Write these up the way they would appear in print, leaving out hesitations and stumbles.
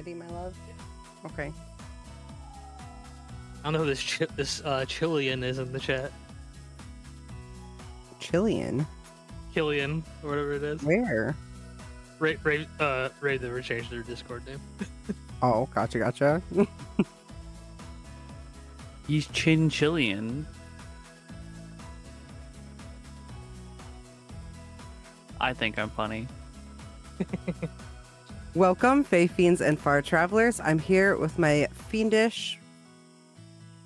ready, my love? Okay. I don't know who this Chilean is in the chat. Chilean? Killian, or whatever it is. Where? Ray never changed their Discord name. Oh, gotcha. He's Chinchillian. I think I'm funny. Welcome, Fae Fiends and Far Travelers. I'm here with my fiendish,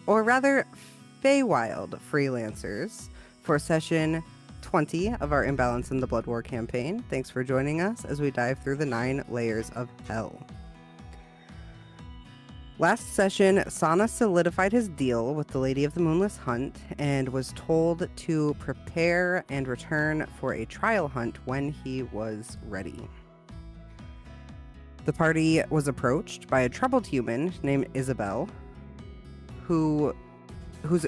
or rather, feywild freelancers for session 20 of our Imbalance in the Blood War campaign. Thanks for joining us as we dive through the 9 layers of hell. Last session, Tsana solidified his deal with the Lady of the Moonless Hunt and was told to prepare and return for a trial hunt when he was ready. The party was approached by a troubled human named Isabel, whose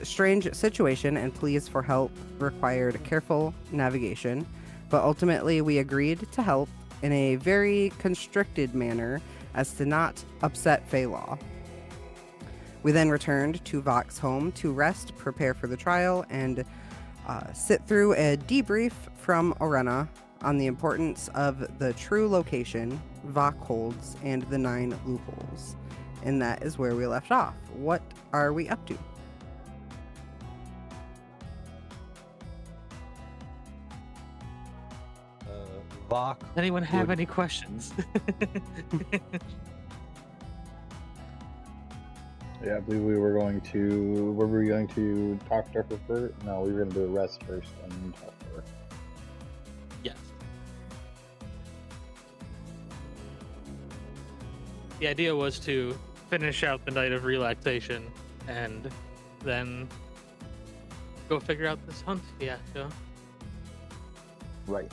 strange situation and pleas for help required careful navigation, but ultimately we agreed to help in a very constricted manner as to not upset Fey law. We then returned to Vok's home to rest, prepare for the trial, and sit through a debrief from Orena on the importance of the true location Vok holds and the 9 loopholes. And that is where we left off. What are we up to? Vok. Anyone have any questions? Yeah, I believe we were going to. Were we going to talk to her first? No, we were going to do a rest first and talk to her. Yes. The idea was to finish out the night of relaxation and then go figure out this hunt fiasco. Right.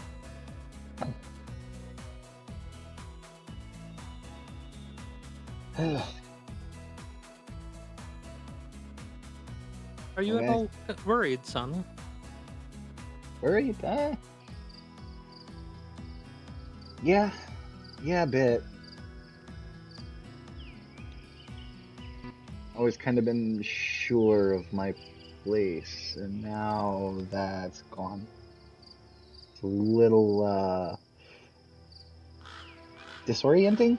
Are you at all worried, son? Worried? Yeah, a bit. Always kind of been sure of my place, and now that's gone. It's a little disorienting.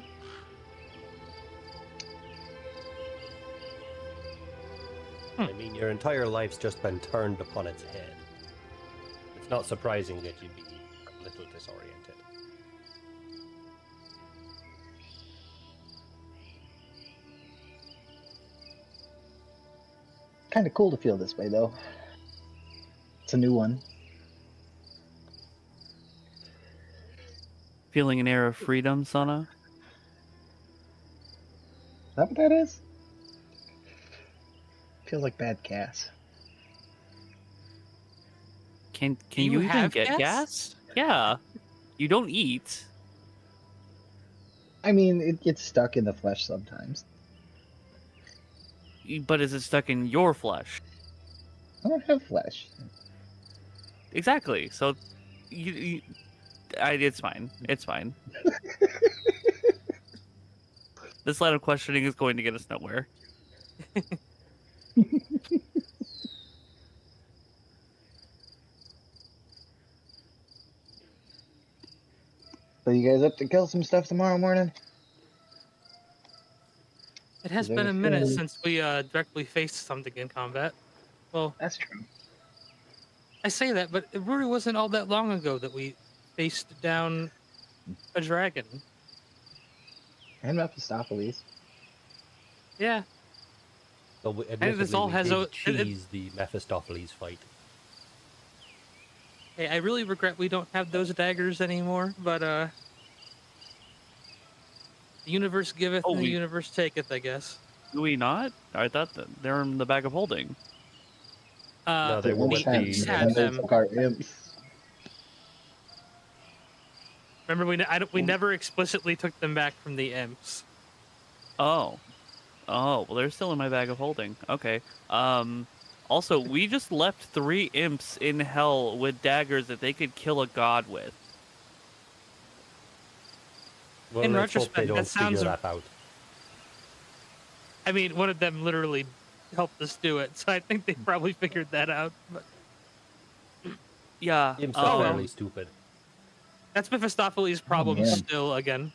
I mean, your entire life's just been turned upon its head. It's not surprising that you'd be a little disoriented. Kind of cool to feel this way, though. It's a new one. Feeling an air of freedom, Tsana? Is that what that is? Feels like bad gas. Can Do you you even have get gas? gas? Yeah. You don't eat. I mean, it gets stuck in the flesh sometimes. But is it stuck in your flesh? I don't have flesh. Exactly. So, it's fine. It's fine. This line of questioning is going to get us nowhere. So you guys up to kill some stuff tomorrow morning? It has Is there been a a minute feeling- since we directly faced something in combat. Well, That's true. I say that, but it really wasn't all that long ago that we faced down a dragon. And Mephistopheles. Yeah. So we, this admittedly, all we has did cheese the Mephistopheles fight. Hey, I really regret we don't have those daggers anymore, but the universe giveth Oh, and the we- universe taketh, I guess. Do we not? I thought that they're in the bag of holding. No, they The were we with imps imps the- had and they them. took our imps. Remember, we never explicitly took them back from the imps. Oh. Oh, well, they're still in my bag of holding. Okay. Also, we just left 3 imps in hell with daggers that they could kill a god with. Well, In let's hope retrospect, they that don't sounds- figure that out. I mean, one of them literally helped us do it, so I think they probably figured that out. But Yeah. Imps Oh, are well. fairly stupid. that's Mephistopheles' problem man. still again.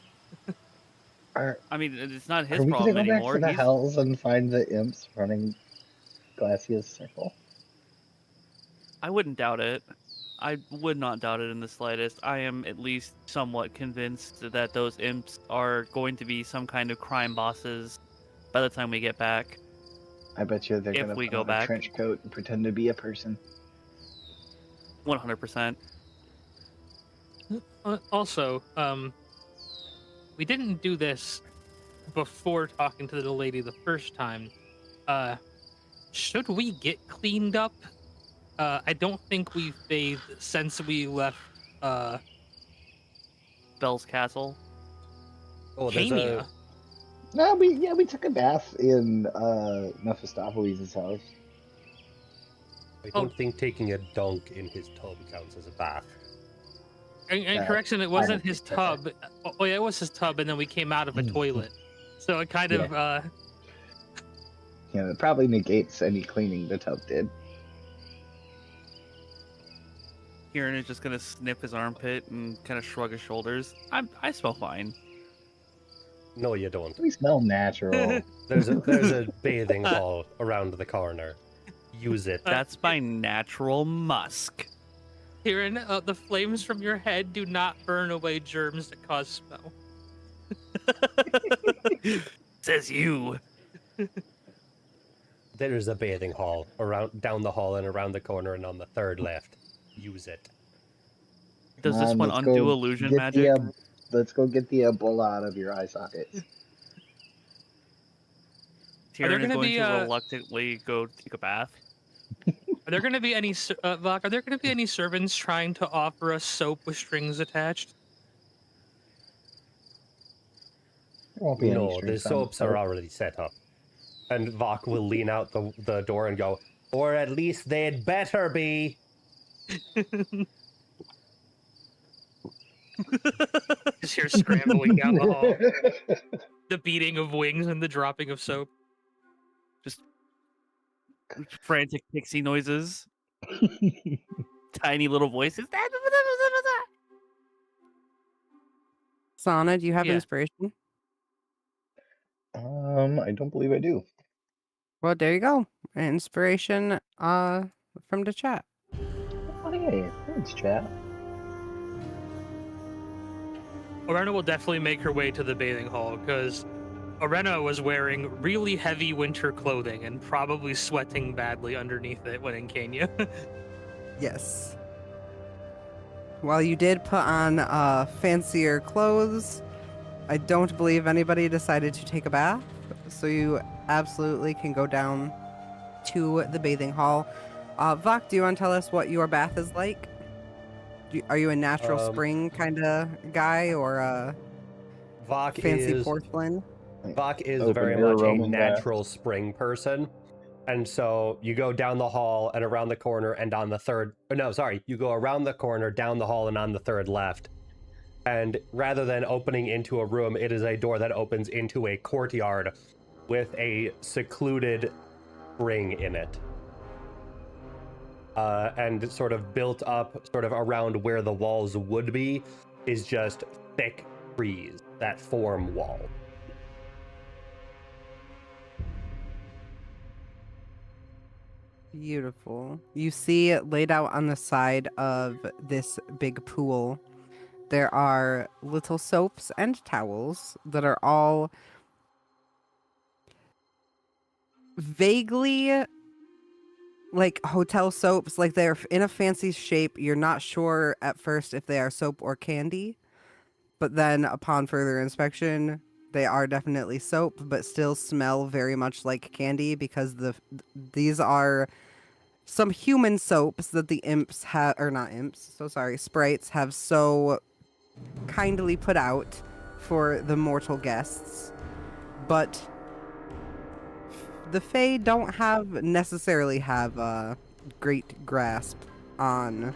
I mean, it's not Are his we gonna problem go back anymore. to the He's hells and find the imps running Glacia's circle? I wouldn't doubt it. I would not doubt it in the slightest. I am at least somewhat convinced that those imps are going to be some kind of crime bosses by the time we get back. I bet you they're If gonna we put go on back. a trench coat and pretend to be a person. 100%. Also, we didn't do this before talking to the lady the first time. Should we get cleaned up? I don't think we've bathed since we left Bell's Castle. Oh, there's Kania. a No, we took a bath in Mephistopheles' house. I don't think taking a dunk in his tub counts as a bath. And correction, it wasn't his tub. Oh yeah, it was his tub, and then we came out of a toilet. So it kind of Yeah, it probably negates any cleaning the tub did. Kieran is just gonna sniff his armpit and kind of shrug his shoulders. I smell fine. No, you don't. We smell natural. There's a bathing hall around the corner. Use it. That's my natural musk. Kieran, the flames from your head do not burn away germs that cause smell. Says you. There's a bathing hall down the hall and around the corner and on the third left. Use it. Does this one Let's undo go illusion get magic? Let's go get the Ebola out of your eye sockets. Tyrion is gonna going be, to reluctantly go take a bath. Are there going to be any Vok, are there going to be any servants trying to offer us soap with strings attached? There won't be any No, the strings on soaps the are soap. already set up. And Vok will lean out the door and go, or at least they'd better be. Just hear scrambling down the hall, the beating of wings and the dropping of soap. Just frantic pixie noises. Tiny little voices. Tsana, do you have Yeah. inspiration? I don't believe I do. Well, there you go. Inspiration from the chat. Oh, hey, thanks, chat. Orena will definitely make her way to the bathing hall because Orena was wearing really heavy winter clothing and probably sweating badly underneath it when in Kenya. Yes. While you did put on fancier clothes, I don't believe anybody decided to take a bath, so you absolutely can go down to the bathing hall. Vok, do you want to tell us what your bath is like? Are you a natural spring kind of guy or a Vok fancy porcelain? Vok is Open very air much a Roman bath. natural spring person. And so you go down the hall and around the corner and on the third... No, sorry. You go around the corner, down the hall, and on the third left. And rather than opening into a room, it is a door that opens into a courtyard with a secluded spring in it. And sort of built up sort of around where the walls would be is just thick trees that form wall. Beautiful. You see laid out on the side of this big pool, there are little soaps and towels that are all vaguely like hotel soaps, like they're in a fancy shape. You're not sure at first if they are soap or candy, but then upon further inspection, they are definitely soap, but still smell very much like candy because these are some human soaps that the imps have, or not imps, so sorry, sprites have so kindly put out for the mortal guests. But the Fae don't necessarily have a great grasp on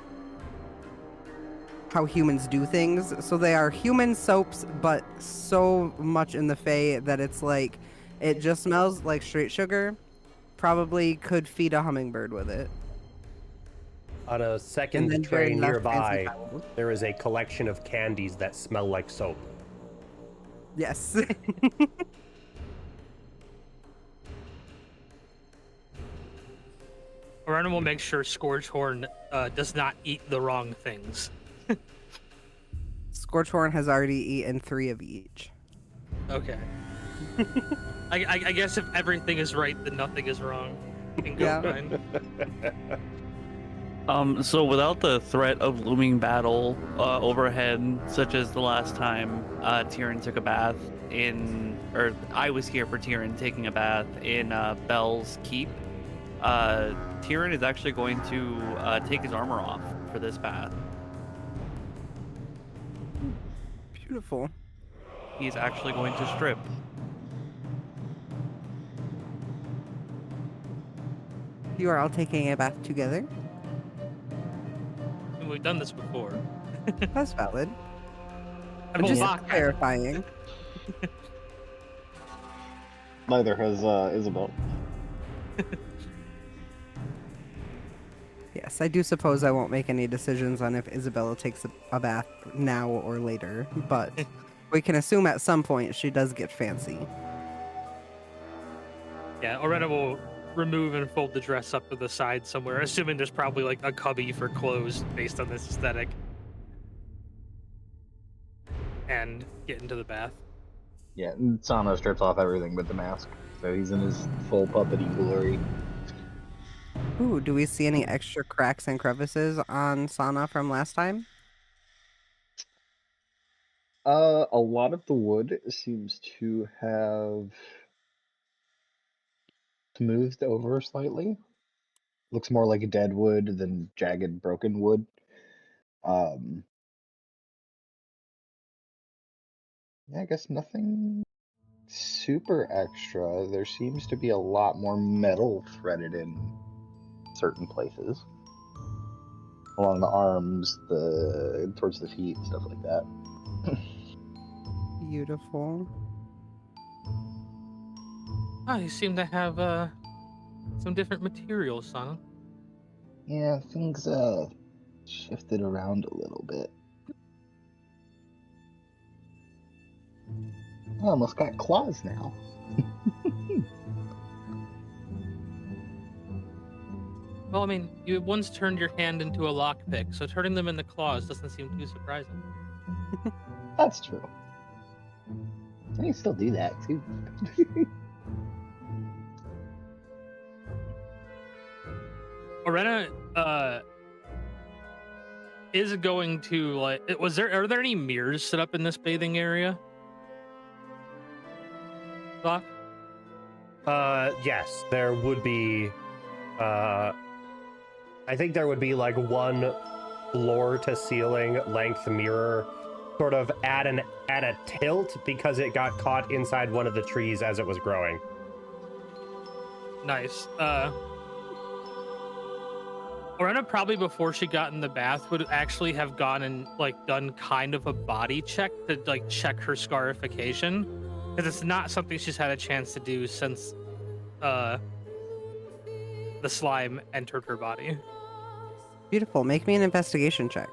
how humans do things. So they are human soaps, but so much in the Fae that it's like It just smells like straight sugar. Probably could feed a hummingbird with it. On a And second then tray very less fancy nearby, towels. there is a collection of candies that smell like soap. Yes. Orana will make sure Scourgehorn does not eat the wrong things. Scorchhorn has already eaten 3 of each. Okay. I guess if everything is right, then nothing is wrong. Can go Yeah. fine. So without the threat of looming battle overhead, such as the last time Tyrion took a bath or I was here for Tyrion taking a bath in Bell's Keep, Tyrion is actually going to take his armor off for this bath. Beautiful. He's actually going to strip. You are all taking a bath together. I mean, we've done this before. That's valid. I'm Just locked. clarifying. Neither has Isabel. Yes, I do suppose I won't make any decisions on if Isabella takes a bath now or later, but we can assume at some point she does get fancy. Yeah, Orana will remove and fold the dress up to the side somewhere, assuming there's probably like a cubby for clothes based on this aesthetic. And get into the bath. Yeah, and Tsana strips off everything but the mask, so he's in his full puppety glory. Ooh, do we see any extra cracks and crevices on Sana from last time? A lot of the wood seems to have smoothed over slightly. Looks more like dead wood than jagged, broken wood. Yeah, I guess nothing super extra. There seems to be a lot more metal threaded in certain places. Along the arms, towards the feet, stuff like that. Beautiful. You seem to have some different materials, Sana. Yeah, things shifted around a little bit. I almost got claws now. Well, I mean, you once turned your hand into a lockpick, so turning them into claws doesn't seem too surprising. That's true. I can still do that too. Orana is going to like. Are there any mirrors set up in this bathing area? Doc? Yes, there would be. I think there would be like one floor to ceiling length mirror, sort of at a tilt because it got caught inside one of the trees as it was growing. Nice. Orana probably before she got in the bath would actually have gone and like done kind of a body check to like check her scarification, because it's not something she's had a chance to do since the slime entered her body. Beautiful. Make me an investigation check.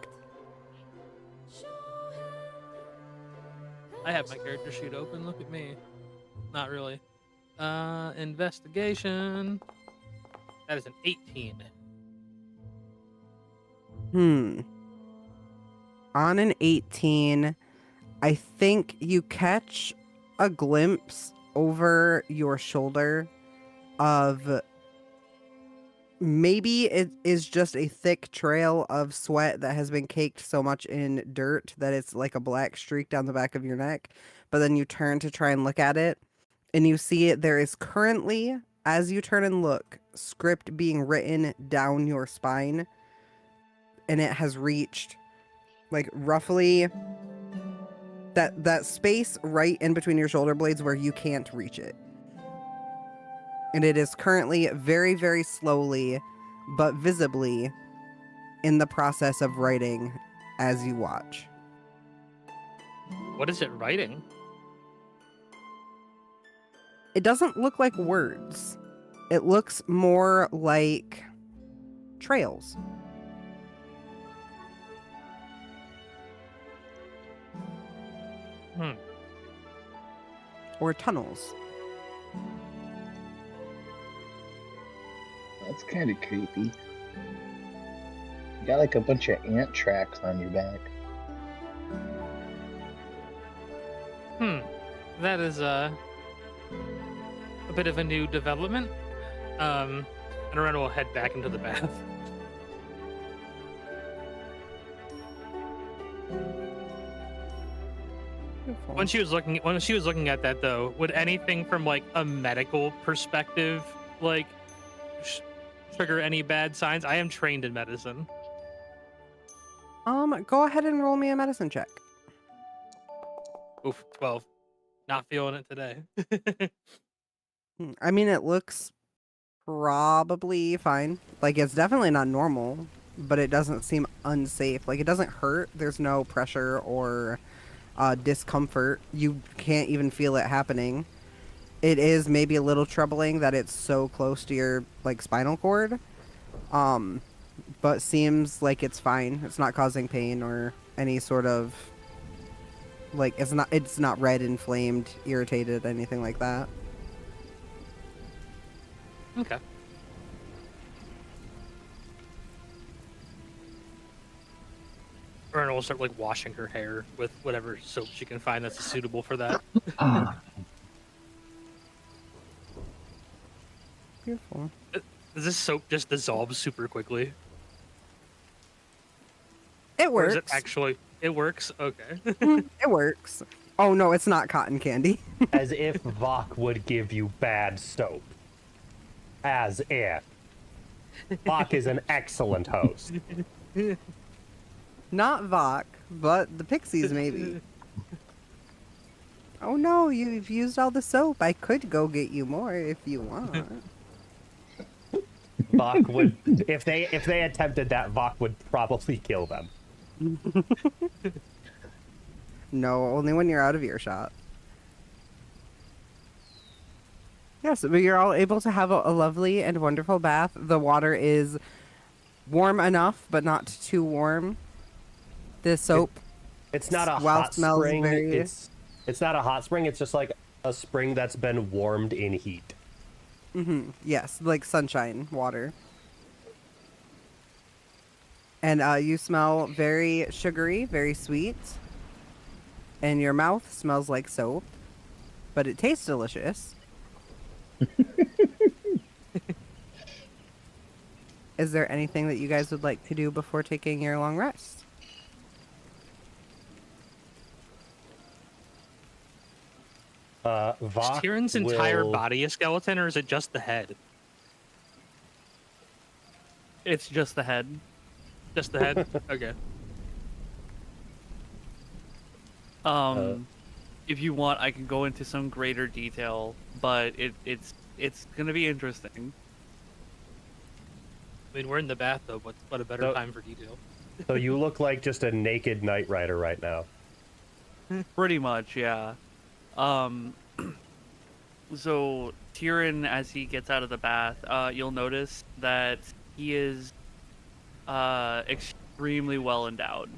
I have my character sheet open. Look at me. Not really. Investigation. That is an 18. On an 18, I think you catch a glimpse over your shoulder of maybe it is just a thick trail of sweat that has been caked so much in dirt that it's like a black streak down the back of your neck. But then you turn to try and look at it, and you see it. There is currently, as you turn and look, script being written down your spine, and it has reached like roughly that space right in between your shoulder blades where you can't reach it. And it is currently very, very slowly, but visibly in the process of writing as you watch. What is it writing? It doesn't look like words. It looks more like trails. Or tunnels. That's kind of creepy. You got like a bunch of ant tracks on your back. That is a bit of a new development. And Arena will head back into the bath. Beautiful. When she was looking at that though, would anything from like a medical perspective like trigger any bad signs? I am trained in medicine. Go ahead and roll me a medicine check. Oof, 12. Not feeling it today. I mean, it looks probably fine. Like, it's definitely not normal, but it doesn't seem unsafe. Like, it doesn't hurt. There's no pressure or discomfort. You can't even feel it happening. It is maybe a little troubling that it's so close to your, like, spinal cord. But seems like it's fine. It's not causing pain or any sort of, like, it's not red, inflamed, irritated, anything like that. Okay. Erna will start like washing her hair with whatever soap she can find that's suitable for that. Beautiful. Does this soap just dissolve super quickly? It Or works. is it actually? It works? Okay. It works. Oh no, it's not cotton candy. As if Vok would give you bad soap. As if. Vok is an excellent host. Not Vok, but the pixies maybe. Oh no, you've used all the soap. I could go get you more if you want. Vok would, if they attempted that, Vok would probably kill them. No, only when you're out of earshot. Yes, but you're all able to have a lovely and wonderful bath. The water is warm enough, but not too warm. The soap, It's not a While hot smells spring. very- It's not a hot spring. It's just like a spring that's been warmed in heat. yes, like sunshine water. And you smell very sugary, very sweet. And your mouth smells like soap, but it tastes delicious. Is there anything that you guys would like to do before taking your long rest? Vok Is Tyrion's entire will- body a skeleton, or is it just the head? It's just the head. Just the head? Okay. If you want, I can go into some greater detail, but it's gonna be interesting. I mean, we're in the bath, though. What a better So- time for detail. So you look like just a naked Knight Rider right now. Pretty much, yeah. So Tyrion, as he gets out of the bath, you'll notice that he is extremely well endowed.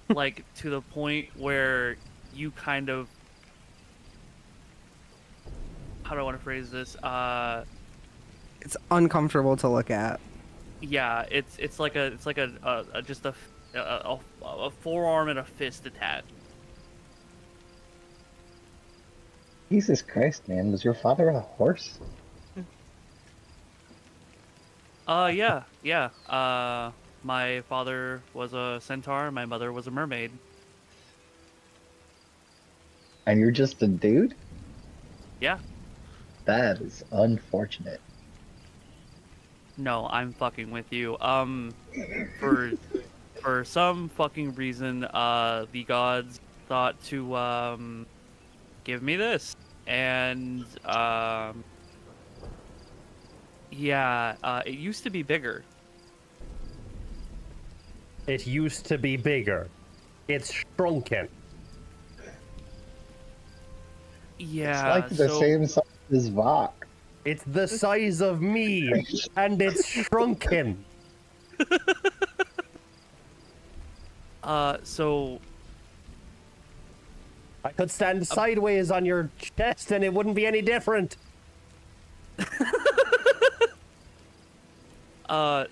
Like, to the point where you kind of, how do I want to phrase this? It's uncomfortable to look at. Yeah, it's like a just a forearm and a fist attached. Jesus Christ, man, was your father a horse? Yeah. My father was a centaur, my mother was a mermaid. And you're just a dude? Yeah. That is unfortunate. No, I'm fucking with you. For some fucking reason, the gods thought to give me this, and it used to be bigger. It used to be bigger. It's shrunken. Yeah. It's like the so, same size as Vok. It's the size of me, and it's shrunken. So I could stand sideways on your chest, and it wouldn't be any different.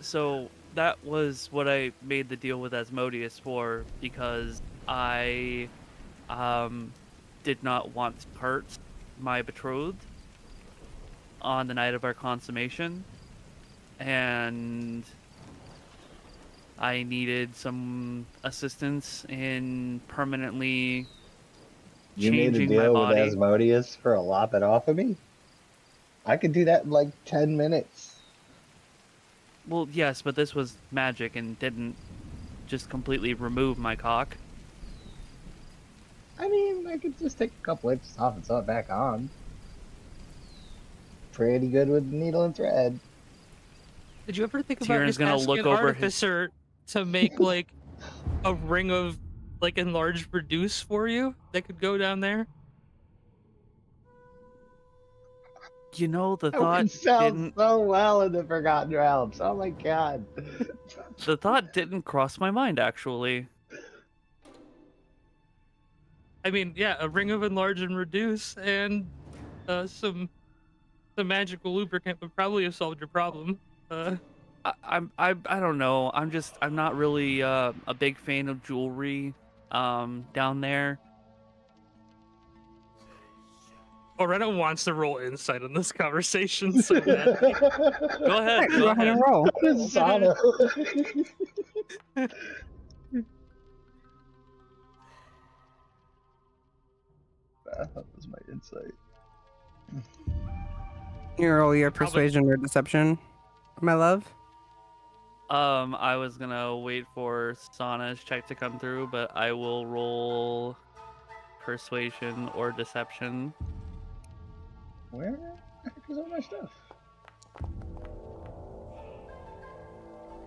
So that was what I made the deal with Asmodeus for, because I did not want to hurt my betrothed on the night of our consummation, and I needed some assistance in permanently You made a changing my deal with body. Asmodeus for a lop it off of me? I could do that in like 10 minutes. Well, yes, but this was magic and didn't just completely remove my cock. I mean, I could just take a couple inches off and sew it back on. Pretty good with needle and thread. Did you ever think about Tyrion's just gonna asking look an over artificer to make like a ring of like enlarged reduce for you that could go down there? You know, the That thought would sound didn't so well in the Forgotten Realms. Oh my god. cross my mind, actually. I mean, yeah, a ring of enlarge and reduce and some magical lubricant would probably have solved your problem. I don't know. I'm not really a big fan of jewelry down there. Oretta wants to roll insight on this conversation so bad. Go ahead. Go ahead and roll. Tsana. That was my insight. You roll your Probably- persuasion or deception, my love. I was gonna wait for Sana's check to come through, but I will roll persuasion or deception. Where the heck is all my stuff?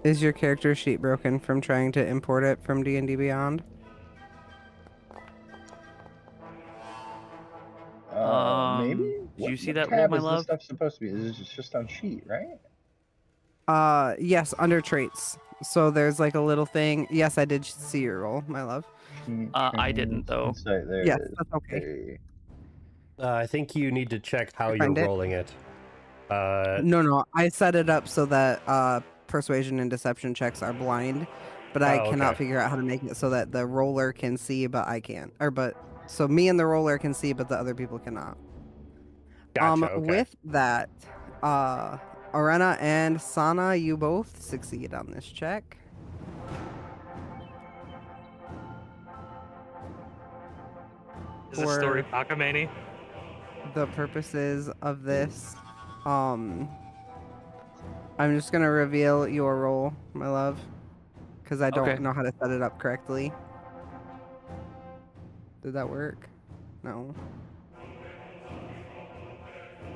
Is your character sheet broken from trying to import it from D&D Beyond? Maybe? Did you see What that roll, tab my is love? this stuff supposed to be? This is just on sheet, right? Yes, under traits. So there's like a little thing. Yes, I did see your roll, my love. I didn't, though. Insight, there Yes, it is. that's okay. I think you need to check how you're Find it. rolling it. No, I set it up so that persuasion and deception checks are blind, but I Oh, cannot okay. figure out how to make it so that the roller can see, but I can't. So me and the roller can see, but the other people cannot. Gotcha, okay. With that, Arena and Sana, you both succeed on this check. Is this story cockamamie? The purposes of this, I'm just gonna reveal your role, my love, because I don't Okay. know how to set it up correctly. Did that work? No.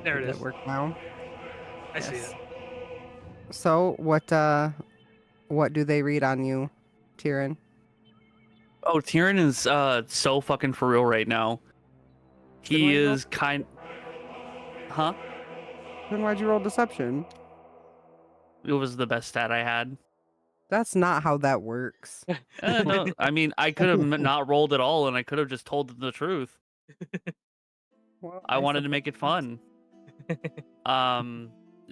There it Did is. it work now? I see Yes. it. So what do they read on you, Tyrion? Oh, Tyrion is so fucking for real right now. Then why'd He you roll- is kind. Huh? Then why'd you roll deception? It was the best stat I had. That's not how that works. No, I mean, I could have not rolled at all, and I could have just told them the truth. Well, I wanted to suppose. make it fun.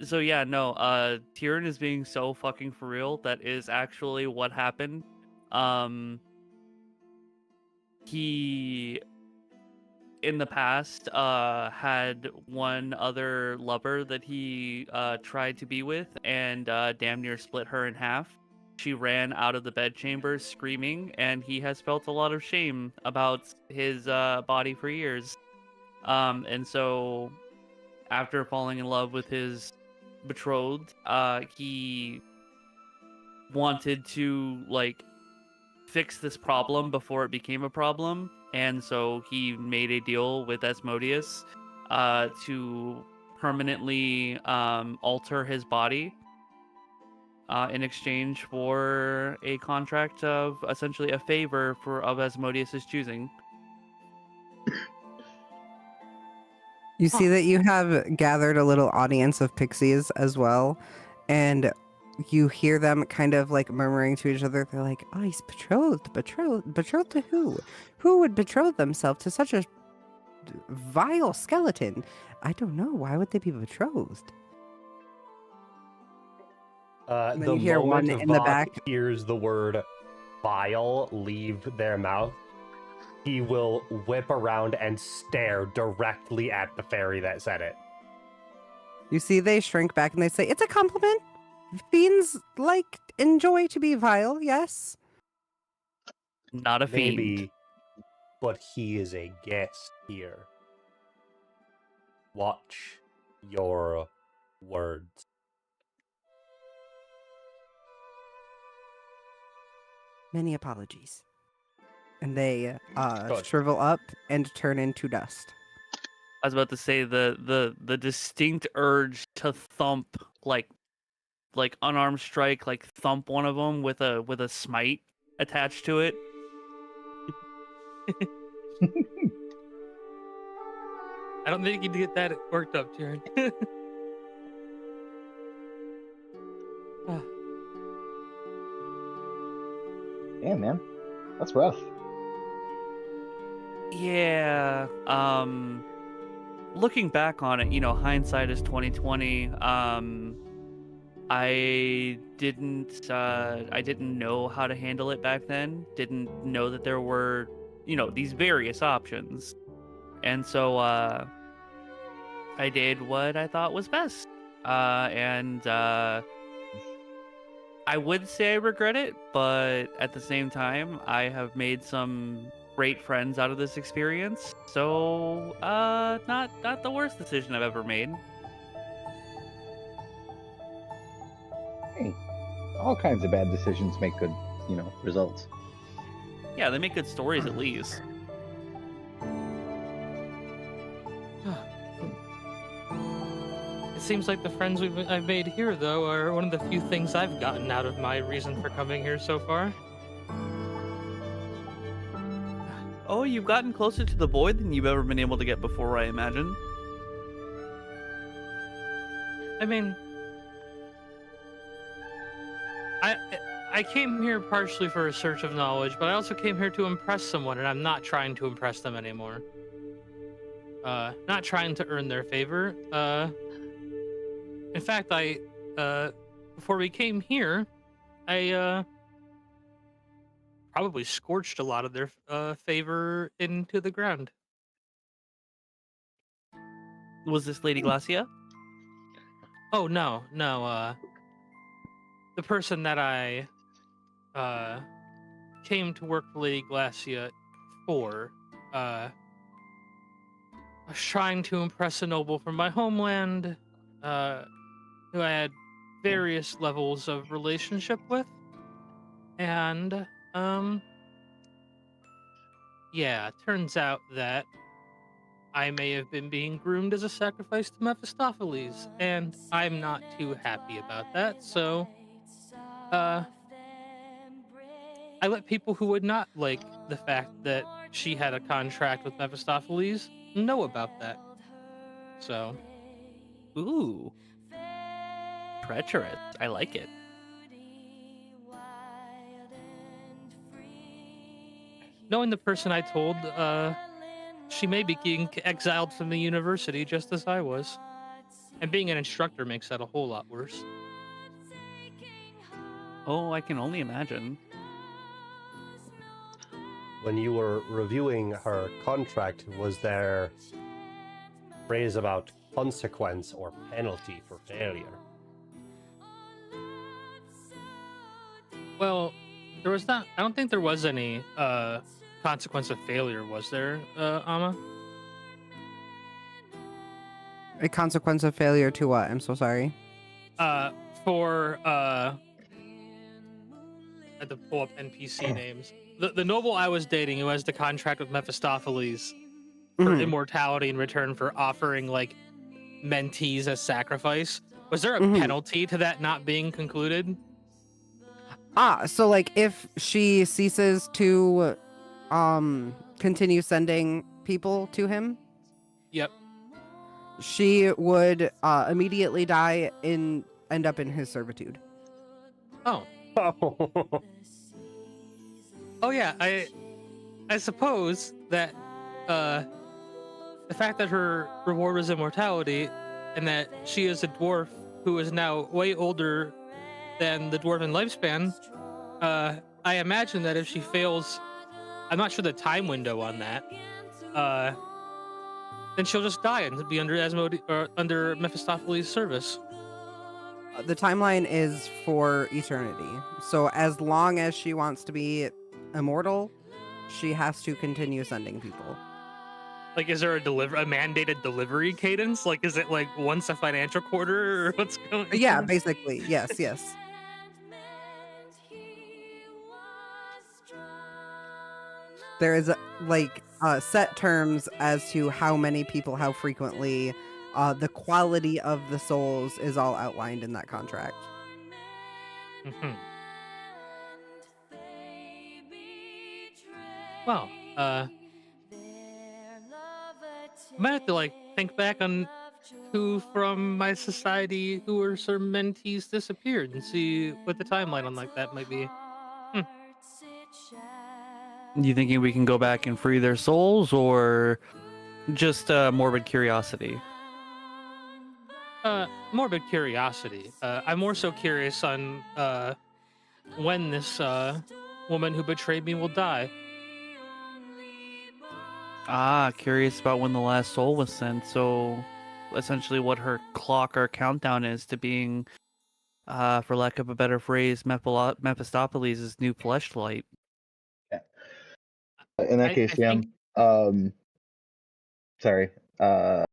So yeah, no, Tyrion is being so fucking for real. That is actually what happened. He in the past had one other lover that he tried to be with, and damn near split her in half. She ran out of the bedchamber screaming, and he has felt a lot of shame about his body for years. And so after falling in love with his betrothed, he wanted to like fix this problem before it became a problem, and so he made a deal with Asmodeus to permanently alter his body in exchange for a contract of essentially a favor of Asmodeus's choosing. You see that you have gathered a little audience of pixies as well, and you hear them kind of like murmuring to each other. They're like, "Oh, he's betrothed to who? Who would betroth themselves to such a vile skeleton? I don't know. Why would they be betrothed?" And then The you hear one moment in the Vok back. hears the word vile leave their mouth, he will whip around and stare directly at the fairy that said it. You see, they shrink back and they say, "It's a compliment. Fiends enjoy to be vile. Yes." Not a fiend. Maybe, but he is a guest here. Watch your words. Many apologies. And they Good. shrivel up and turn into dust. I was about to say the distinct urge to thump like unarmed strike, like thump one of them with a smite attached to it. I don't think you can get that worked up, Jared. Damn, man. That's rough. Yeah. Looking back on it, hindsight is 2020. I didn't know how to handle it back then. Didn't know that there were, these various options. And so I did what I thought was best. And I would say I regret it, but at the same time, I have made some great friends out of this experience. So not the worst decision I've ever made. Hey, all kinds of bad decisions make good, results. Yeah, they make good stories at least. It seems like the friends I've made here, though, are one of the few things I've gotten out of my reason for coming here so far. Oh, you've gotten closer to the void than you've ever been able to get before, I imagine. I mean, I came here partially for a search of knowledge, but I also came here to impress someone, and I'm not trying to impress them anymore. Not trying to earn their favor. In fact, before we came here, I probably scorched a lot of their favor into the ground. Was this Lady Glacia? Oh, no. The person that I came to work for Lady Glacia for, I was trying to impress a noble from my homeland, who I had various levels of relationship with, and yeah, turns out that I may have been being groomed as a sacrifice to Mephistopheles, and I'm not too happy about that. So I let people who would not like the fact that she had a contract with Mephistopheles know about that. So, Ooh. Treacherous. I like it. knowing the person I told, she may be getting exiled from the university just as I was. And being an instructor makes that a whole lot worse. Oh, I can only imagine. When you were reviewing her contract, was there phrase about consequence or penalty for failure? Well, there was not. I don't think there was any consequence of failure, was there, Amma? A consequence of failure to what? I'm so sorry. For I had to pull up NPC names. The noble I was dating, who has the contract with Mephistopheles for Mhm. immortality in return for offering like mentees as sacrifice. Was there a Mhm. penalty to that not being concluded? So like if she ceases to continue sending people to him? Yep. She would immediately die end up in his servitude. Oh, Oh. oh yeah. I suppose that the fact that her reward was immortality, and that she is a dwarf who is now way older than the dwarven lifespan. I imagine that if she fails, I'm not sure the time window on that. Then she'll just die and be under or under Mephistopheles' service. The timeline is for eternity. So as long as she wants to be immortal, she has to continue sending people. Like, is there a mandated delivery cadence? Like, is it like once a financial quarter, or what's going on? Yeah, basically. Yes, yes. There is set terms as to how many people, how frequently, the quality of the souls is all outlined in that contract. Mhm. Well, I might have to think back on who from my society who were sort of mentees disappeared and see what the timeline on that might be. You thinking we can go back and free their souls, or just morbid curiosity? Morbid curiosity. I'm more so curious on when this woman who betrayed me will die. Curious about when the last soul was sent. So, essentially, what her clock or countdown is to being, for lack of a better phrase, Mephistopheles' new fleshlight. Yeah. In that case, yeah. Sorry. I'm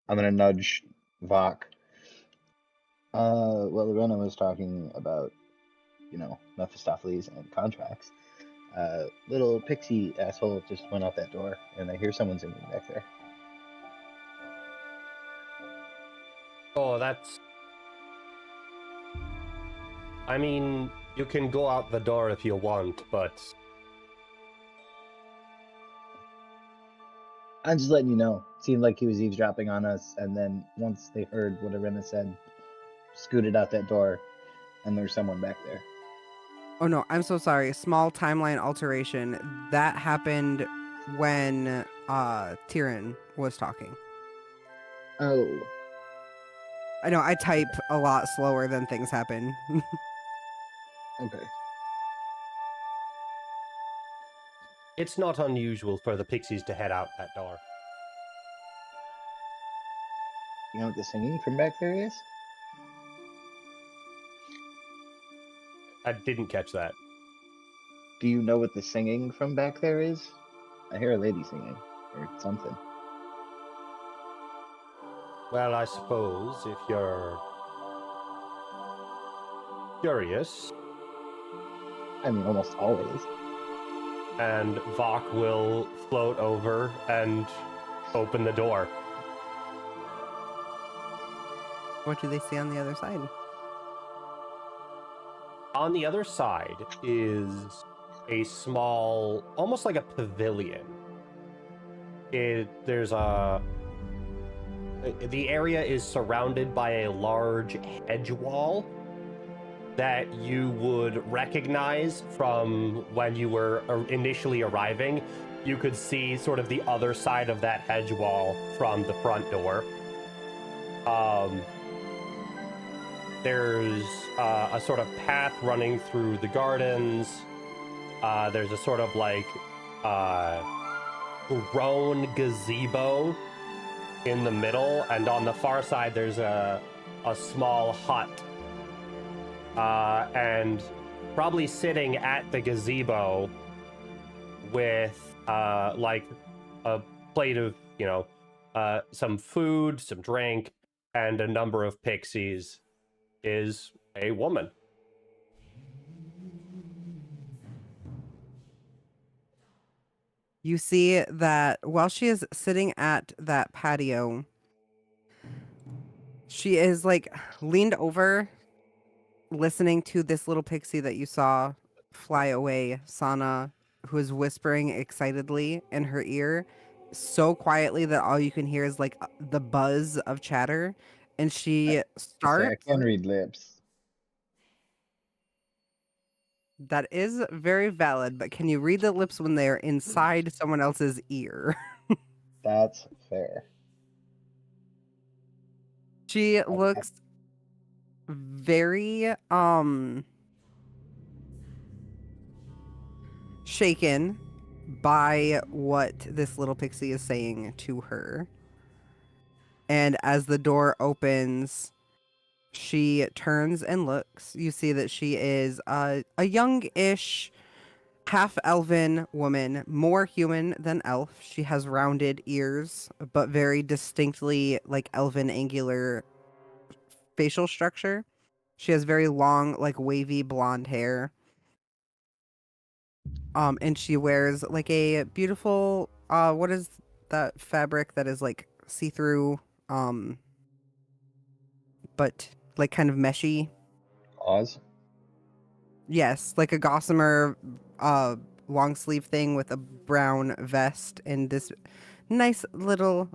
gonna nudge Vok. Well, Lorena was talking about, Mephistopheles and contracts. Little pixie asshole just went out that door, and I hear someone singing back there. Oh, I mean, you can go out the door if you want, but I'm just letting you know. Seemed like he was eavesdropping on us, and then once they heard what Lorena said, scooted out that door, and there's someone back there. Oh no, I'm so sorry. Small timeline alteration. That happened when Tyrion was talking. Oh. I know I type a lot slower than things happen. Okay. it's not unusual for the pixies to head out that door. You know what the singing from back there is? I didn't catch that. Do you know what the singing from back there is? I hear a lady singing, or something. Well, I suppose if you're curious. I mean, almost always. And Vok will float over and open the door. What do they see on the other side? On the other side is a small, almost like a pavilion. The area is surrounded by a large hedge wall that you would recognize from when you were initially arriving. You could see sort of the other side of that hedge wall from the front door. There's a sort of path running through the gardens. There's a sort of grown gazebo in the middle, and on the far side there's a small hut. And probably sitting at the gazebo with a plate of, some food, some drink, and a number of pixies is a woman. You see that while she is sitting at that patio, she is leaned over, listening to this little pixie that you saw fly away, Tsana, who is whispering excitedly in her ear, so quietly that all you can hear is like the buzz of chatter, and she I starts. can read lips. That is very valid, but can you read the lips when they're inside someone else's ear? That's fair. She looks very shaken by what this little pixie is saying to her. And as the door opens, she turns and looks. You see that she is a young-ish half-elven woman, more human than elf. She has rounded ears, but very distinctly like elven angular facial structure. She has very long, like wavy blonde hair. And she wears like a beautiful what is that fabric that is like see-through but like kind of meshy? Oz. Yes, like a gossamer long sleeve thing with a brown vest and this nice little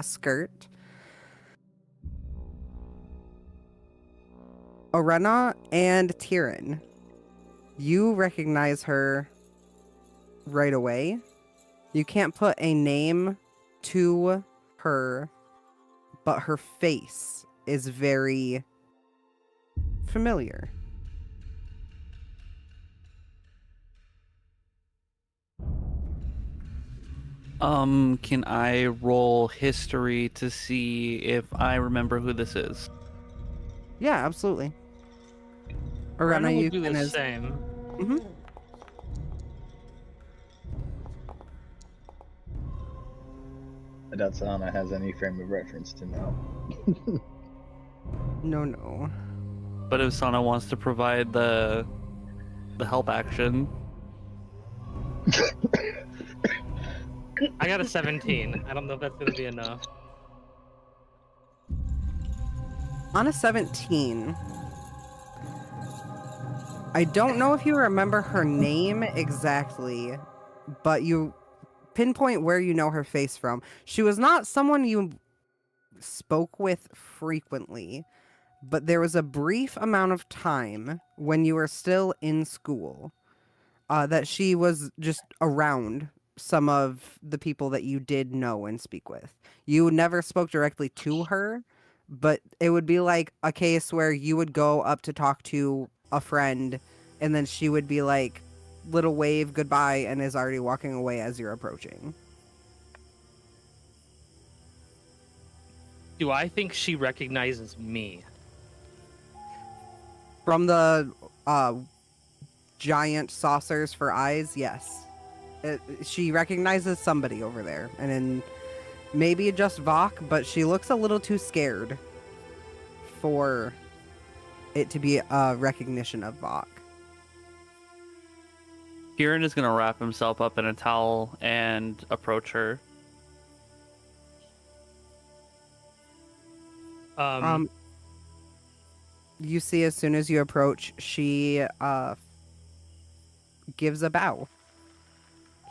skirt. Orena and Tyrion, you recognize her right away. You can't put a name to her, but her face is very familiar. Can I roll history to see if I remember who this is? Yeah, absolutely. Brenna Orena, will you do can the as same. Mhm. I doubt Tsana has any frame of reference to know. No. But if Sana wants to provide the help action, I got a 17. I don't know if that's gonna be enough. On a 17, I don't know if you remember her name exactly, but you pinpoint where you know her face from. She was not someone you spoke with frequently, but there was a brief amount of time when you were still in school that she was just around some of the people that you did know and speak with. You never spoke directly to her, but it would be like a case where you would go up to talk to a friend and then she would be like, little wave goodbye, and is already walking away as you're approaching. Do I think she recognizes me? From the giant saucers for eyes, yes. She recognizes somebody over there, and then maybe just Vok, but she looks a little too scared for it to be a recognition of Vok. Kieran is going to wrap himself up in a towel and approach her. You see, as soon as you approach, she gives a bow.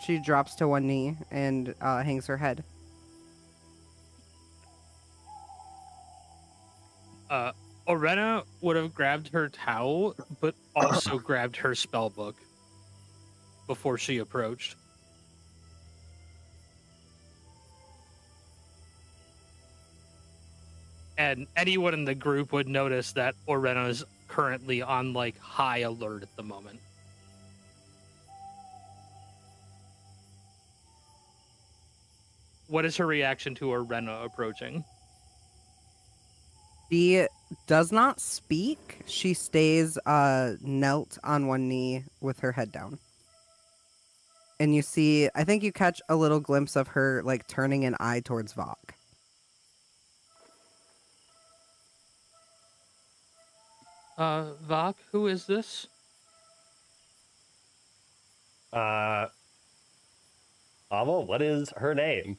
She drops to one knee and hangs her head. Orena would have grabbed her towel, but also grabbed her spell book before she approached. And anyone in the group would notice that Orena is currently on like high alert at the moment. What is her reaction to Orena approaching? She does not speak. She stays knelt on one knee with her head down. And you see, I think you catch a little glimpse of her like turning an eye towards Vok. Vok, who is this? Ava, what is her name?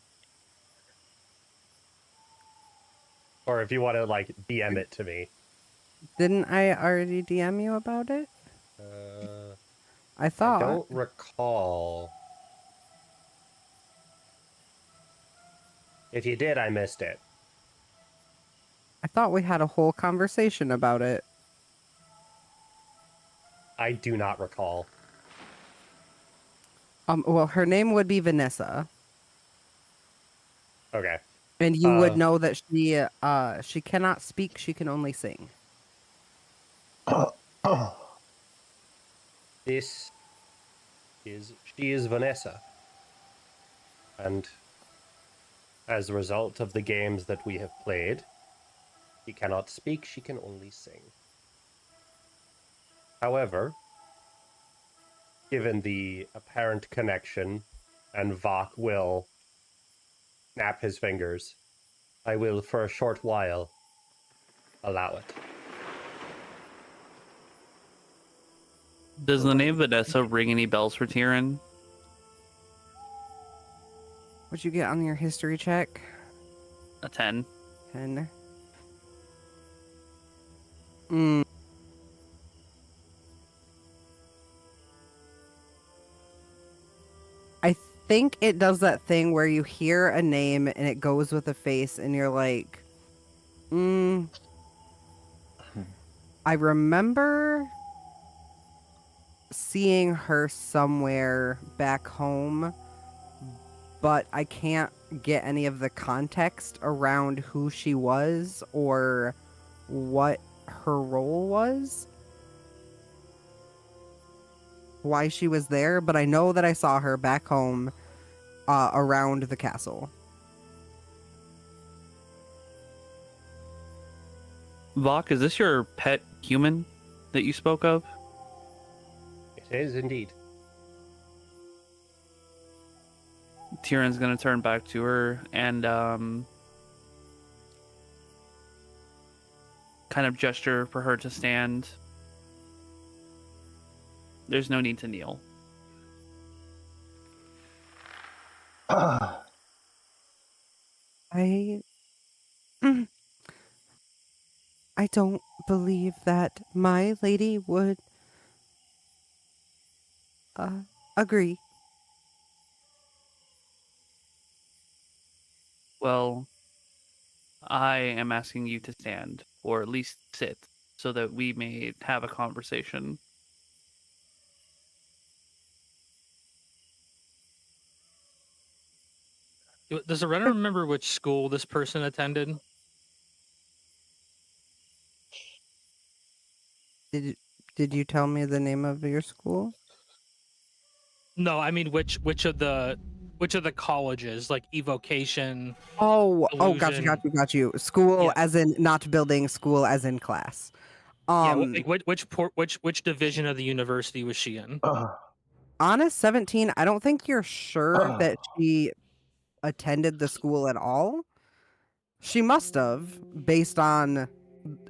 Or if you want to like DM it to me. Didn't I already DM you about it? I I thought. don't recall. If you did, I missed it. I thought we had a whole conversation about it. I do not recall. Well, her name would be Vanessa, Okay. and you would know that she cannot speak. She can only sing. She is Vanessa. And as a result of the games that we have played, she cannot speak, she can only sing. However, given the apparent connection, and Vok will snap his fingers, I will, for a short while, allow it. Does the name Vanessa ring any bells for Tyrion? What'd you get on your history check? A 10. 10. I think it does that thing where you hear a name and it goes with a face and you're like, I remember seeing her somewhere back home, but I can't get any of the context around who she was or what her role was, why she was there, but I know that I saw her back home around the castle. Vok, is this your pet human that you spoke of? It is indeed. Tyrion's gonna turn back to her and kind of gesture for her to stand. There's no need to kneel. I don't believe that my lady would agree. Well, I am asking you to stand, or at least sit, so that we may have a conversation. Does the runner remember which school this person attended? Did you tell me the name of your school? No, I mean which of the colleges, like evocation. Oh, Illusion. got you. School Yeah. as in not building, school as in class. Yeah, like which division of the university was she in? Honest 17, I don't think you're sure that she attended the school at all. She must have, based on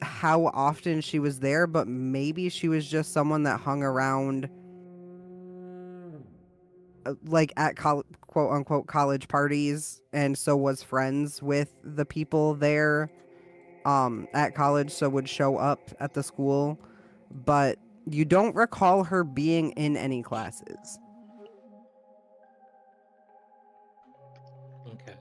how often she was there, but maybe she was just someone that hung around like at quote unquote college parties, and so was friends with the people there at college, so would show up at the school, but you don't recall her being in any classes. Okay.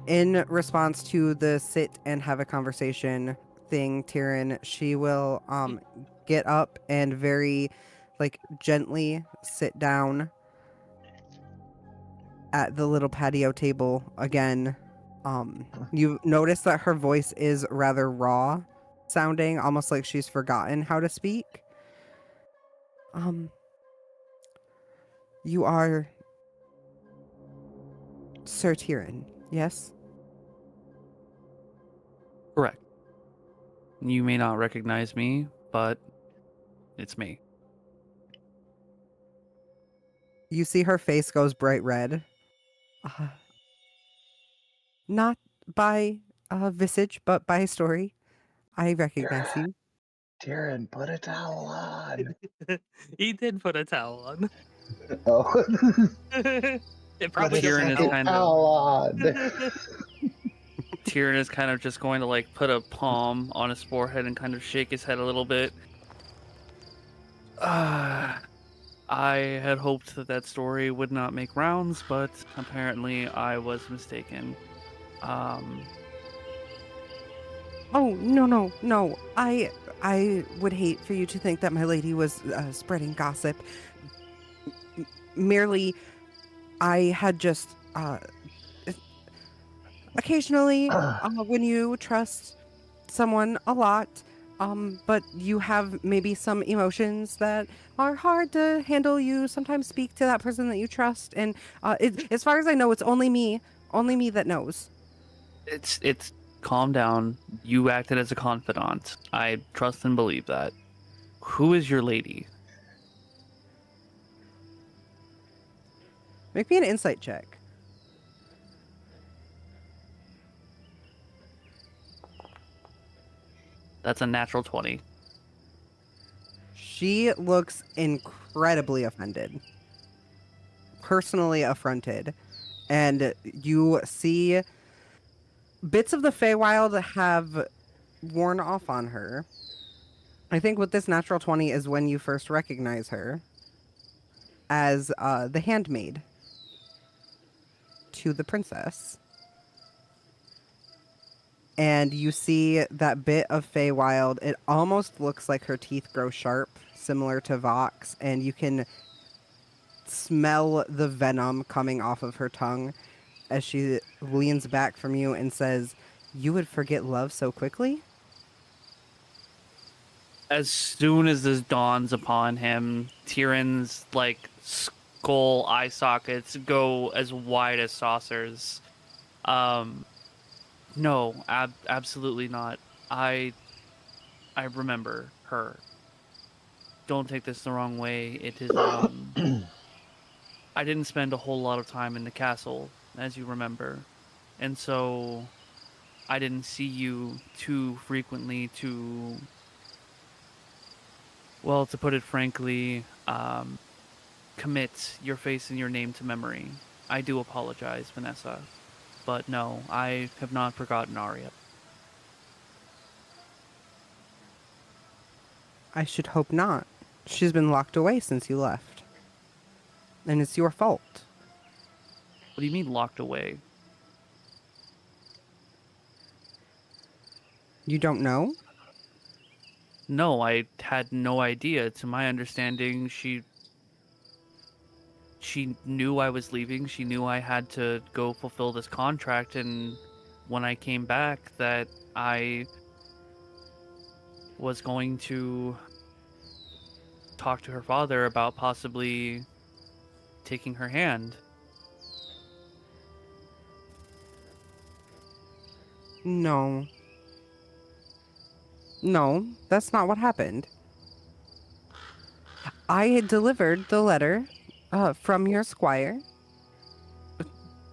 In response to the sit and have a conversation thing, Tyrion, she will get up and very gently sit down at the little patio table again. You notice that her voice is rather raw sounding, almost like she's forgotten how to speak. You are Sir Tyrion, yes? Correct. You may not recognize me, but it's me. You see her face goes bright red. Not by visage, but by story. I recognize you. Tyrion, put a towel on. He did put a towel on. Oh, It probably put a Tyrion is doesn't second kind of- towel on. Tyrion is kind of just going to like put a palm on his forehead and kind of shake his head a little bit. I I had hoped that that story would not make rounds, but apparently I was mistaken. Um, Oh, no. I would hate for you to think that my lady was spreading gossip. Merely, I had just occasionally, when you trust someone a lot, but you have maybe some emotions that are hard to handle, you sometimes speak to that person that you trust, and as far as I know, it's only me that knows. it's calm down. You acted as a confidant. I trust and believe that. Who is your lady? Make me an insight check. That's a natural 20. She looks incredibly offended, personally affronted, and you see bits of the Feywild have worn off on her. I think with this natural 20 is when you first recognize her as the handmaid to the princess. And you see that bit of Feywild. It almost looks like her teeth grow sharp, similar to Vox, and you can smell the venom coming off of her tongue as she leans back from you and says, "You would forget love so quickly?" As soon as this dawns upon him, Tyrion's like skull eye sockets go as wide as saucers. No, absolutely not. I remember her. Don't take this the wrong way. It is I didn't spend a whole lot of time in the castle, as you remember. And so I didn't see you too frequently to, well, to put it frankly, commit your face and your name to memory. I do apologize, Vanessa. But no, I have not forgotten Arya. I should hope not. She's been locked away since you left. And it's your fault. What do you mean locked away? You don't know? No, I had no idea. To my understanding, she knew I was leaving. She knew I had to go fulfill this contract, and when I came back that I was going to talk to her father about possibly taking her hand. No. No, that's not what happened. I had delivered the letter from your squire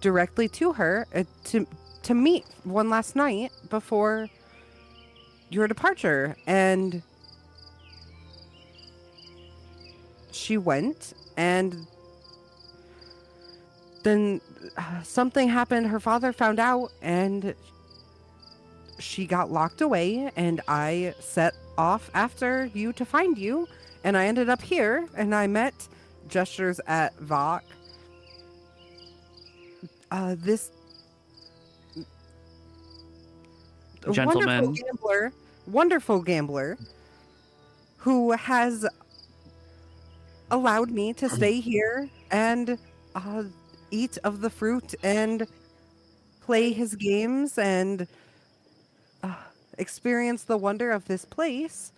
directly to her to meet one last night before your departure, and she went, and then something happened. Her father found out, and she got locked away, and I set off after you to find you, and I ended up here, and I met, gestures at Vok, this Gentleman. wonderful gambler who has allowed me to stay here and eat of the fruit and play his games and experience the wonder of this place.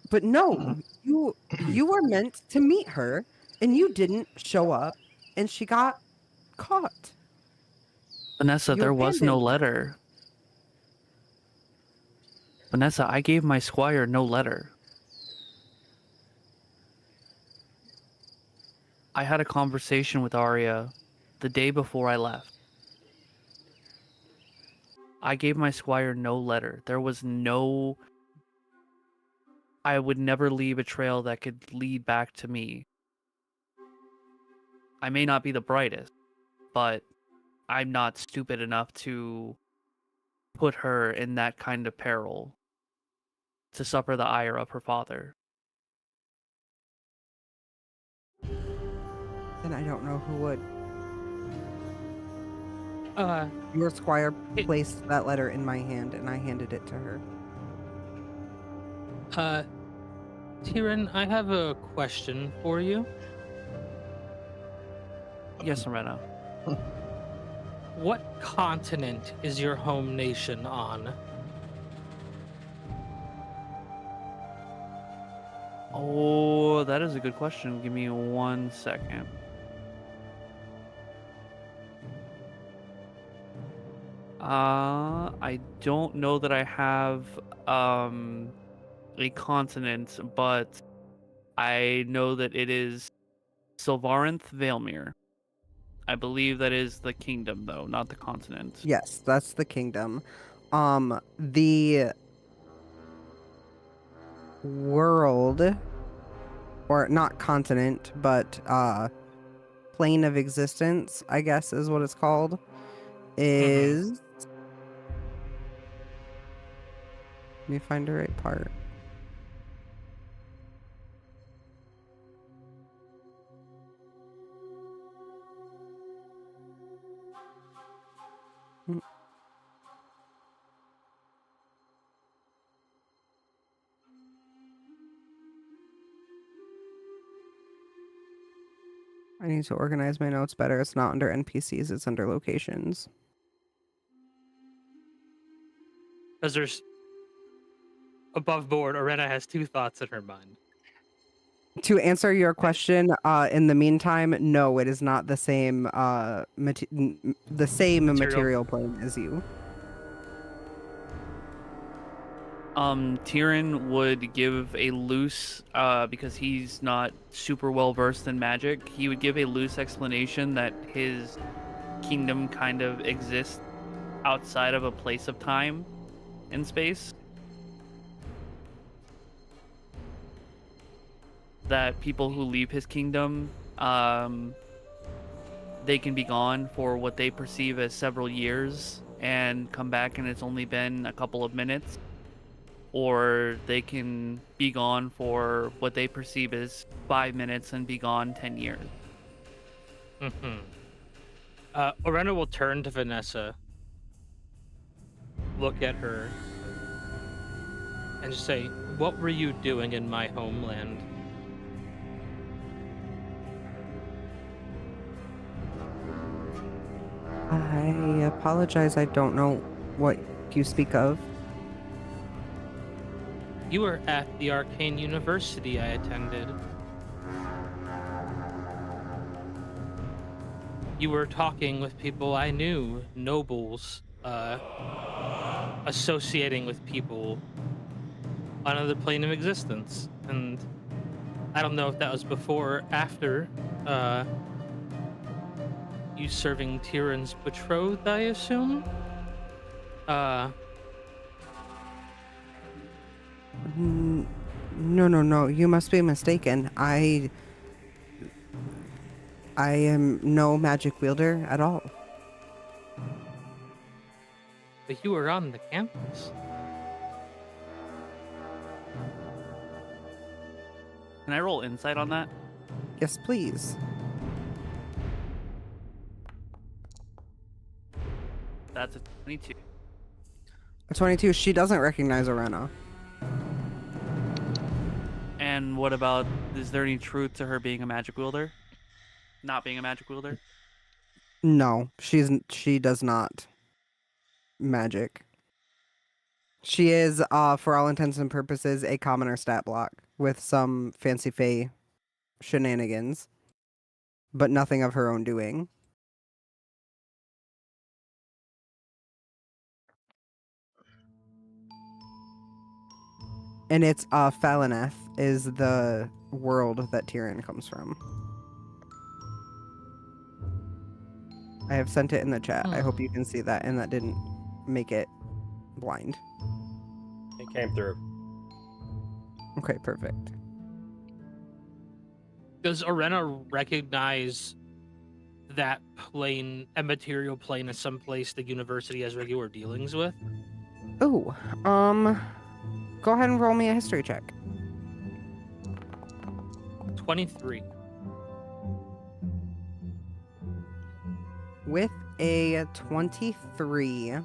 But no, you were meant to meet her, and you didn't show up, and she got caught. Vanessa, You there was no abandoned her. letter. Vanessa, I gave my squire no letter. I had a conversation with Arya the day before I left. I gave my squire no letter. There was no... I would never leave a trail that could lead back to me. I may not be the brightest, but I'm not stupid enough to put her in that kind of peril. to suffer the ire of her father. Then I don't know who would. Your squire It- placed that letter in my hand, and I handed it to her. Tyrion, I have a question for you. Yes, Lorena. What continent is your home nation on? Oh, that is a good question. Give me 1 second. I don't know that I have a continent, but I know that it is Sylvarinth Valemere. I believe that is the kingdom, though, not the continent. Yes, that's the kingdom. The world, or not continent, but plane of existence, I guess is what it's called, is... Let me find the right part. I need to organize my notes better. It's not under NPCs, it's under locations. Because there's above board, Arena has two thoughts in her mind. To answer your question, in the meantime, no, it is not the same material plane as you. Tyrion would give a loose, because he's not super well versed in magic, he would give a loose explanation that his kingdom kind of exists outside of a place of time and space. That people who leave his kingdom, they can be gone for what they perceive as several years and come back and it's only been a couple of minutes. Or they can be gone for what they perceive as 5 minutes and be gone 10 years. Arena will turn to Vanessa, look at her, and say, "What were you doing in my homeland?" I apologize, I don't know what you speak of. You were at the Arcane University I attended. You were talking with people I knew, nobles, associating with people on another plane of existence. And I don't know if that was before or after you serving Tyrion's betrothed, I assume? No, you must be mistaken. I am no magic wielder at all. But you were on the campus. Can I roll insight on that? Yes, please. That's a 22. A 22, she doesn't recognize Arena. And what about, is there any truth to her being a magic wielder? Not being a magic wielder? No, she does not magic. She is, for all intents and purposes, a commoner stat block with some fancy fae shenanigans, but nothing of her own doing. And it's Falineth is the world that Tyrion comes from. I have sent it in the chat. I hope you can see that, and that didn't make it blind. It came through. Okay, perfect. Does Arena recognize that plane, a material plane, as someplace the university has regular dealings with? Oh, Go ahead and roll me a history check. 23. With a 23,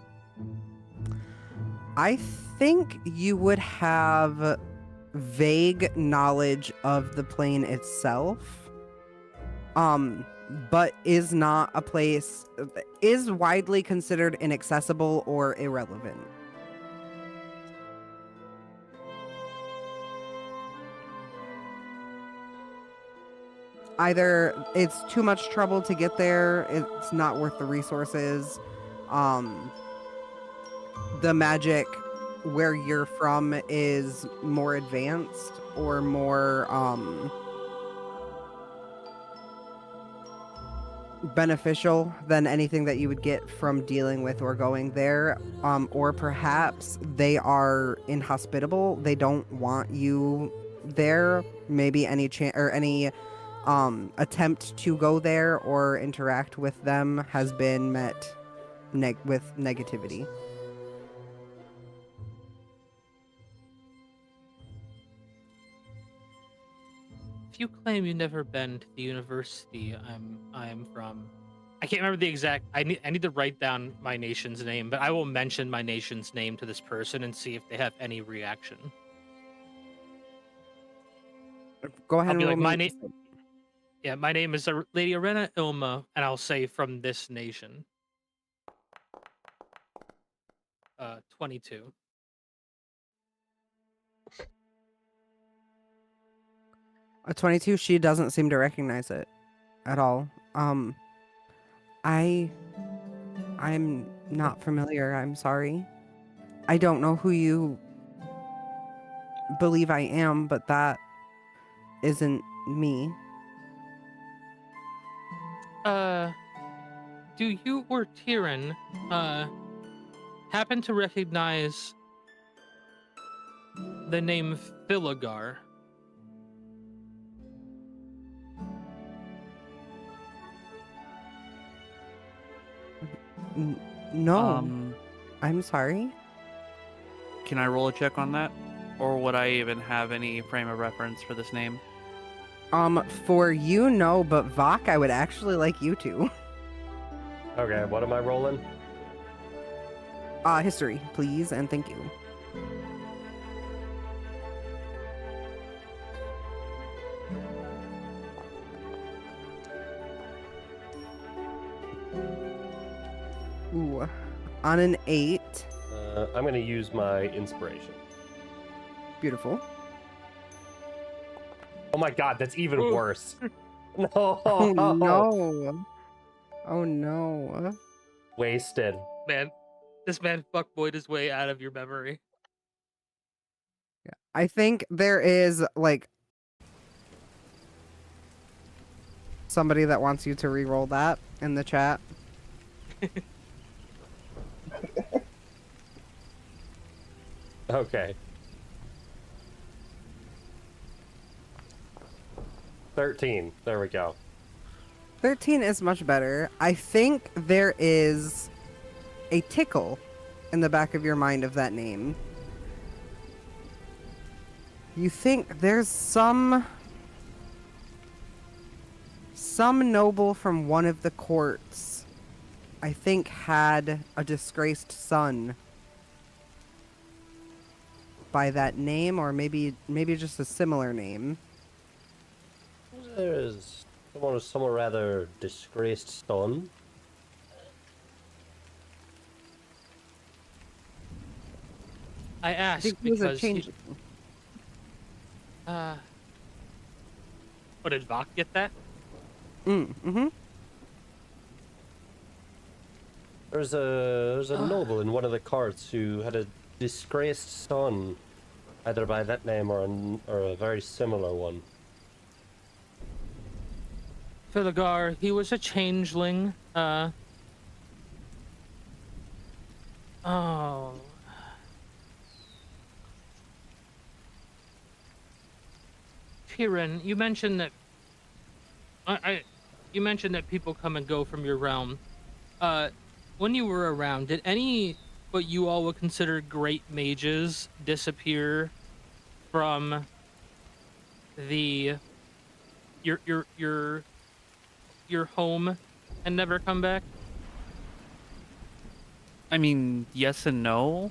I think you would have vague knowledge of the plane itself, but is not a place, is widely considered inaccessible or irrelevant. Either it's too much trouble to get there, it's not worth the resources, the magic where you're from is more advanced or more beneficial than anything that you would get from dealing with or going there, or perhaps they are inhospitable. They don't want you there. Maybe any chance or any attempt to go there or interact with them has been met with negativity. If you claim you've never been to the university I'm from, I can't remember the exact. I need to write down my nation's name, but I will mention my nation's name to this person and see if they have any reaction. Go ahead I'll be and like, roll my me. name. Yeah, my name is Lady Arena Ilma, and I'll say from this nation. 22. A 22, she doesn't seem to recognize it at all. I'm not familiar. I'm sorry. I don't know who you believe I am, but that isn't me. Do you or Tyrion, happen to recognize the name Philagar? No, I'm sorry. Can I roll a check on that? Or would I even have any frame of reference for this name? For you, no, but Vok, I would actually like you to. Okay, what am I rolling? History, please, and thank you. Ooh, on an 8. I'm going to use my inspiration. Beautiful. Oh my god, that's even Ooh. worse. No. Oh no. Oh no. Wasted. Man, this man fuckboyed his way out of your memory. I think there is, like, somebody that wants you to re-roll that in the chat. Okay. 13. There we go. 13 is much better. I think there is a tickle in the back of your mind of that name. You think there's some noble from one of the courts, I think, had a disgraced son by that name, or maybe just a similar name. There is someone with some rather disgraced son. I I ask think he was a because change. oh, did Vok get that? Mm-hmm. There's a noble in one of the courts who had a disgraced son, either by that name or a very similar one. Philagar, he was a changeling. Oh. Tyrion, you mentioned that you mentioned that people come and go from your realm. When you were around, what you all would consider great mages disappear from the your home and never come back? I mean, yes and no.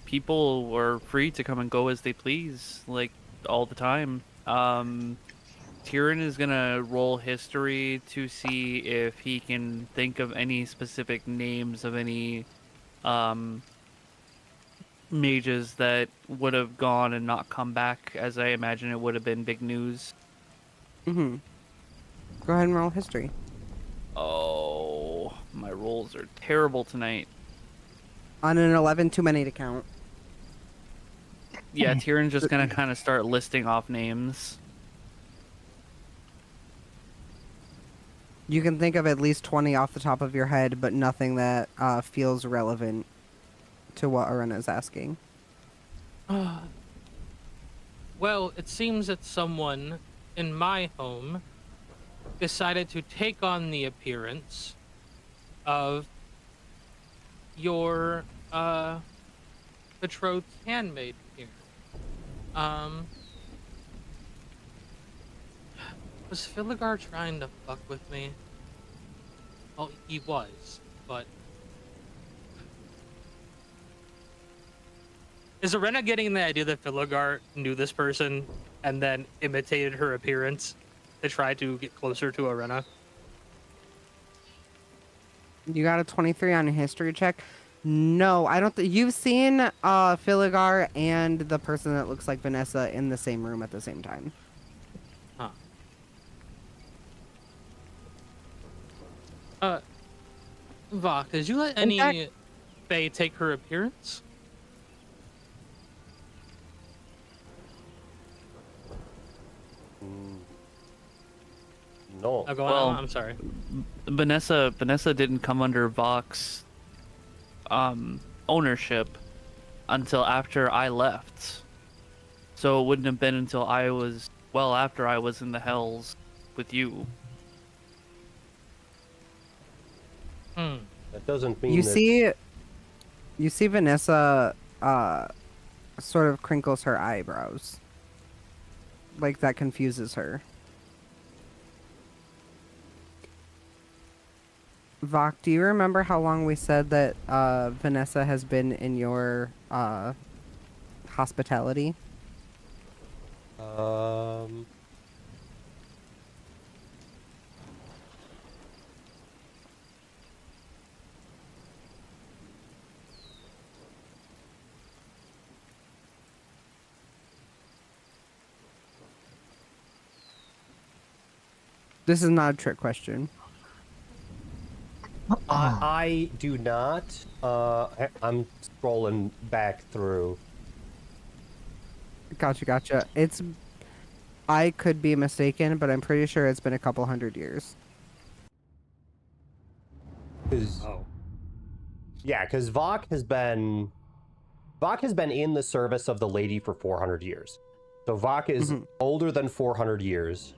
People were free to come and go as they please, like all the time. Tyrion is gonna roll history to see if he can think of any specific names of any um mages that would have gone and not come back, as I imagine it would have been big news. Mm-hmm. Go ahead and roll history. Oh, my rolls are terrible tonight. On an 11, too many to count. Yeah, Tyrion's just gonna kind of start listing off names. You can think of at least 20 off the top of your head, but nothing that feels relevant to what Arena's asking. Well, it seems that someone in my home decided to take on the appearance of your betrothed handmaid here. Was Filigar trying to fuck with me? Oh, he was, but... Is Arena getting the idea that Filigar knew this person and then imitated her appearance to try to get closer to Arena? You got a 23 on a history check? No, I don't think you've seen Filigar and the person that looks like Vanessa in the same room at the same time. Huh. Vok, did you let any Fae take her appearance? No. Oh, go Well, on. I'm sorry. Vanessa didn't come under Vox ownership until after I left. So it wouldn't have been until I was after I was in the Hells with you. That doesn't mean You see Vanessa sort of crinkles her eyebrows. Like that confuses her. Vok, do you remember how long we said that Vanessa has been in your hospitality? This is not a trick question. I do not. I'm scrolling back through. Gotcha. I could be mistaken, but I'm pretty sure it's been a couple hundred years. Yeah, because Vok has been in the service of the lady for 400 years. So Vok is older than 400 years.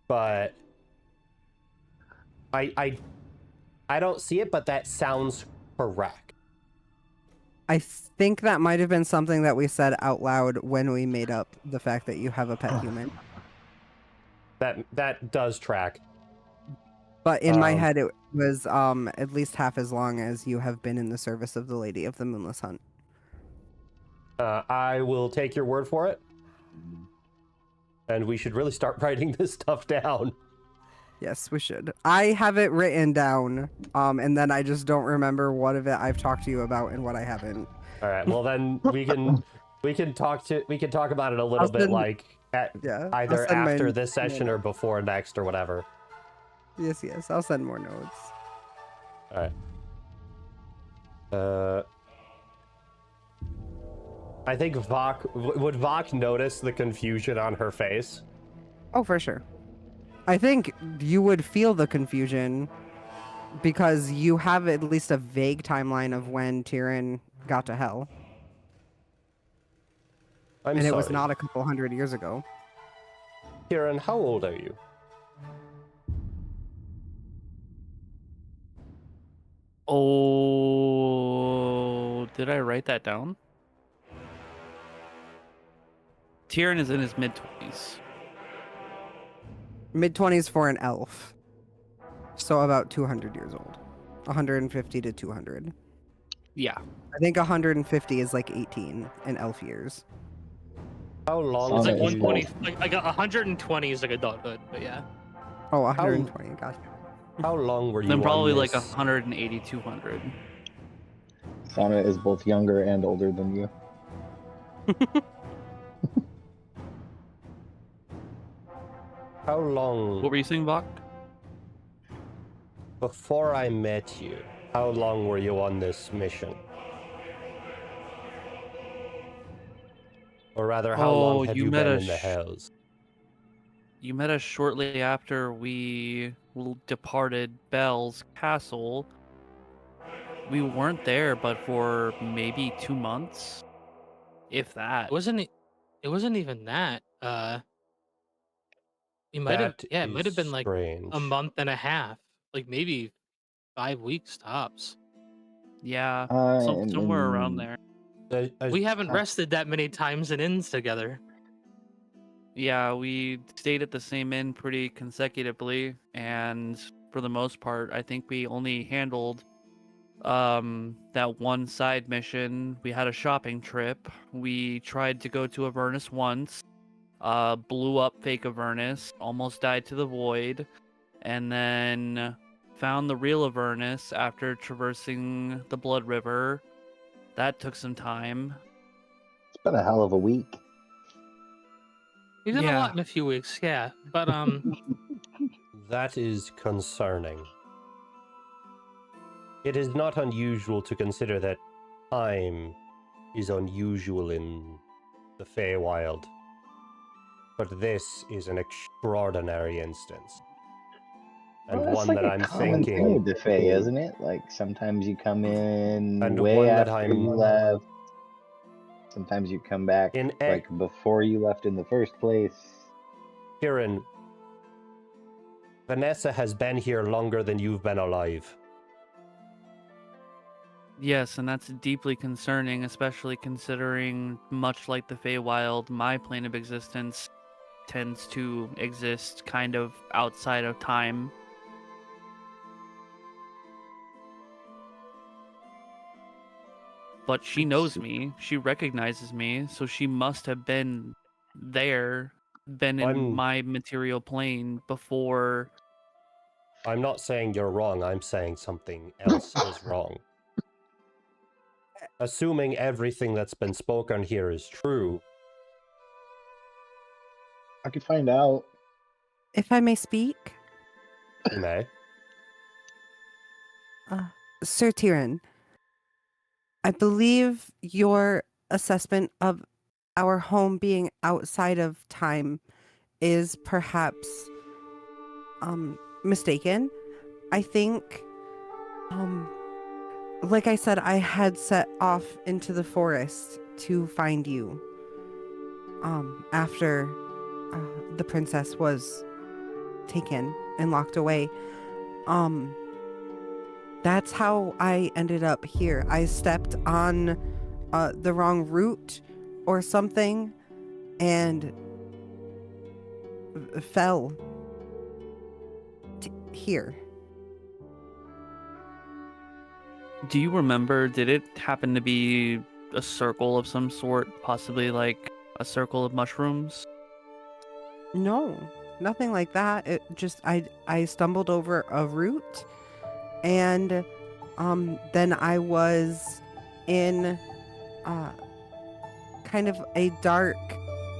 But I don't see it, but that sounds correct. I think that might have been something that we said out loud when we made up the fact that you have a pet human. That does track. But in my head, it was at least half as long as you have been in the service of the Lady of the Moonless Hunt. I will take your word for it. And we should really start writing this stuff down. Yes, we should. I have it written down, and then I just don't remember what of it I've talked to you about and what I haven't. All right. Well, then we can talk about it a little bit, like either after this session or before next or whatever. Yes. I'll send more notes. All right. I think would Vok notice the confusion on her face? Oh, for sure. I think you would feel the confusion because you have at least a vague timeline of when Tyrion got to hell. And it was not a couple hundred years ago. Tyrion, how old are you? Oh, did I write that down? Tyrion is in his mid-20s. Mid-20s for an elf. So about 200 years old. 150 to 200. Yeah. I think 150 is like 18 in elf years. How long Tsana It's like is have you- 120. Like 120 is like adulthood, but yeah. Oh, 120. Gotcha. How long were you Then probably on like this? 180, 200. Tsana is both younger and older than you. How long What were you saying, Bach? before I met you? How long were you on this mission? Or rather, how long had you been in the Hells? You met us shortly after we departed Belle's castle. We weren't there, but for maybe 2 months, if that. It wasn't even that. It might have. That Yeah, it might have been is like strange. a month and a half. Like maybe 5 weeks tops. Yeah, And- somewhere around and- there. We haven't rested that many times in inns together. Yeah, we stayed at the same inn pretty consecutively, and for the most part, I think we only handled that one side mission. We had a shopping trip. We tried to go to Avernus once, blew up fake Avernus, almost died to the void, and then found the real Avernus after traversing the Blood River. That took some time. It's been a hell of a week. We've done a Yeah. lot in a few weeks, yeah. But That is concerning. It is not unusual to consider that time is unusual in the Feywild. But this is an extraordinary instance. And Well, that's one like that a I'm common thing thinking. with the Fae, isn't it? Like sometimes you come in And way one that after I'm- you left. Sometimes you come back In like before you left in the first place. Kieran, Vanessa has been here longer than you've been alive. Yes, and that's deeply concerning, especially considering, much like the Feywild, my plane of existence tends to exist kind of outside of time. But she knows me, she recognizes me, so she must have been there, been in I'm- my material plane before. I'm not saying you're wrong, I'm saying something else is wrong. Assuming everything that's been spoken here is true, I could find out. If I may speak, you may. Sir Tyrion, I believe your assessment of our home being outside of time is perhaps mistaken. I think like I said, I had set off into the forest to find you after the princess was taken and locked away. That's how I ended up here. I stepped on the wrong route or something and fell here. Do you remember, did it happen to be a circle of some sort, possibly like a circle of mushrooms? No, nothing like that. It just I stumbled over a route and then I was in kind of a dark,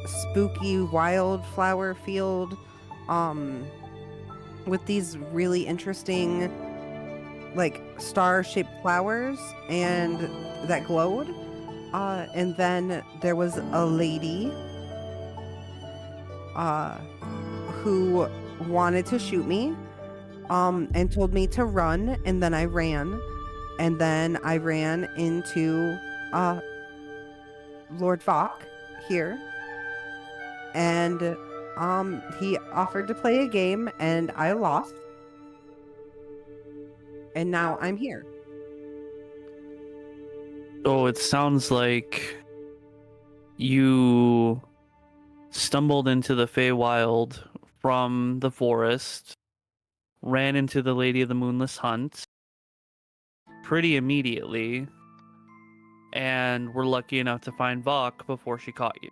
spooky wildflower field with these really interesting like star-shaped flowers and that glowed. And then there was a lady who wanted to shoot me and told me to run, and then I ran, and then I ran into Lord Vok here, and he offered to play a game, and I lost, and now I'm here. So it sounds like you stumbled into the feywild from the forest, ran into the Lady of the Moonless Hunt pretty immediately, and were lucky enough to find Vok before she caught you.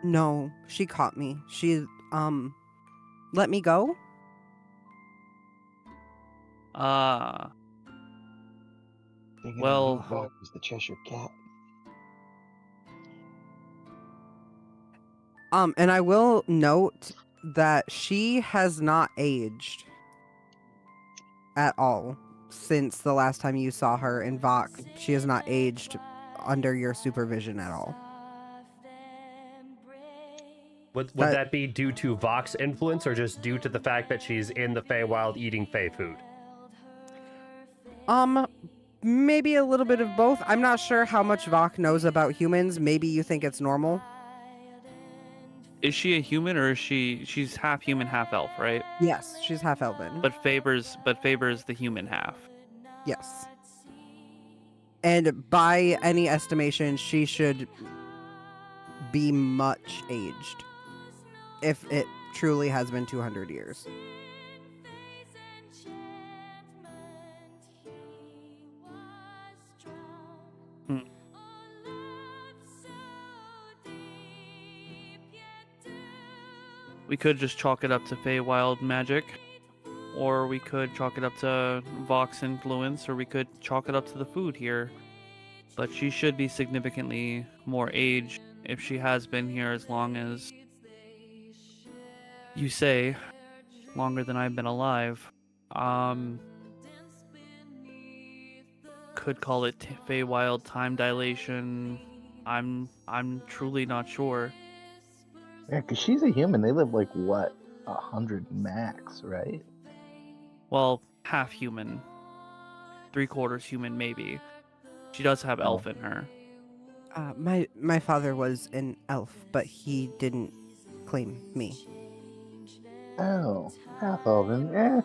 No, she caught me. She, let me go? Ah, Thinking Well- of Vok was the Cheshire Cat. And I will note that she has not aged at all since the last time you saw her in Vok. She has not aged under your supervision at all. Would That- that be due to Vok's influence, or just due to the fact that she's in the Feywild eating Fey food? Maybe a little bit of both. I'm not sure how much Vok knows about humans. Maybe you think it's normal. is she a human or is she's half human, half elf, right? Yes, she's half elven. But favors the human half. Yes. And by any estimation, she should be much aged. If it truly has been 200 years. Hmm. We could just chalk it up to Feywild magic, or we could chalk it up to Vok's influence, or we could chalk it up to the food here. But she should be significantly more aged if she has been here as long as you say, longer than I've been alive. Could call it Feywild time dilation. I'm truly not sure. Yeah, because she's a human. They live like, what, 100 max, right? Well, half human, 3/4 human, maybe. She does have elf in her. My father was an elf, but he didn't claim me. Oh, half elven. Yeah,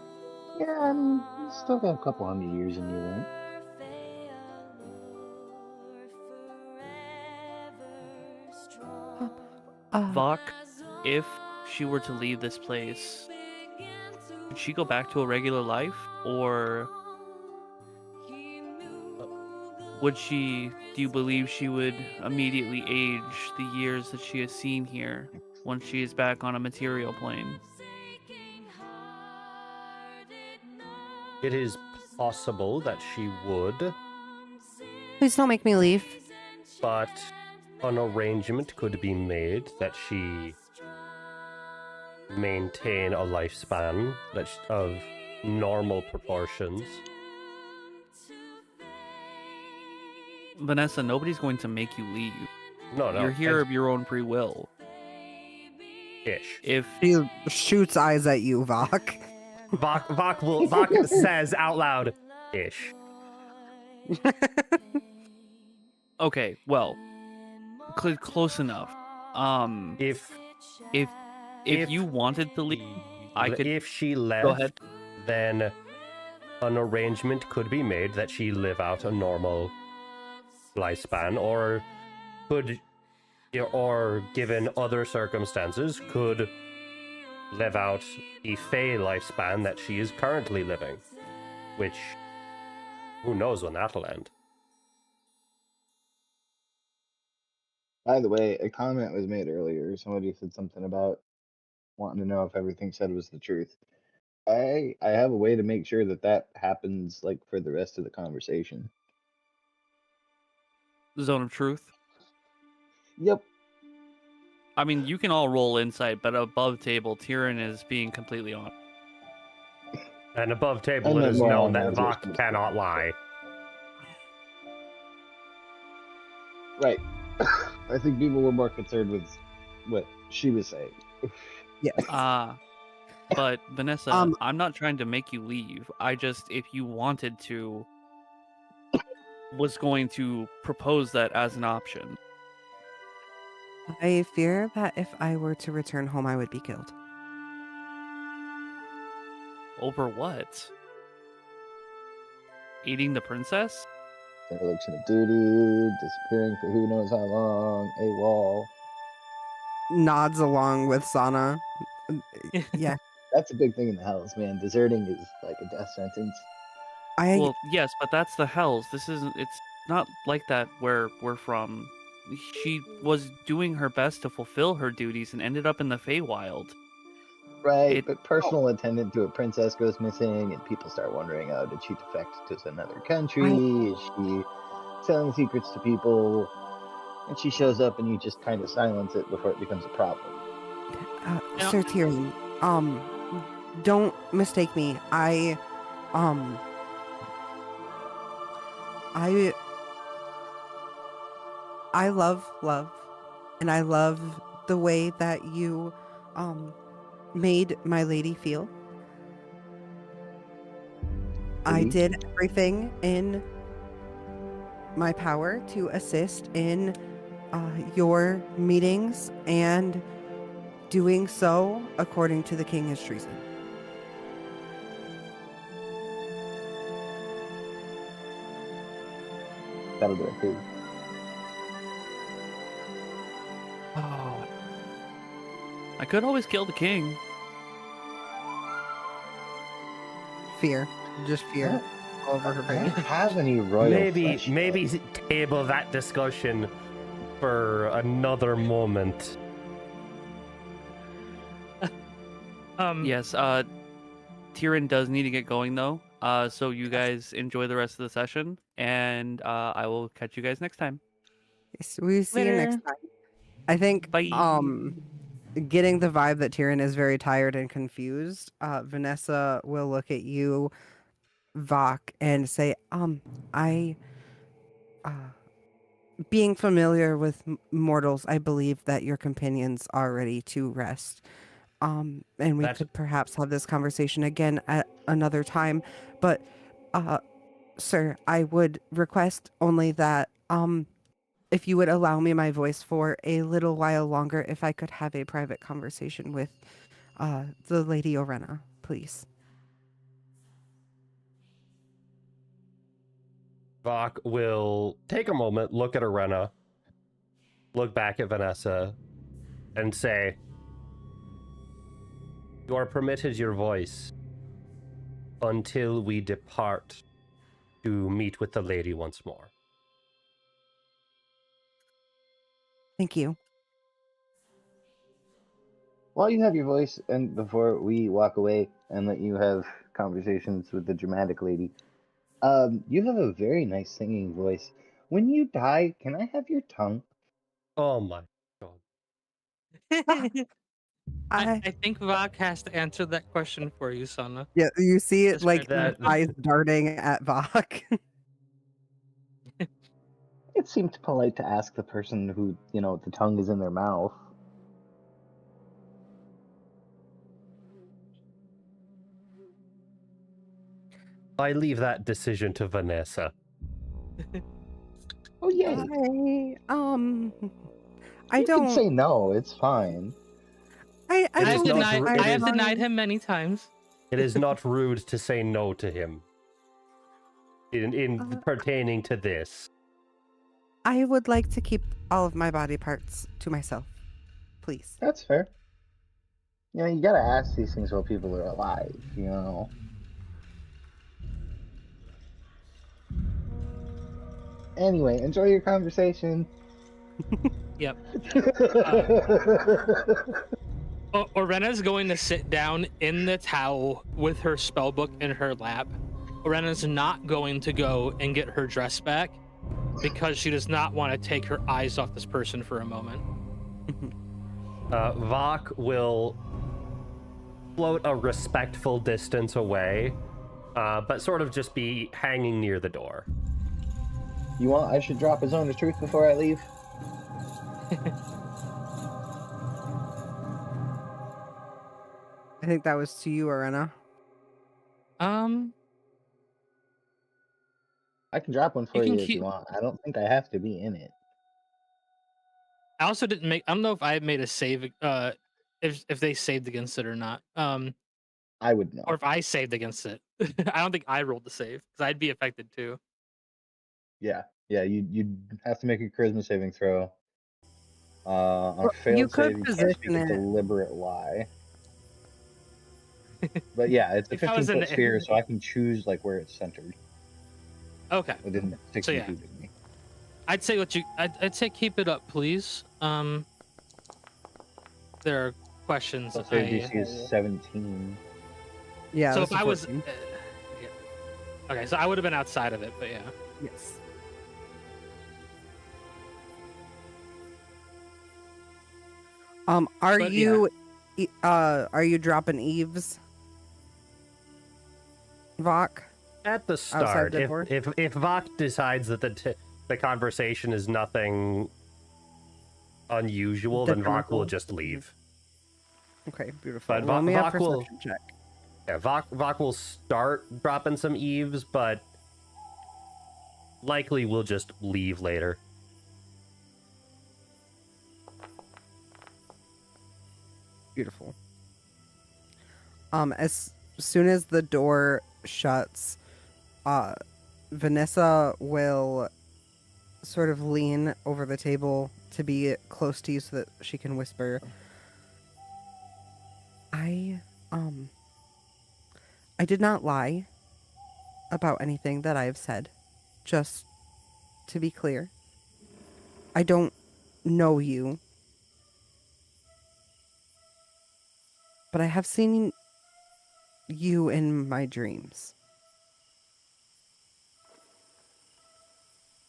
you still got a couple hundred years in you then. Vok, if she were to leave this place, would she go back to a regular life, or would she? Do you believe she would immediately age the years that she has seen here once she is back on a material plane? It is possible that she would, Please don't make me leave. but an arrangement could be made that she maintain a lifespan of normal proportions. Vanessa, nobody's going to make you leave. No, You're here of your own free will. ish. If She shoots eyes at you, Vok. Vok says out loud, ish. okay, well, close enough. If If you wanted to leave, I could. If she left, Go ahead. then an arrangement could be made that she live out a normal lifespan, or given other circumstances, could live out the Fey lifespan that she is currently living, which who knows when that'll end. By the way, a comment was made earlier. Somebody said something about wanting to know if everything said was the truth. I have a way to make sure that happens, like, for the rest of the conversation. Zone of truth. Yep. I mean, you can all roll insight, but above table, Tyrion is being completely honest. And above table, And it then is more known on that that, Vok cannot lie. Right. I think people were more concerned with what she was saying. Yes. But Vanessa, I'm not trying to make you leave. I just, if you wanted to, was going to propose that as an option. I fear that if I were to return home, I would be killed. Over what? Eating the princess? Dereliction of duty, disappearing for who knows how long, AWOL. Nods along with Tsana. Yeah, That's a big thing in the Hells, man. Deserting is like a death sentence. Well, yes, but that's the Hells. This isn't. It's not like that where we're from. She was doing her best to fulfill her duties and ended up in the Feywild. Right, but personal attendant to a princess goes missing, and people start wondering, oh, did she defect to another country? Is she selling secrets to people? And she shows up, and you just kind of silence it before it becomes a problem. Sir Tyrion, don't mistake me. I love love, and I love the way that you made my lady feel. I did everything in my power to assist in your meetings, and doing so according to the king is treason. That'll do it too. Oh, I could always kill the king. Fear, just fear, all over her I don't face. have any royal flesh yet. Maybe table that discussion for another moment. Yes, Tyrion does need to get going though. So you guys enjoy the rest of the session, and I will catch you guys next time. Yes, we see you next Later. time. I think Bye. getting the vibe that Tyrion is very tired and confused, Vanessa will look at you, Vok, and say, I being familiar with mortals, I believe that your companions are ready to rest. And we could perhaps have this conversation again at another time. But, sir, I would request only that, if you would allow me my voice for a little while longer, if I could have a private conversation with, the Lady Orenna, please. Vok will take a moment, look at Arena, look back at Vanessa, and say, "You are permitted your voice until we depart to meet with the lady once more." Thank you. While you have your voice, and before we walk away and let you have conversations with the dramatic lady, you have a very nice singing voice. When you die, can I have your tongue? Oh my god. I think Vok has to answer that question for you, Sana. Yeah, you see it That's like fair. eyes darting at Vok. It seemed polite to ask the person who, the tongue is in their mouth. I leave that decision to Vanessa. Oh, yay. I You don't can say no, it's fine. I I have, don't denied, it I have is- denied him many times. It is not rude to say no to him. In pertaining to this. I would like to keep all of my body parts to myself. Please. That's fair. You gotta ask these things while people are alive, Anyway, enjoy your conversation. Yep. Orena's going to sit down in the towel with her spellbook in her lap. Orena's not going to go and get her dress back because she does not want to take her eyes off this person for a moment. Vok will float a respectful distance away, but sort of just be hanging near the door. You want I should drop a zone of truth before I leave? I think that was to you, Orenna. I can drop one for You you can if you want. I don't think I have to be in it. I also didn't make. I don't know if I made a save. If they saved against it or not. I would know. Or if I saved against it. I don't think I rolled the save because I'd be affected too. Yeah, you'd have to make a charisma saving throw. On a Well, you failed could save, you can't speak position a it. deliberate lie. But yeah, it's a If I was in 15-foot sphere, so I can choose like where it's centered okay, within so 60 yeah, feet of me. I'd say keep it up, please. There are questions So save DC is 17. Yeah, so this if is I was 14. yeah. Okay, so I would have been outside of it, but yeah. Yes. Are But, yeah. you dropping eaves, Vok? At the Outside start, the if door? if Vok decides that the conversation is nothing unusual, then Vok will Detrimental? just leave. Okay, beautiful. But Roll me a Vok will, perception check. yeah, Vok will start dropping some eaves, but likely will just leave later. Beautiful. As soon as the door shuts, Vanessa will sort of lean over the table to be close to you so that she can whisper. I did not lie about anything that I have said. Just to be clear. I don't know you. But I have seen you in my dreams.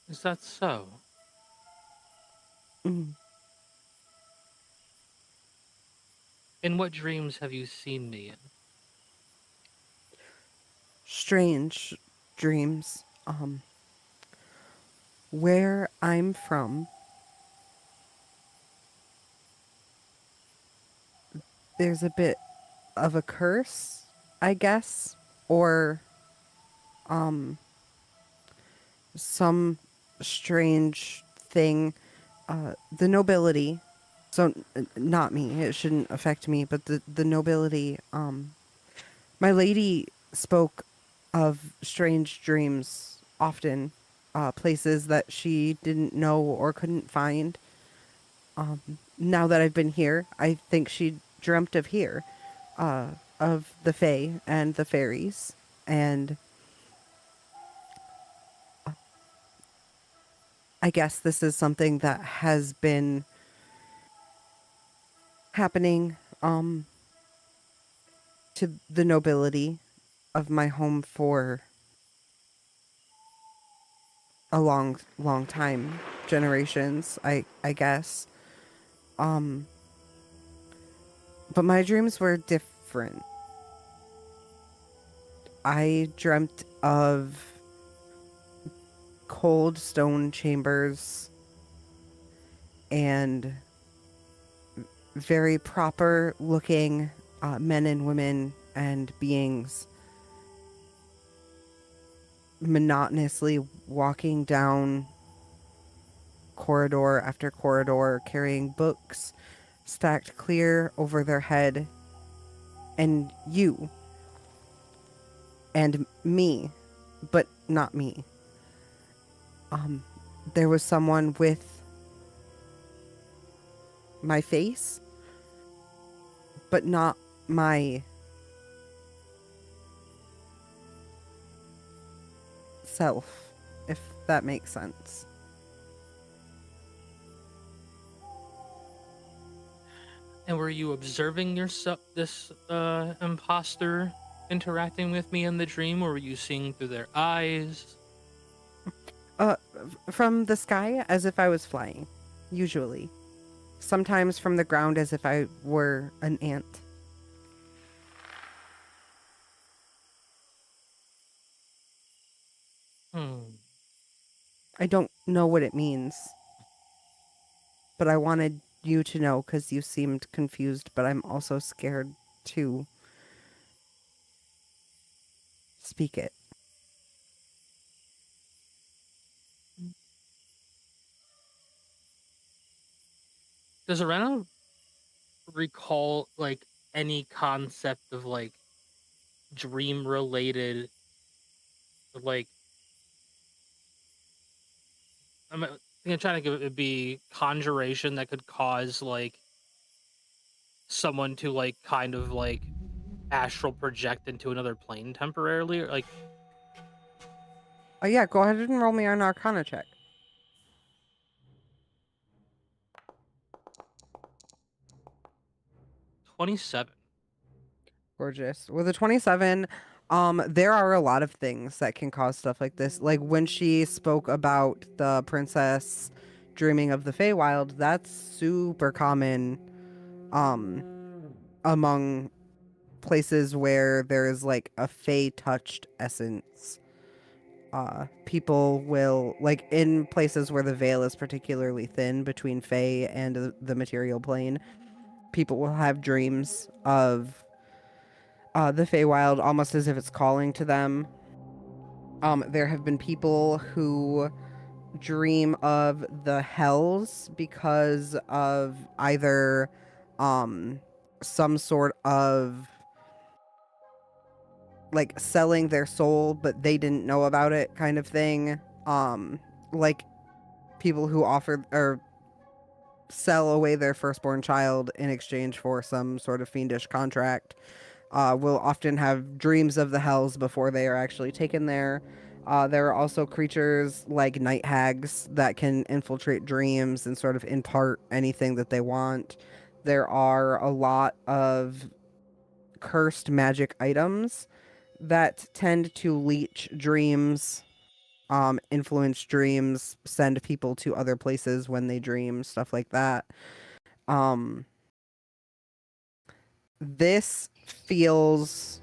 Is that so? Mm. In what dreams have you seen me in? Strange dreams. Where I'm from, there's a bit of a curse, I guess, or some strange thing. The nobility, so not me, it shouldn't affect me, but the nobility, my lady spoke of strange dreams often, places that she didn't know or couldn't find. Now that I've been here, I think she dreamt of here, of the fae and the fairies, and I guess this is something that has been happening to the nobility of my home for a long time, generations, I guess. But my dreams were different. I dreamt of cold stone chambers and very proper looking men and women and beings monotonously walking down corridor after corridor, carrying books stacked clear over their head, and you and me, but not me. There was someone with my face, but not my self, if that makes sense. And were you observing yourself, this imposter interacting with me in the dream, or were you seeing through their eyes? From the sky as if I was flying, usually. Sometimes from the ground as if I were an ant. I don't know what it means. But I wanted you to know because you seemed confused, but I'm also scared to speak it. Does Arena recall like any concept of like dream related like I'm trying to give it be conjuration that could cause like someone to like kind of like astral project into another plane temporarily, or like Oh yeah, go ahead and roll me an Arcana check. 27. Gorgeous. With a 27, there are a lot of things that can cause stuff like this. Like when she spoke about the princess dreaming of the feywild, that's super common um among places where there is like a fey touched essence. People will, like in places where the veil is particularly thin between fey and the material plane, people will have dreams of the Feywild almost as if it's calling to them. There have been people who dream of the hells because of either some sort of like selling their soul but they didn't know about it kind of thing. Like people who offer or sell away their firstborn child in exchange for some sort of fiendish contract. Will often have dreams of the hells before they are actually taken there. There are also creatures like night hags that can infiltrate dreams and sort of impart anything that they want. There are a lot of cursed magic items that tend to leech dreams, influence dreams, send people to other places when they dream, stuff like that. This feels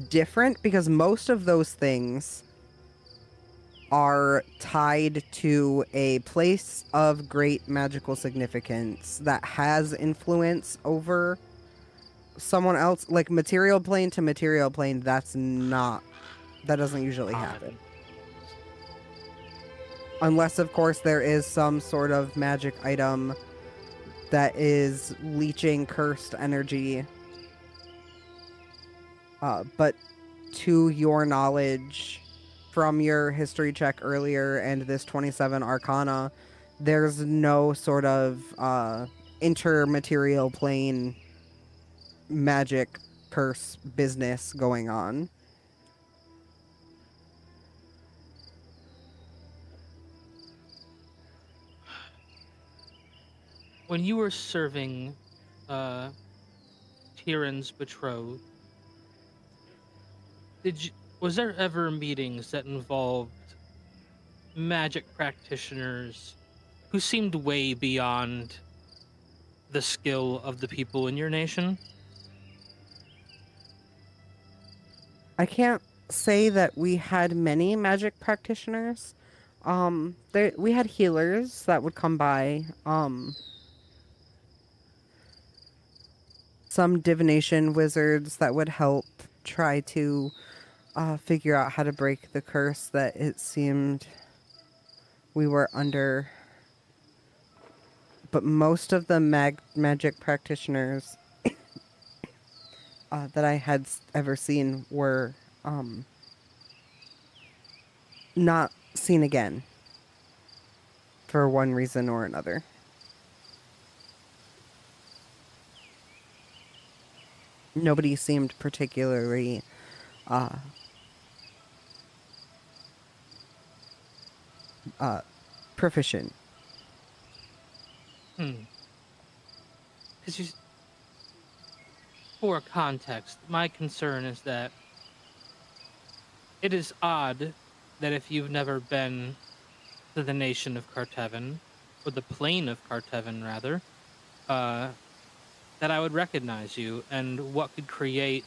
different because most of those things are tied to a place of great magical significance that has influence over someone else. Like material plane to material plane, that doesn't usually happen. Unless, of course, there is some sort of magic item that is leeching cursed energy. But to your knowledge, from your history check earlier and this 27 Arcana, there's no sort of intermaterial plane magic curse business going on. When you were serving Tyrion's betrothed, was there ever meetings that involved magic practitioners who seemed way beyond the skill of the people in your nation? I can't say that we had many magic practitioners. We had healers that would come by. Some divination wizards that would help try to figure out how to break the curse that it seemed we were under. But most of the magic practitioners that I had ever seen were not seen again for one reason or another. Nobody seemed particularly proficient. Because for context, my concern is that it is odd that if you've never been to the nation of Kartevin, or the plane of Kartevin, rather, that I would recognize you, and what could create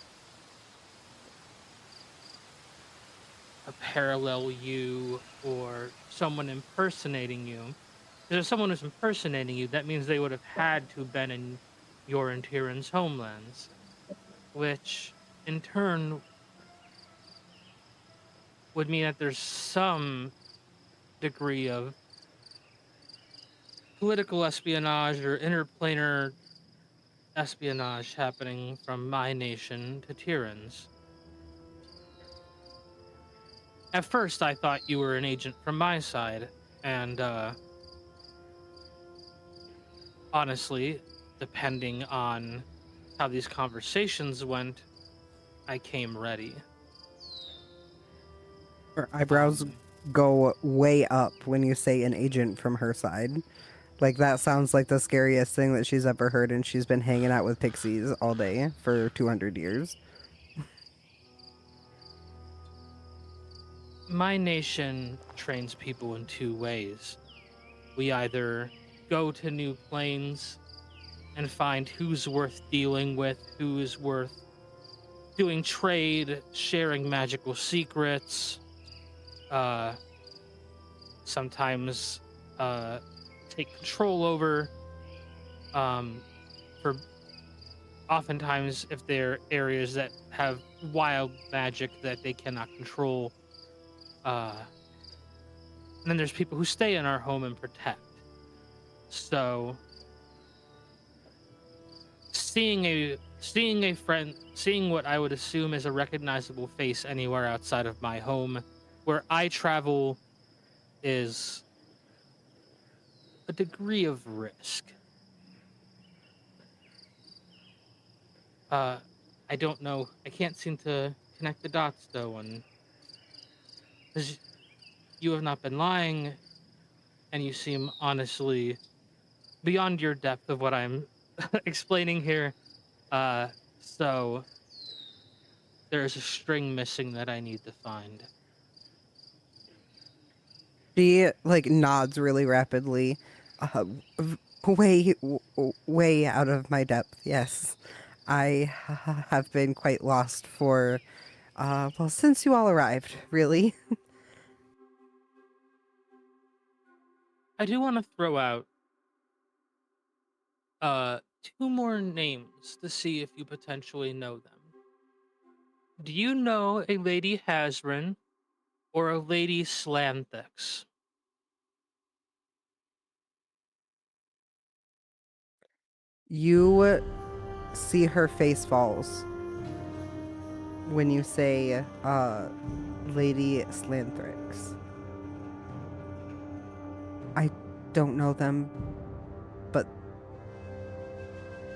a parallel you or someone impersonating you. If someone is impersonating you, that means they would have had to have been in your and Tyrion's homelands, which in turn would mean that there's some degree of political espionage or interplanar espionage happening from my nation to Tyrion's. At first, I thought you were an agent from my side, And honestly, depending on how these conversations went, I came ready. Her eyebrows go way up when you say an agent from her side. Like, that sounds like the scariest thing that she's ever heard, and she's been hanging out with pixies all day for 200 years. My nation trains people in two ways. We either go to new planes and find who's worth dealing with, who is worth doing trade, sharing magical secrets, sometimes take control over, for oftentimes if they're areas that have wild magic that they cannot control. And then there's people who stay in our home and protect. So seeing a friend, seeing what I would assume is a recognizable face anywhere outside of my home, where I travel, is a degree of risk. I don't know. I can't seem to connect the dots though, and 'cause you have not been lying, and you seem honestly beyond your depth of what I'm explaining here. So there's a string missing that I need to find. She, like, nods really rapidly. Way, way out of my depth, yes. I have been quite lost for, well, since you all arrived, really. I do want to throw out two more names to see if you potentially know them. Do you know a Lady Hazrin or a Lady Slanthics? You see her face falls when you say, Lady Slanthrix. I don't know them, but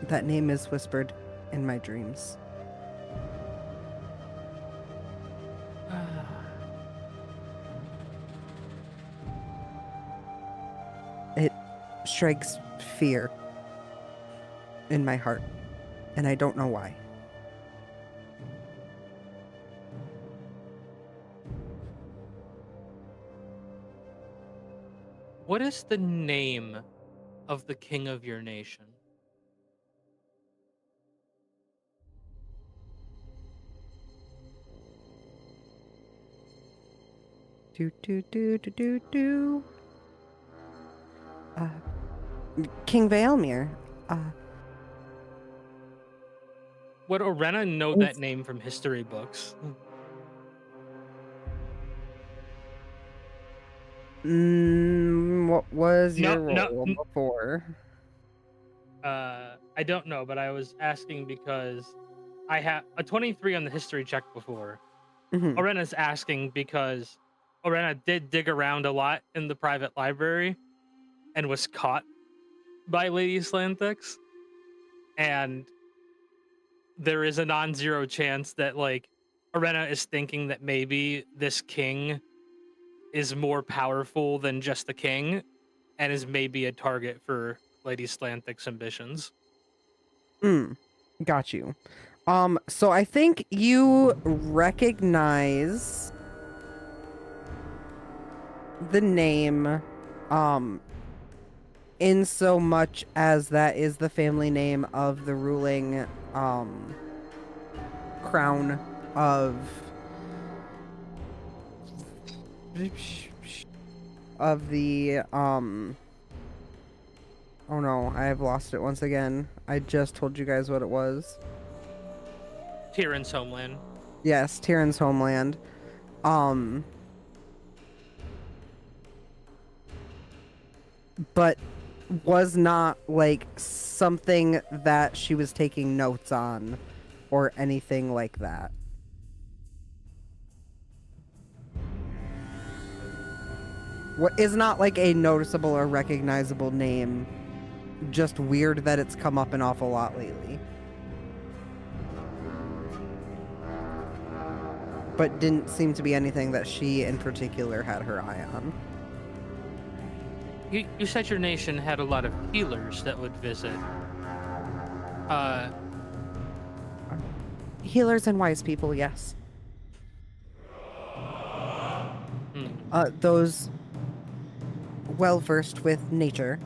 that name is whispered in my dreams. It strikes fear in my heart, and I don't know why. What is the name of the king of your nation? Do do do do do do. King Vaelmir. Would Orena know Yes. that name from history books? What was No, your no, role before? I don't know, but I was asking because I have a 23 on the history check before. Mhm. Orena's asking because Orena did dig around a lot in the private library and was caught by Lady Slanthics. And there is a non-zero chance that, like, Orena is thinking that maybe this king is more powerful than just the king and is maybe a target for Lady Slanthics' ambitions. Got you. So I think you recognize the name, in so much as that is the family name of the ruling, crown of the, oh no, I have lost it once again. I just told you guys what it was. Tyrion's homeland. Yes, Tyrion's homeland. But was not, like, something that she was taking notes on or anything like that. what is not like a noticeable or recognizable name. Just weird that it's come up an awful lot lately. But didn't seem to be anything that she in particular had her eye on. You said your nation had a lot of healers that would visit. Healers and wise people, yes. Those well versed with nature.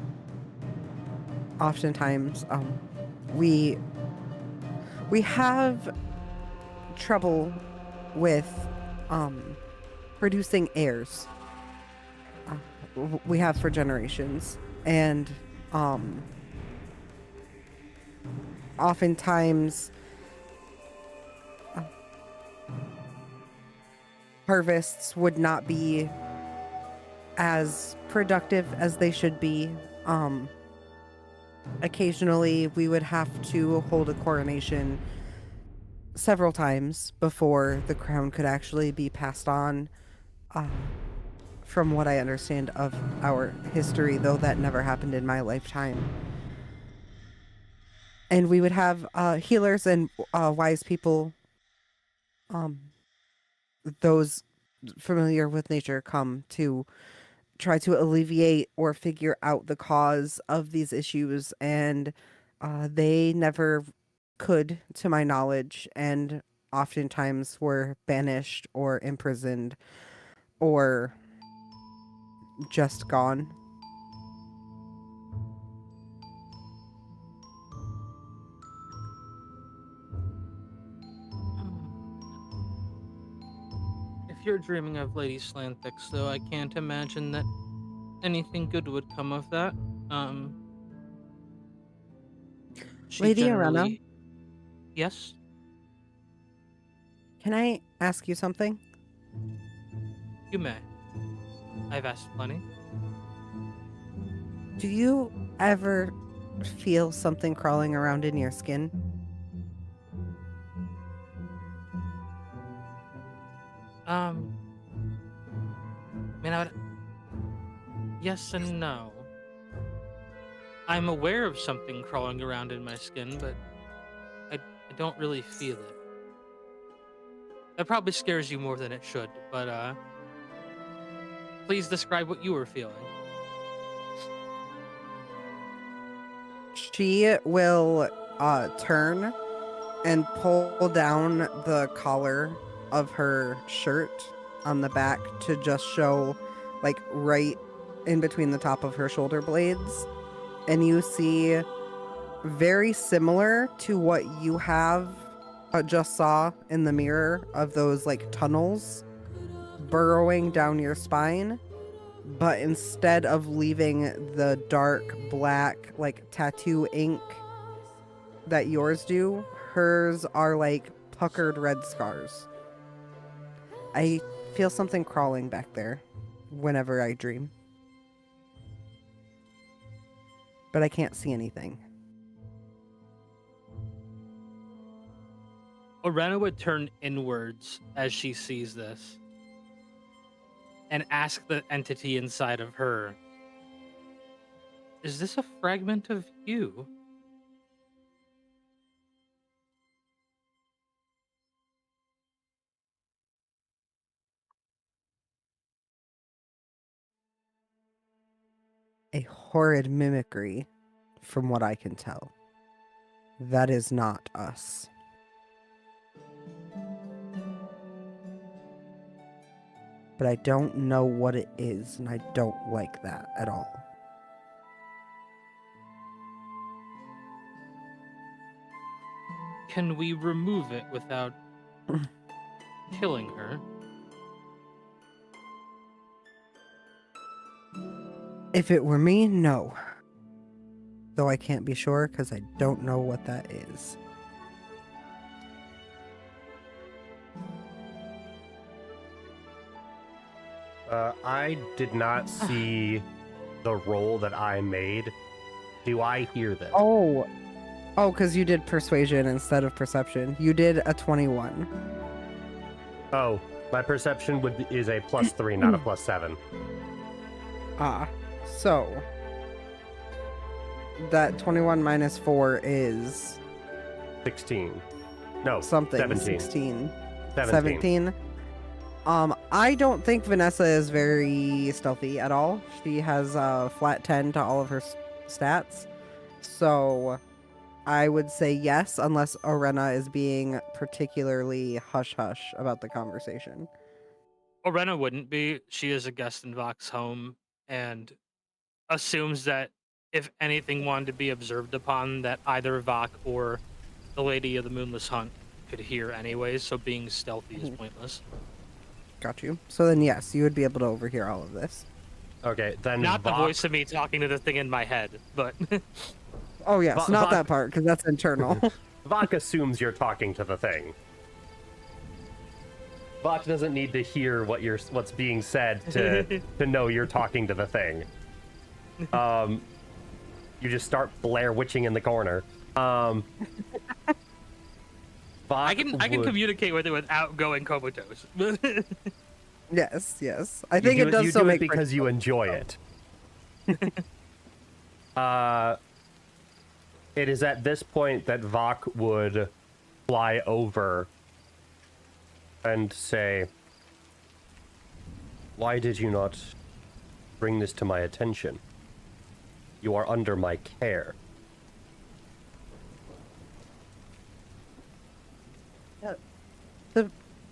Oftentimes, we have trouble with producing heirs. We have for generations, and oftentimes harvests would not be as productive as they should be. Occasionally we would have to hold a coronation several times before the crown could actually be passed on. From what I understand of our history, though that never happened in my lifetime. And we would have healers and wise people, those familiar with nature, come to try to alleviate or figure out the cause of these issues, and they never could, to my knowledge, and oftentimes were banished or imprisoned or just gone. If you're dreaming of Lady Slanthics, though, I can't imagine that anything good would come of that. She Lady generally- Arena? Yes? Can I ask you something? You may. I've asked plenty. Do you ever feel something crawling around in your skin? Yes and no. I'm aware of something crawling around in my skin, but I don't really feel it. That probably scares you more than it should, but please describe what you were feeling. She will turn and pull down the collar of her shirt on the back to just show, like, right in between the top of her shoulder blades. And you see, very similar to what you have just saw in the mirror, of those, like, tunnels burrowing down your spine. But instead of leaving the dark black, like, tattoo ink that yours do, hers are like puckered red scars. I feel something crawling back there whenever I dream. But I can't see anything. Orena would turn inwards as she sees this and ask the entity inside of her, "Is this a fragment of you?" A horrid mimicry, from what I can tell. That is not us. But I don't know what it is, and I don't like that at all. Can we remove it without killing her? If it were me, no. Though I can't be sure because I don't know what that is. I did not see the roll that I made. Do I hear this? Oh, because you did persuasion instead of perception. You did a 21. Oh, my perception is a +3, not a +7. So that 21 minus 4 is 16. No, something. 17. 16. 17. 17. I don't think Vanessa is very stealthy at all. She has a flat 10 to all of her stats. So I would say yes, unless Orena is being particularly hush-hush about the conversation. Orena wouldn't be. She is a guest in Vox's home and assumes that if anything wanted to be observed upon, that either Vok or the Lady of the Moonless Hunt could hear anyways, so being stealthy is pointless. Got you. So then yes, you would be able to overhear all of this. Okay, then Not the Vok- voice of me talking to the thing in my head, but Oh yes, not Vok- that part, because that's internal. Vok assumes you're talking to the thing. Vok doesn't need to hear what's being said to know you're talking to the thing. You just start Blair witching in the corner. Vok I can would- communicate with it without going comatose. Yes, yes. I You think do it does you still do it make because you enjoy it. It is at this point that Vok would fly over and say, "Why did you not bring this to my attention? You are under my care."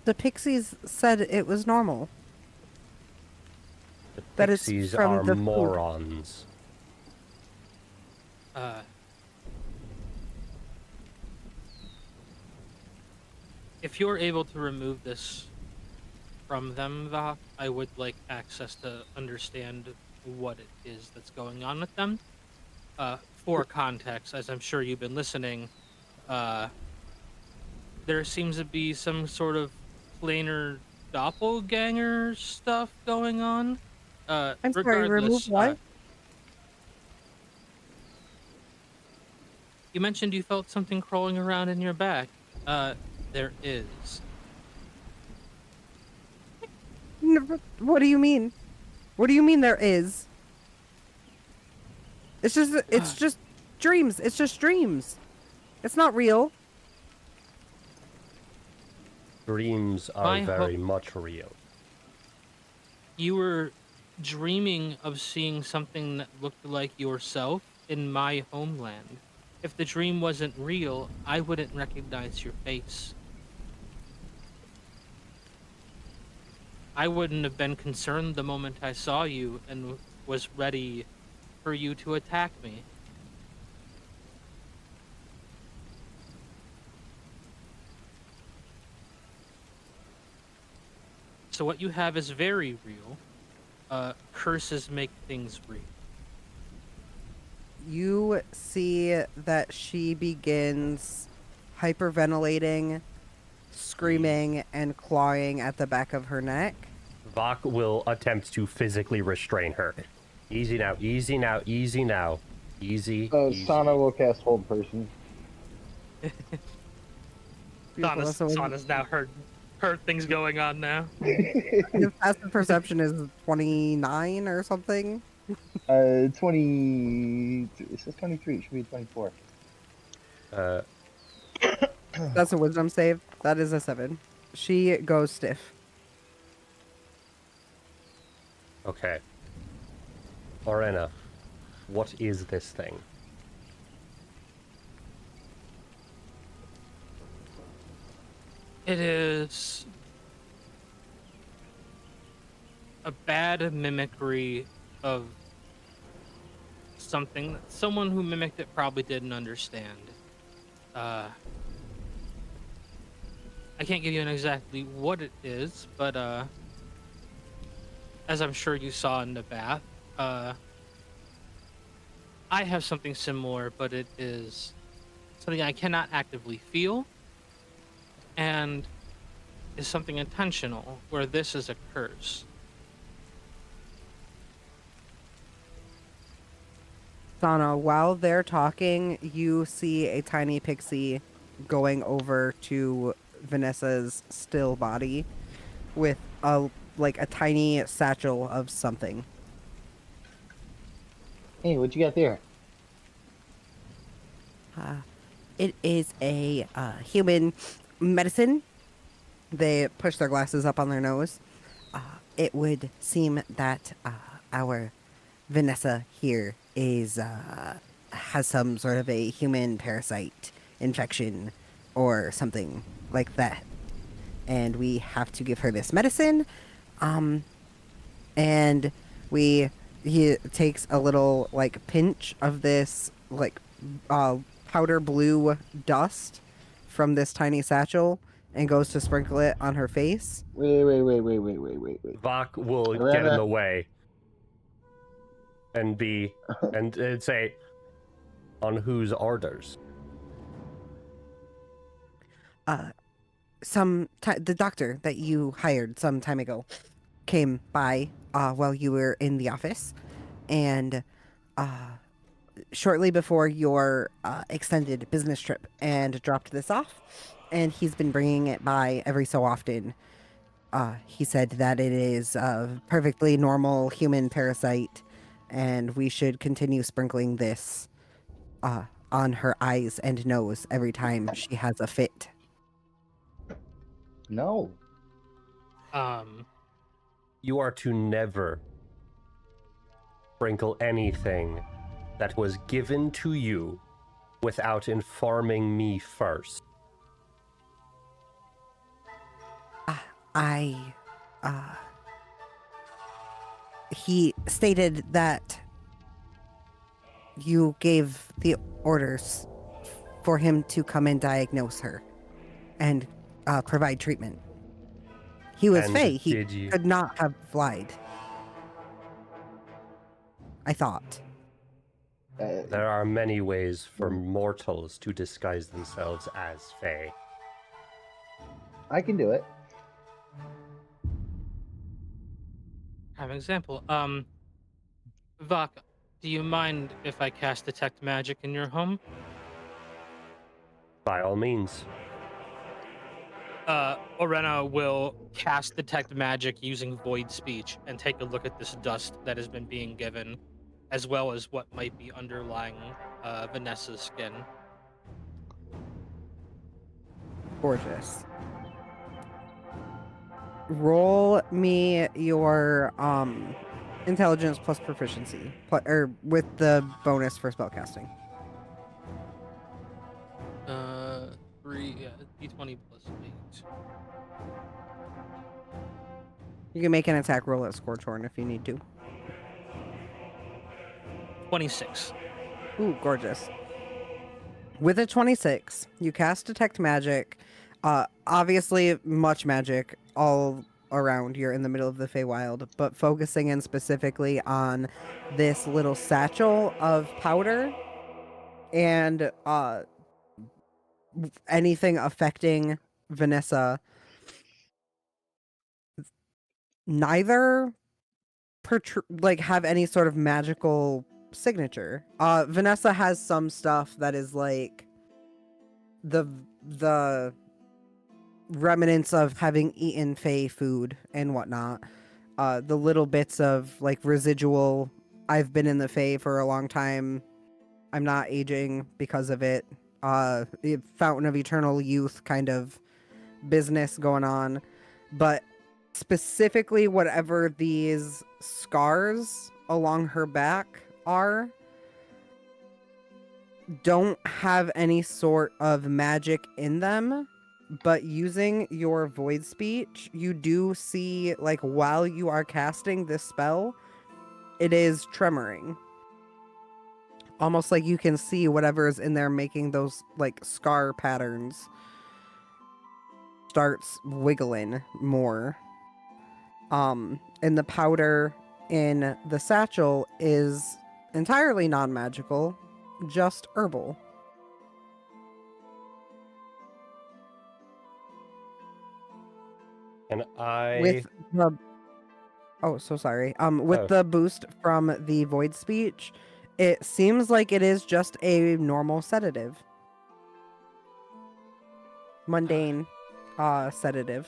The pixies said it was normal. The That it's pixies from are the food. morons. If you're able to remove this from them, Vok, I would like access to understand what it is that's going on with them. For context, as I'm sure you've been listening, there seems to be some sort of planar doppelganger stuff going on. I'm sorry, Regardless, remove what? You mentioned you felt something crawling around in your back. There is. What do you mean? What do you mean there is? It's just dreams. It's just dreams. It's not real. Dreams are My very much real. You were dreaming of seeing something that looked like yourself in my homeland. If the dream wasn't real, I wouldn't recognize your face. I wouldn't have been concerned the moment I saw you and was ready for you to attack me. So what you have is very real. Curses make things real. You see that she begins hyperventilating, screaming, and clawing at the back of her neck. Vok will attempt to physically restrain her. Easy now, easy now, easy now. Easy, easy. Tsana will cast Hold Person. Beautiful, that's the one. Sana's now heard things going on now. His passive perception is 29 or something. 20. It says 23. It should be 24. That's a wisdom save. That is a 7. She goes stiff. Okay. Orena, what is this thing? It is a bad mimicry of something that someone who mimicked it probably didn't understand. I can't give you an exactly what it is, but as I'm sure you saw in the bath, I have something similar, but it is something I cannot actively feel, and is something intentional, where this is a curse. Tsana, while they're talking, you see a tiny pixie going over to Vanessa's still body with a tiny satchel of something. Hey, what you got there? It is a human medicine. They push their glasses up on their nose. It would seem that our Vanessa here is has some sort of a human parasite infection or something like that, and we have to give her this medicine. And he takes a little like pinch of this like powder blue dust from this tiny satchel and goes to sprinkle it on her face. Wait. Vok will Lorena. get in the way and say, on whose orders? The doctor that you hired some time ago came by while you were in the office, and shortly before your extended business trip, and dropped this off, and he's been bringing it by every so often. He said that it is a perfectly normal human parasite, and we should continue sprinkling this on her eyes and nose every time she has a fit. No. You are to never sprinkle anything that was given to you without informing me first. He stated that you gave the orders for him to come and diagnose her and provide treatment. He was And Fey. He did you? could not have lied. I thought. There are many ways for mortals to disguise themselves as Fae. I can do it. Have an example. Vok, do you mind if I cast Detect Magic in your home? By all means. Orena will cast Detect Magic using Void Speech and take a look at this dust that has been being given, as well as what might be underlying Vanessa's skin. Gorgeous. Roll me your intelligence plus proficiency, with the bonus for spellcasting. 3, D20 plus 8. You can make an attack roll at Scorchhorn if you need to. 26. Ooh, gorgeous. With a 26, you cast Detect Magic. Obviously, much magic all around. You're in the middle of the Feywild, but focusing in specifically on this little satchel of powder and anything affecting Vanessa. Neither have any sort of magical signature. Vanessa has some stuff that is like the remnants of having eaten Fey food and whatnot. The little bits of like residual, I've been in the Fey for a long time, I'm not aging because of it. Fountain of eternal youth kind of business going on. But specifically whatever these scars along her back are don't have any sort of magic in them, but using your void speech, you do see, like, while you are casting this spell, it is tremoring. Almost like you can see whatever is in there making those, like, scar patterns starts wiggling more. And the powder in the satchel is entirely non-magical, just herbal. And I... With the... Oh, so sorry. With the boost from the void speech, it seems like it is just a normal sedative. Mundane sedative.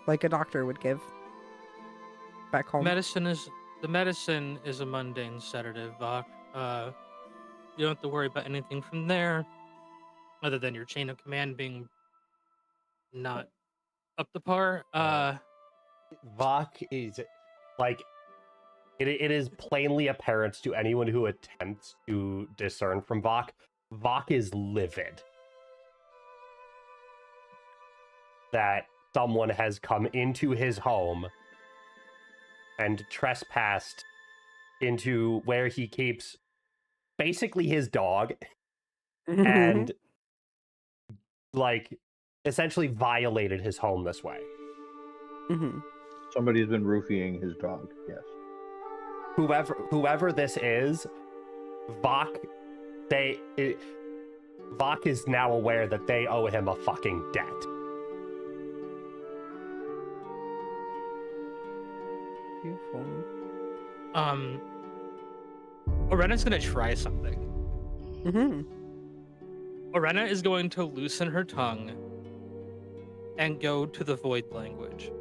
Like a doctor would give. Back home. The medicine is a mundane sedative, Vok. You don't have to worry about anything from there, other than your chain of command being not up to par. Vok is like it is plainly apparent to anyone who attempts to discern from Vok. Vok is livid that someone has come into his home and trespassed into where he keeps basically his dog and like essentially violated his home this way. Mhm. Somebody's been roofing his dog. Yes. Whoever this is, Vok Vok is now aware that they owe him a fucking debt. Beautiful. Orena's gonna try something. Mm-hmm. Orena is going to loosen her tongue and go to the void language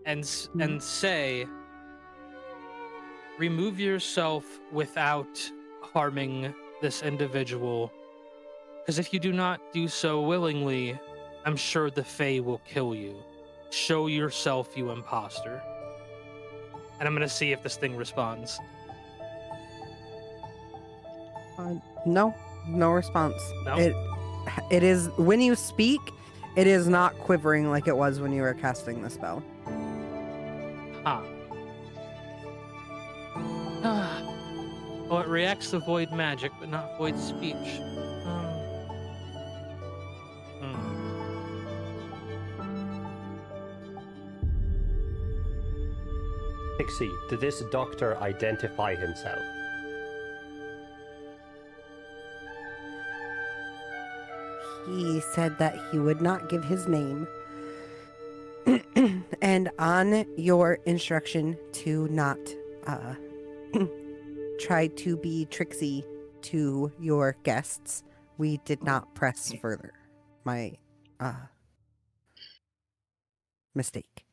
and say, remove yourself without harming this individual, because if you do not do so willingly, I'm sure the Fae will kill you. Show yourself, you imposter. And I'm gonna see if this thing responds. No response. No? It is when you speak, it is not quivering like it was when you were casting the spell. Huh. Oh, it reacts to void magic, but not void speech. Pixie, did this doctor identify himself? He said that he would not give his name. And on your instruction to not try to be tricksy to your guests, we did not press further. My mistake.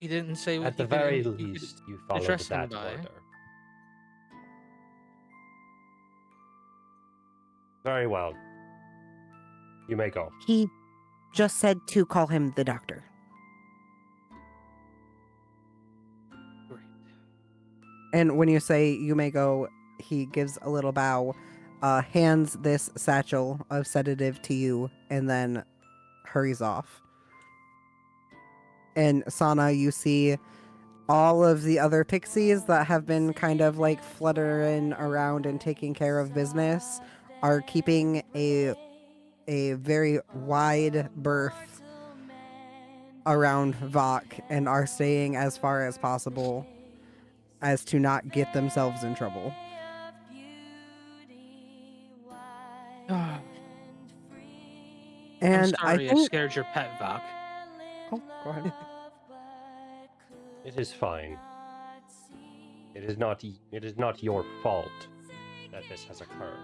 He didn't say what At the he could very you could least, you followed address him that by. order. Very well. You may go. He just said to call him the doctor. Great. And when you say you may go, he gives a little bow, hands this satchel of sedative to you, and then hurries off. And Tsana, you see all of the other pixies that have been kind of like fluttering around and taking care of business are keeping a very wide berth around Vok and are staying as far as possible as to not get themselves in trouble. And I'm sorry I I think... scared your pet, Vok. Oh, go ahead. It is fine. It is not your fault that this has occurred.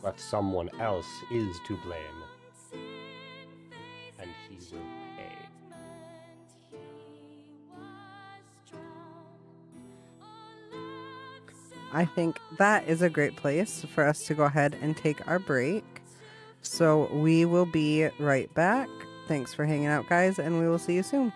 But someone else is to blame. And he will pay. I think that is a great place for us to go ahead and take our break. So we will be right back. Thanks for hanging out, guys, and we will see you soon.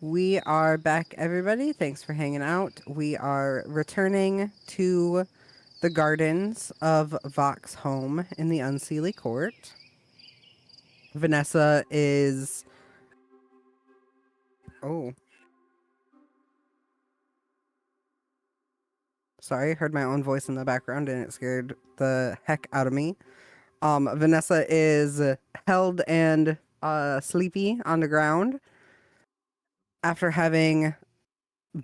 We are back, everybody. Thanks for hanging out. We are returning to the gardens of Vox home in the Unseelie Court. Vanessa is... Oh. Sorry, heard my own voice in the background and it scared the heck out of me. Vanessa is held and sleepy on the ground after having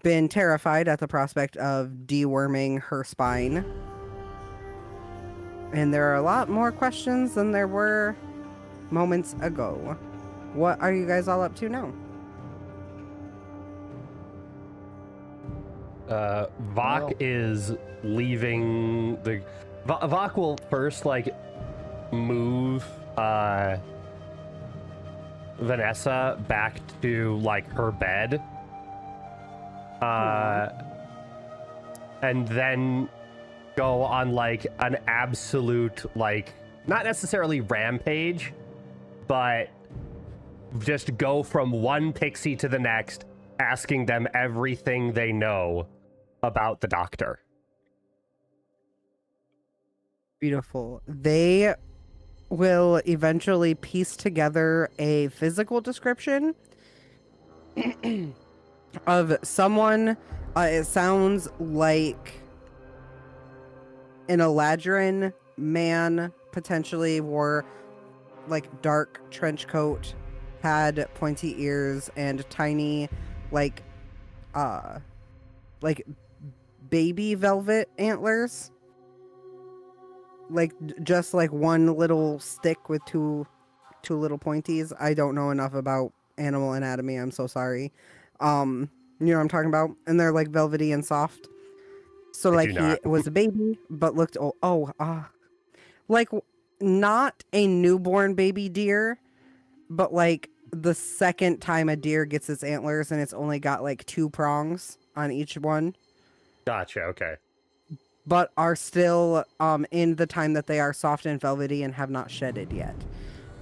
been terrified at the prospect of deworming her spine. And there are a lot more questions than there were moments ago. What are you guys all up to now? Vok Well- is leaving the... Vok will first, like, move, Vanessa back to, like, her bed. And then go on, like, an absolute, like, not necessarily rampage, but just go from one pixie to the next, asking them everything they know about the doctor. Beautiful. They will eventually piece together a physical description of someone. It sounds like an Eladrin man, potentially wore like dark trench coat, had pointy ears and tiny like baby velvet antlers. Like just like one little stick with two little pointies. I don't know enough about animal anatomy. I'm so sorry. You know what I'm talking about? And they're like velvety and soft. So I like do he not. was a baby, but looked like not a newborn baby deer, but like the second time a deer gets its antlers and it's only got like 2 prongs on each one, Gotcha, okay. but are still in the time that they are soft and velvety and have not shedded yet.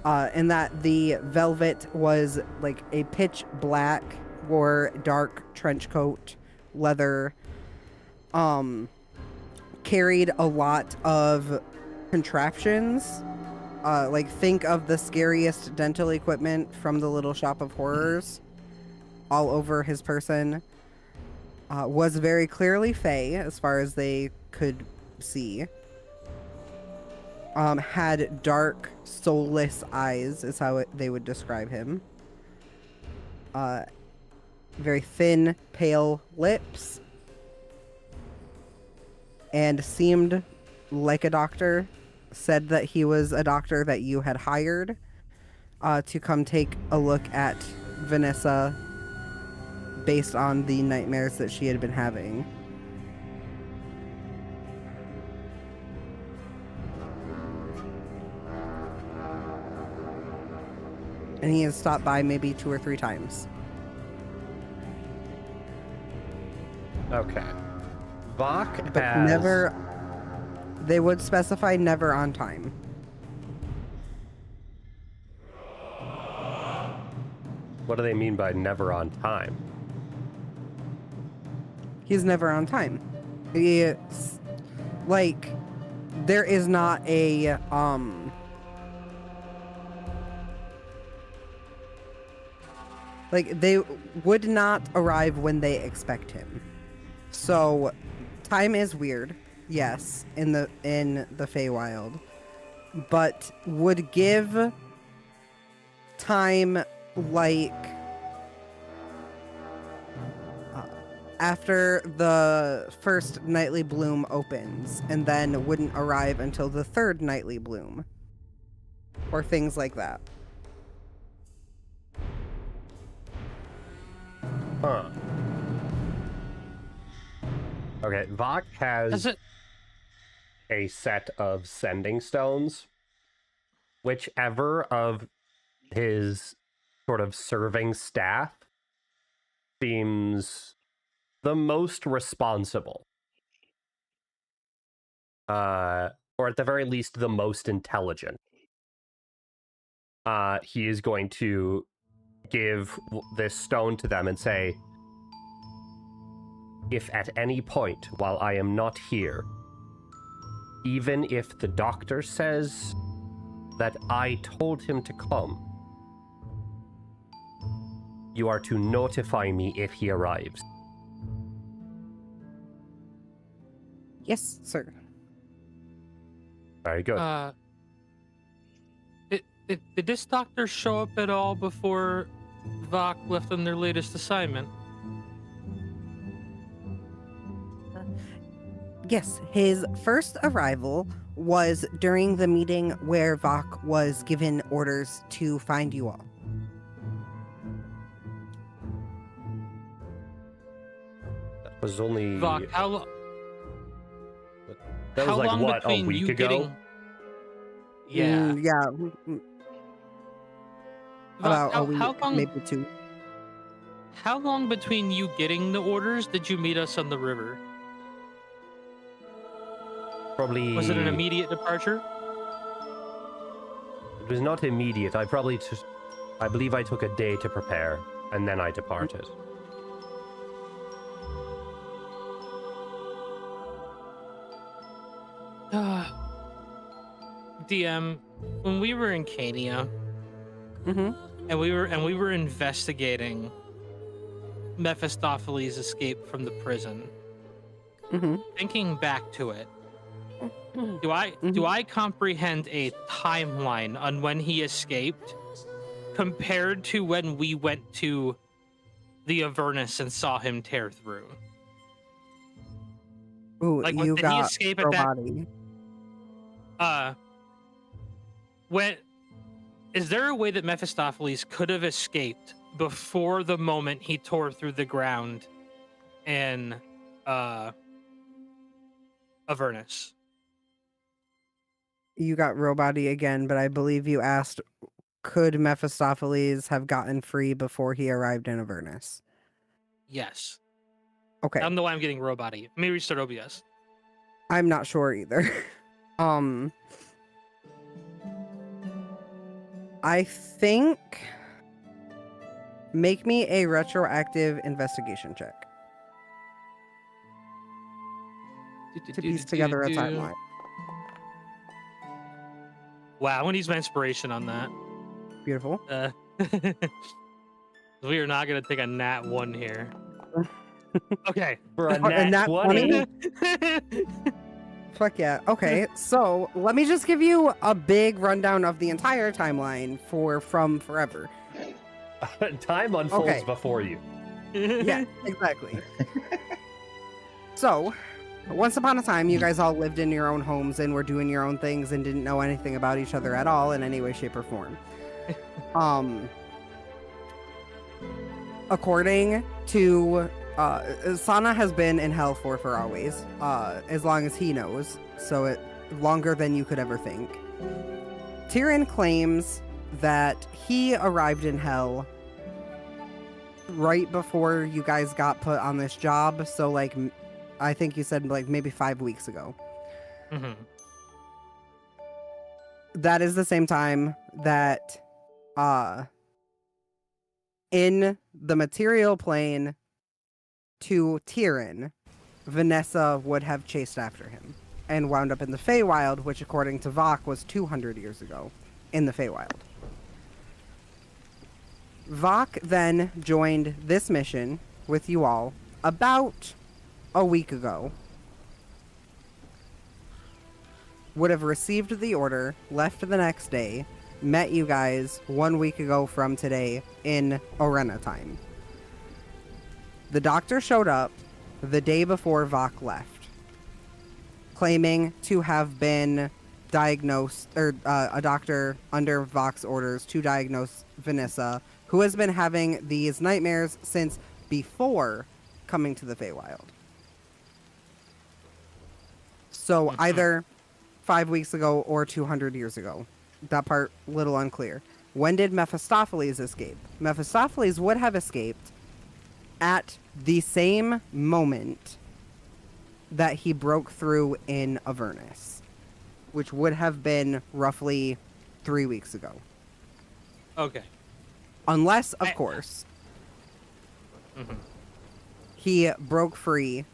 And that the velvet was like a pitch black or dark trench coat, leather, carried a lot of contraptions. Like think of the scariest dental equipment from the Little Shop of Horrors all over his person. Was very clearly fey as far as they could see. Had dark, soulless eyes is how they would describe him. Very thin, pale lips. And seemed like a doctor. Said that he was a doctor that you had hired to come take a look at Vanessa based on the nightmares that she had been having. And he has stopped by maybe 2 or 3 times. Okay. Vok But has... never... They would specify never on time. What do they mean by never on time? He's never on time. It's like there is not a like they would not arrive when they expect him. So time is weird, yes, in the Feywild, but would give time like after the first nightly bloom opens, and then wouldn't arrive until the 3rd nightly bloom, or things like that. Huh. Okay, Vok has Does it? a set of sending stones. Whichever of his sort of serving staff seems the most responsible. Or at the very least, the most intelligent. He is going to give this stone to them and say, if at any point while I am not here, even if the doctor says that I told him to come, you are to notify me if he arrives. Yes, sir. Very good. Did this doctor show up at all before Vok left on their latest assignment? Yes, his first arrival was during the meeting where Vok was given orders to find you all. That was only... Vok, that was how like, long what, a between week you ago? getting... Yeah. Yeah. Vok, About how, a week, how long? maybe 2. How long between you getting the orders did you meet us on the river? Probably... Was it an immediate departure? It was not immediate. I believe I took a day to prepare, and then I departed. DM, when we were in Cania, Mm-hmm. and we were investigating Mephistopheles' escape from the prison. Mm-hmm. Thinking back to it, do I comprehend a timeline on when he escaped compared to when we went to the Avernus and saw him tear through? Ooh, Like, you did he got escape at that? body. When is there a way that Mephistopheles could have escaped before the moment he tore through the ground in Avernus? You got Robody again, but I believe you asked, could Mephistopheles have gotten free before he arrived in Avernus? Yes. Okay. I don't know why I'm getting Robody. Let me restart OBS. I'm not sure either. I think make me a retroactive investigation check to piece together a timeline. Wow, I'm gonna use my inspiration on that. Beautiful. We are not gonna take a nat 1 here. Okay. For a And nat that 20? Fuck yeah. Okay, so let me just give you a big rundown of the entire timeline from forever. Time unfolds Okay. before you. Yeah, exactly. So, once upon a time, you guys all lived in your own homes and were doing your own things and didn't know anything about each other at all in any way, shape, or form. According to Tsana has been in hell for always, as long as he knows, so longer than you could ever think. Tyrion claims that he arrived in hell right before you guys got put on this job, so like I think you said like maybe 5 weeks ago. Mm-hmm. That is the same time that in the material plane to Tyrion, Vanessa would have chased after him and wound up in the Feywild, which according to Vok was 200 years ago in the Feywild. Vok then joined this mission with you all about a week ago. Would have received the order, left the next day, met you guys 1 week ago from today in Arena time. The doctor showed up the day before Vok left, claiming to have been diagnosed, or a doctor under Vok's orders to diagnose Vanessa, who has been having these nightmares since before coming to the Feywild. So either 5 weeks ago or 200 years ago. That part, little unclear. When did Mephistopheles escape? Mephistopheles would have escaped at the same moment that he broke through in Avernus, which would have been roughly 3 weeks ago. Okay. Unless, of course, Mhm. he broke free,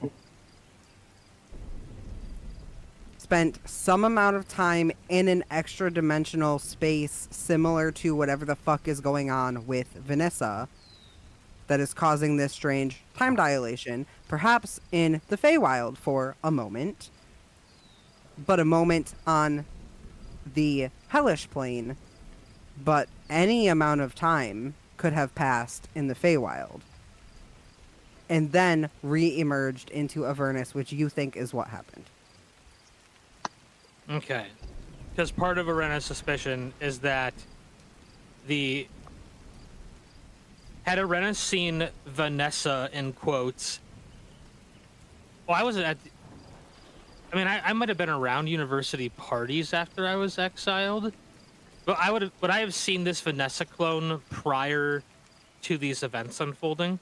spent some amount of time in an extra dimensional space similar to whatever the fuck is going on with Vanessa that is causing this strange time dilation, perhaps in the Feywild for a moment, but a moment on the hellish plane, but any amount of time could have passed in the Feywild, and then re-emerged into Avernus, which you think is what happened. Okay. Because part of Arena's suspicion is that had Arena seen Vanessa in quotes. Well, I wasn't at. I might have been around university parties after I was exiled, but would I have seen this Vanessa clone prior to these events unfolding?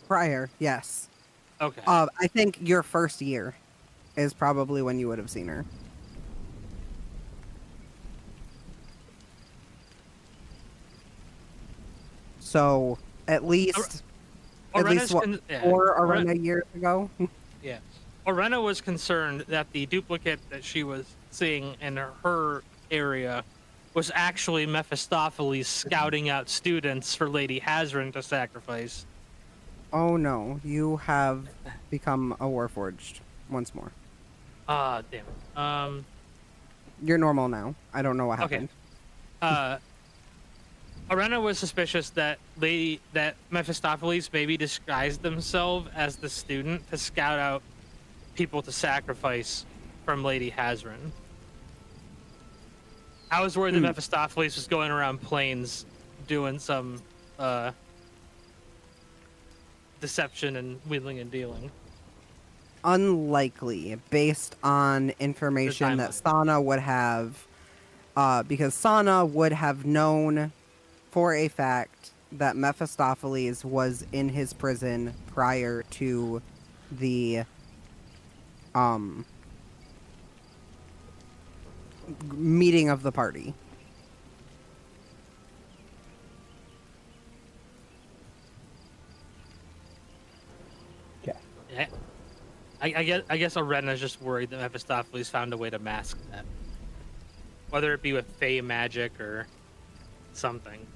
Prior, yes. Okay. I think your first year is probably when you would have seen her. So at least Arena's what, yeah. 4 Arena years ago. Yeah. Arena was concerned that the duplicate that she was seeing in her area was actually Mephistopheles scouting out students for Lady Hazrin to sacrifice. Oh no, you have become a Warforged once more. Ah, damn it. You're normal now. I don't know what happened. Arena was suspicious that Mephistopheles maybe disguised themselves as the student to scout out people to sacrifice from Lady Hazrin. I was worried that Mephistopheles was going around plains doing some deception and wheeling and dealing. Unlikely, based on information that Tsana would have, because Tsana would have known for a fact that Mephistopheles was in his prison prior to the meeting of the party. Okay. Yeah. I guess Arena's just worried that Mephistopheles found a way to mask that. Whether it be with fey magic or something.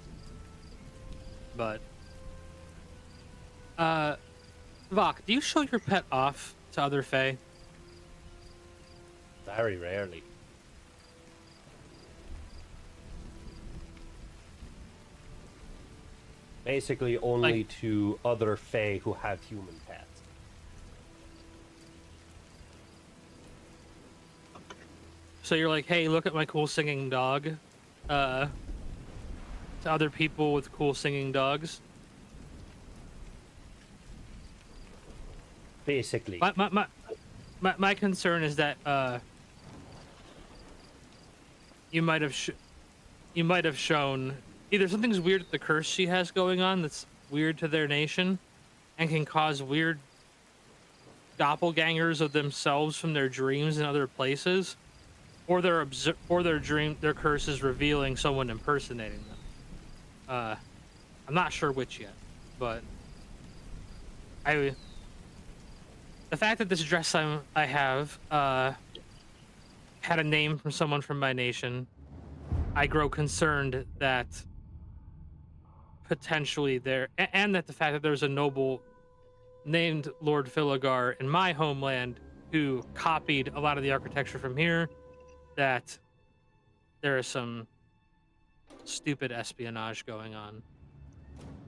But Vok, do you show your pet off to other fey? Very rarely. Basically only to other fae who have human pets. So you're like, hey, look at my cool singing dog. To other people with cool singing dogs. Basically. My concern is that you might have shown either something's weird with the curse she has going on that's weird to their nation and can cause weird doppelgangers of themselves from their dreams in other places, or their curse is revealing someone impersonating them. I'm not sure which yet, but the fact that this dress I have had a name from someone from my nation, I grow concerned that potentially and that the fact that there's a noble named Lord Filigar in my homeland who copied a lot of the architecture from here, that there is some stupid espionage going on.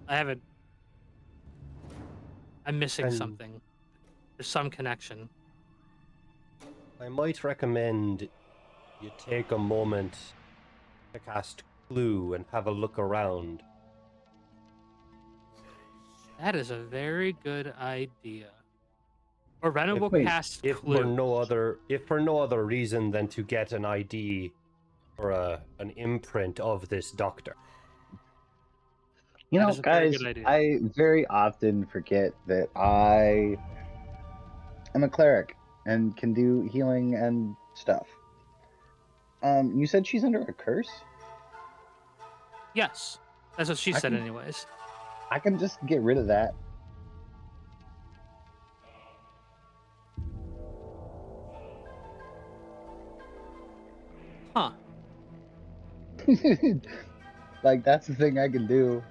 I'm missing something. There's some connection. I might recommend you take a moment to cast Clue and have a look around. That is a very good idea. Arena will cast if Clue. If for no other reason than to get an ID or an imprint of this doctor. You know, guys, I very often forget that I am a cleric and can do healing and stuff. You said she's under a curse? Yes. That's what she I said, can- anyways. I can just get rid of that. Huh. Like, that's the thing I can do.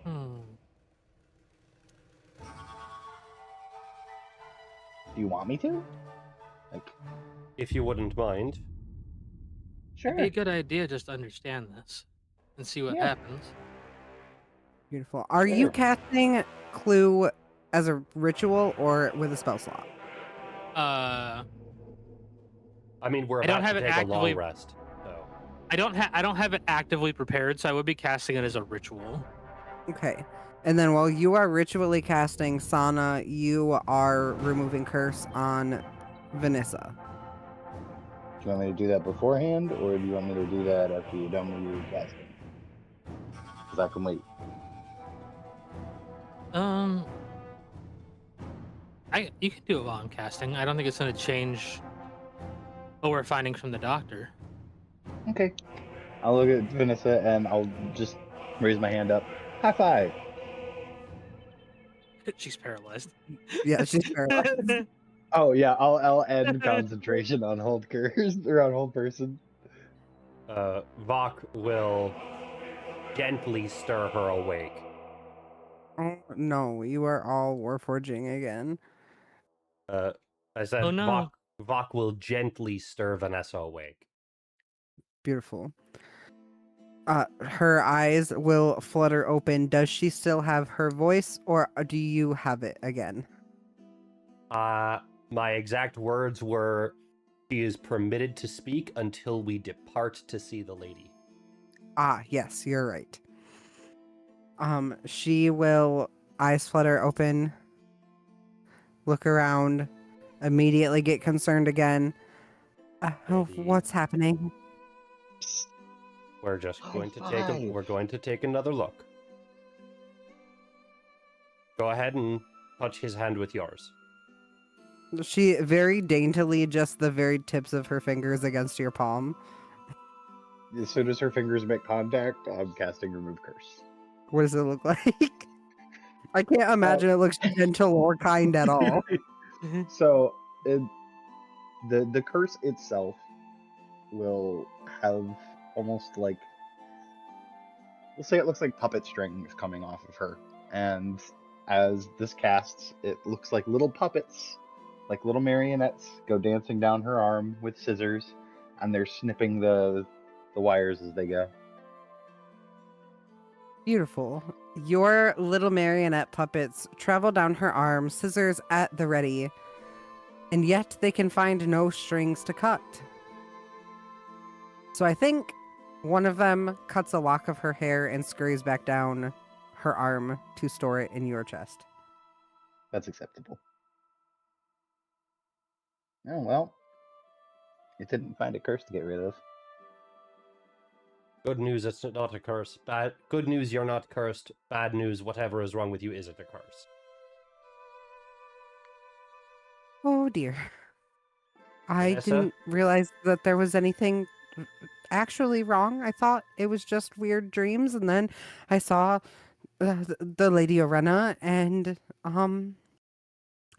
Hmm. Do you want me to? Like, If you wouldn't mind. sure. It'd be a good idea just to understand this and see what Yeah. happens. Beautiful. Are you Sure. casting Clue as a ritual or with a spell slot? Uh, I mean, we're I don't about have to it take a long actively- rest, so I don't have it actively prepared, so I would be casting it as a ritual. Okay. And then while you are ritually casting Tsana, you are removing curse on Vanessa. Do you want me to do that beforehand, or do you want me to do that after you're done with your casting? Because I can wait. You can do it while I'm casting. I don't think it's going to change what we're finding from the doctor. Okay. I'll look at Vanessa and I'll just raise my hand up. High five. She's paralyzed. Yeah, she's paralyzed. Oh yeah, I'll end concentration on hold curse or on hold person. Vok will gently stir her awake. Oh no, you are all warforging again. I said, Oh, no. Vok will gently stir Vanessa awake. Beautiful. Her eyes will flutter open. Does she still have her voice, or do you have it again? My exact words were, "She is permitted to speak until we depart to see the lady." Ah, yes, you're right. She will eyes flutter open, look around, immediately get concerned again. Oh, Maybe. what's happening? Psst. We're just High going to five. we're going to take another look. Go ahead and touch his hand with yours. She very daintily, just the very tips of her fingers against your palm. As soon as her fingers make contact, I'm casting remove curse. What does it look like? I can't imagine it looks gentle or kind at all. So the curse itself will have almost like, we'll say it looks like puppet strings coming off of her, and as this casts, it looks like little puppets, like little marionettes, go dancing down her arm with scissors, and they're snipping the wires as they go. Beautiful. Your little marionette puppets travel down her arm, scissors at the ready, and yet they can find no strings to cut. So I think one of them cuts a lock of her hair and scurries back down her arm to store it in your chest. That's acceptable. Oh well, it didn't find a curse to get rid of. Good news, it's not a curse. Good news, you're not cursed. Bad news, whatever is wrong with you isn't a curse. Oh dear. I Vanessa? didn't realize that there was anything actually wrong. I thought it was just weird dreams, and then I saw the Lady Arena, and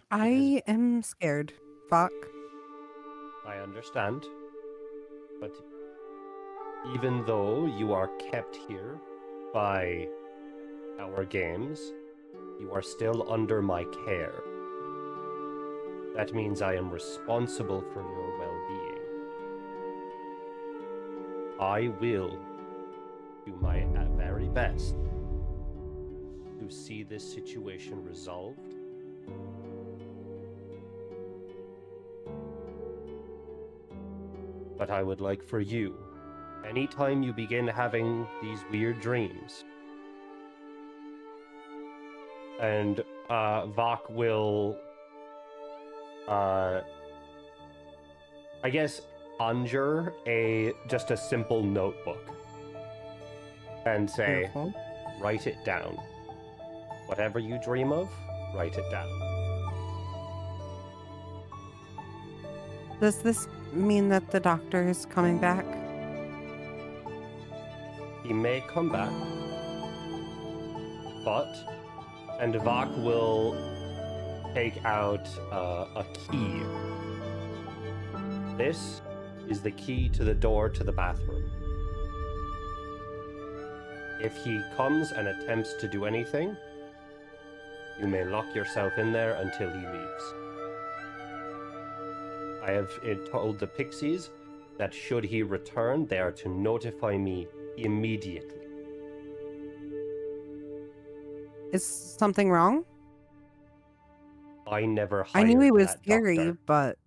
I am scared. Fuck. I understand. But even though you are kept here by our games, you are still under my care. That means I am responsible for your well-being. I will do my very best to see this situation resolved. But I would like for you, anytime you begin having these weird dreams, and Vok will, I guess, conjure just a simple notebook and say, Beautiful. write it down. Whatever you dream of, write it down. Does this mean that the doctor is coming back? He may come back, and Vok will take out a key. This is the key to the door to the bathroom. If he comes and attempts to do anything, you may lock yourself in there until he leaves. I have told the pixies that should he return, they are to notify me immediately. Is something wrong? I never I hired knew he was that scary, doctor. but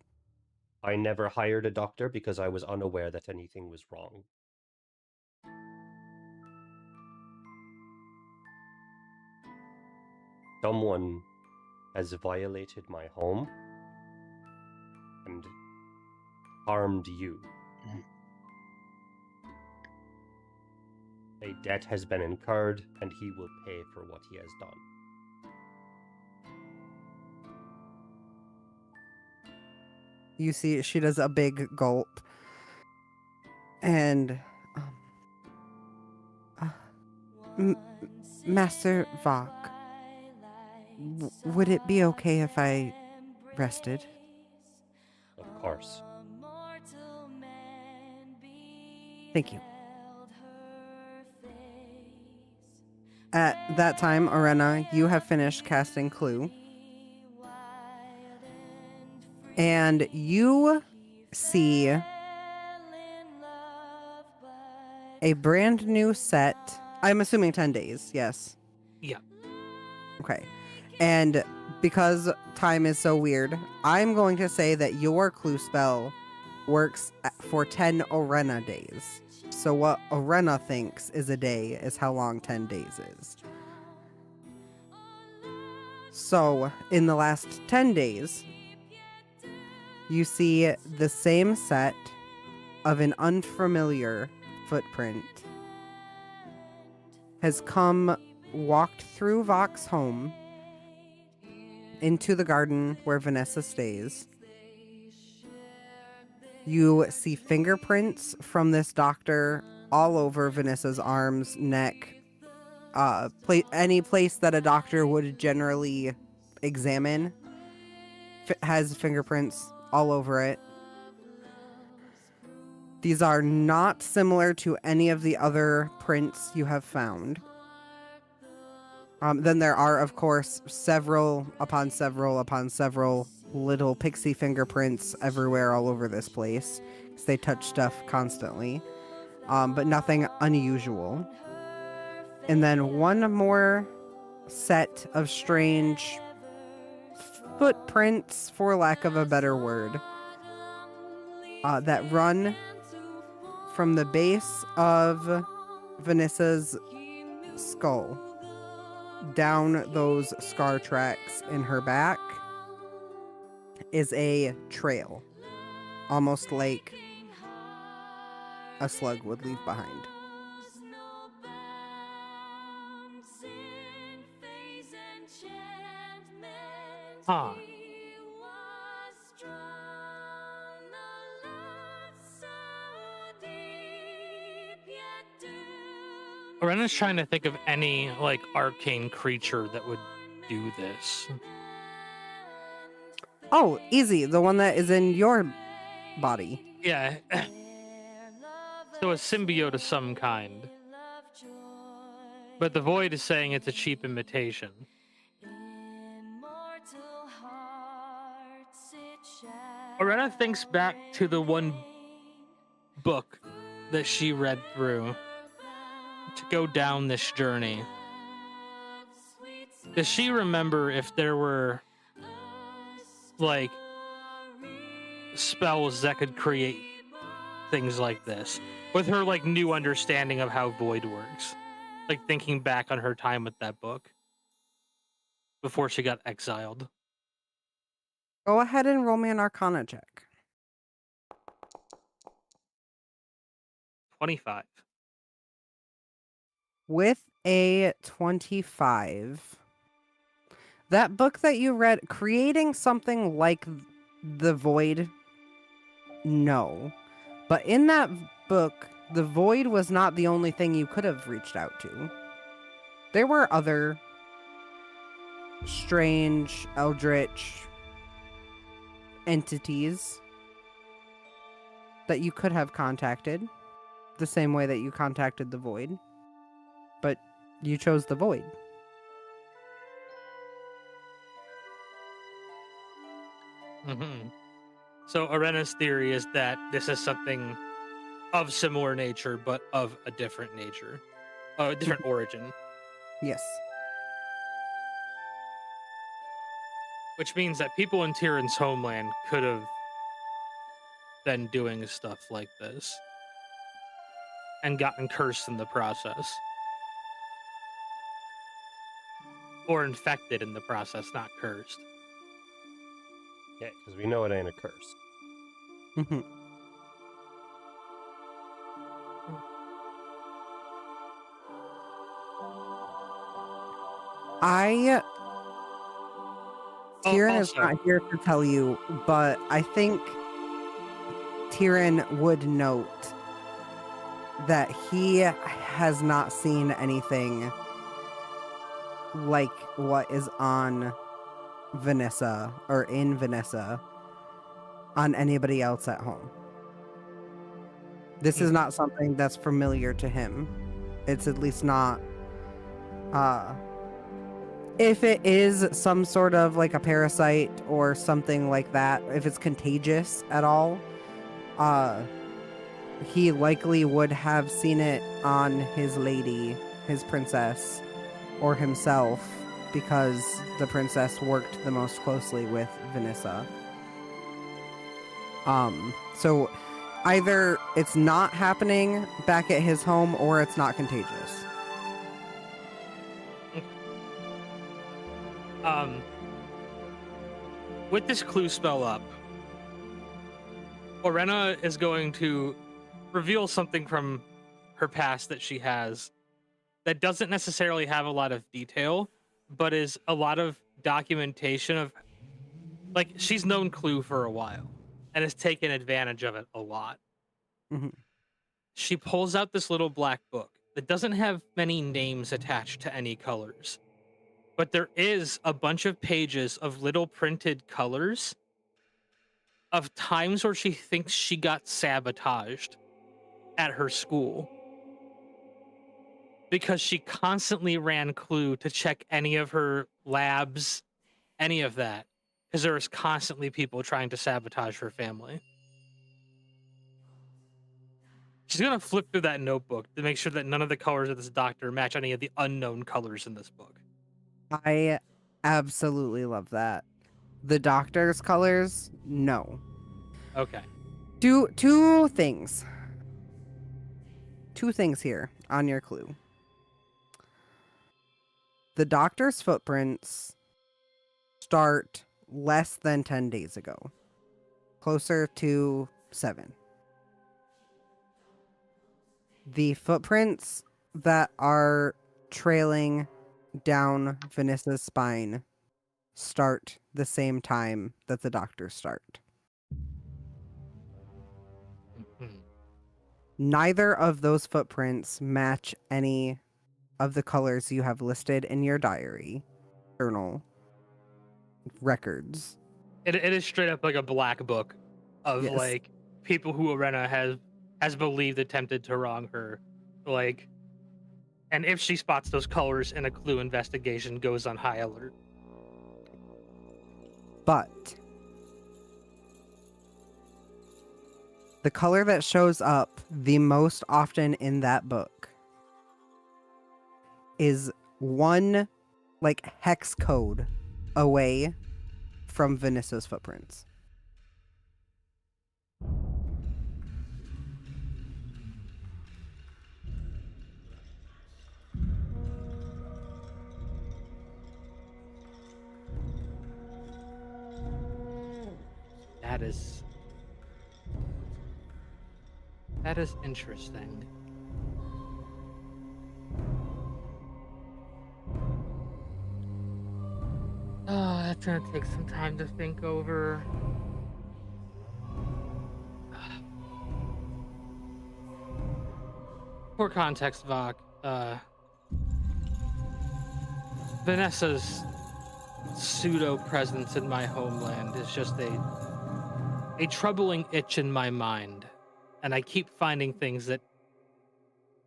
I never hired a doctor because I was unaware that anything was wrong. Someone has violated my home and harmed you. A debt has been incurred, and he will pay for what he has done. you see she does a big gulp. And Master Vok, would it be okay if I rested? Of course. Thank you. At that time, Arena, you have finished casting Clue. And you see a brand new set. I'm assuming 10 days, yes. Yeah. Okay. And because time is so weird, I'm going to say that your Clue spell works for 10 Arena days. So what Arena thinks is a day is how long 10 days is. So in the last 10 days, you see the same set of an unfamiliar footprint has walked through Vok's home into the garden where Vanessa stays. You see fingerprints from this doctor all over Vanessa's arms, neck, any place that a doctor would generally examine has fingerprints all over it. These are not similar to any of the other prints you have found. Then there are, of course, several upon several little pixie fingerprints everywhere all over this place, because they touch stuff constantly, but nothing unusual. And then one more set of strange footprints, for lack of a better word, that run from the base of Vanessa's skull down those scar tracks in her back is a trail, almost like a slug would leave behind. Huh. Arena's trying to think of any, like, arcane creature that would do this. Oh, easy. The one that is in your body. Yeah. So a symbiote of some kind. But the Void is saying it's a cheap imitation. Arena thinks back to the one book that she read through to go down this journey. Does she remember if there were, like, spells that could create things like this? With her, like, new understanding of how Void works. Like, thinking back on her time with that book before she got exiled. Go ahead and roll me an Arcana check. 25. With a 25, that book that you read, creating something like the Void No. But in that book, the void was not the only thing you could have reached out to. There were other strange, eldritch entities that you could have contacted the same way that you contacted the void. But you chose the void. Mm-hmm. So Arena's theory is that this is something of similar nature, but of a different nature, a different origin. Yes. Which means that people in Tyrion's homeland could have been doing stuff like this and gotten cursed in the process. Or infected in the process, not cursed. Yeah, because we know it ain't a curse. Mhm. Tyrion is also- not here to tell you, but I think Tyrion would note that he has not seen anything like what is on Vanessa or in Vanessa on anybody else at home. This is not something that's familiar to him. It's at least not if it is some sort of like a parasite or something like that, if it's contagious at all, he likely would have seen it on his lady, his princess, or himself, because the princess worked the most closely with Vanessa. So either it's not happening back at his home or it's not contagious. With this clue spell up, Orena is going to reveal something from her past that she has that doesn't necessarily have a lot of detail, but is a lot of documentation of, like, she's known Clue for a while and has taken advantage of it a lot. Mhm. She pulls out this little black book that doesn't have many names attached to any colors, but there is a bunch of pages of little printed colors of times where she thinks she got sabotaged at her school because she constantly ran Clue to check any of her labs, any of that, because there was constantly people trying to sabotage her family. She's gonna flip through that notebook to make sure that none of the colors of this doctor match any of the unknown colors in this book. I absolutely love that. The doctor's colors, no. Okay. Two things. Two things here on your clue. The doctor's footprints start less than 10 days ago. Closer to 7. The footprints that are trailing down Vanessa's spine start the same time that the doctors start. Mhm. Neither of those footprints match any of the colors you have listed in your diary, journal, records. It is straight up like a black book of Yes. like people who Arena has believed attempted to wrong her, like, and if she spots those colors in a Clue investigation, goes on high alert. But the color that shows up the most often in that book is one like hex code away from Vanessa's footprints. That is interesting. Oh, that's gonna take some time to think over. For context, Vok, Vanessa's pseudo presence in my homeland is just a troubling itch in my mind, and I keep finding things that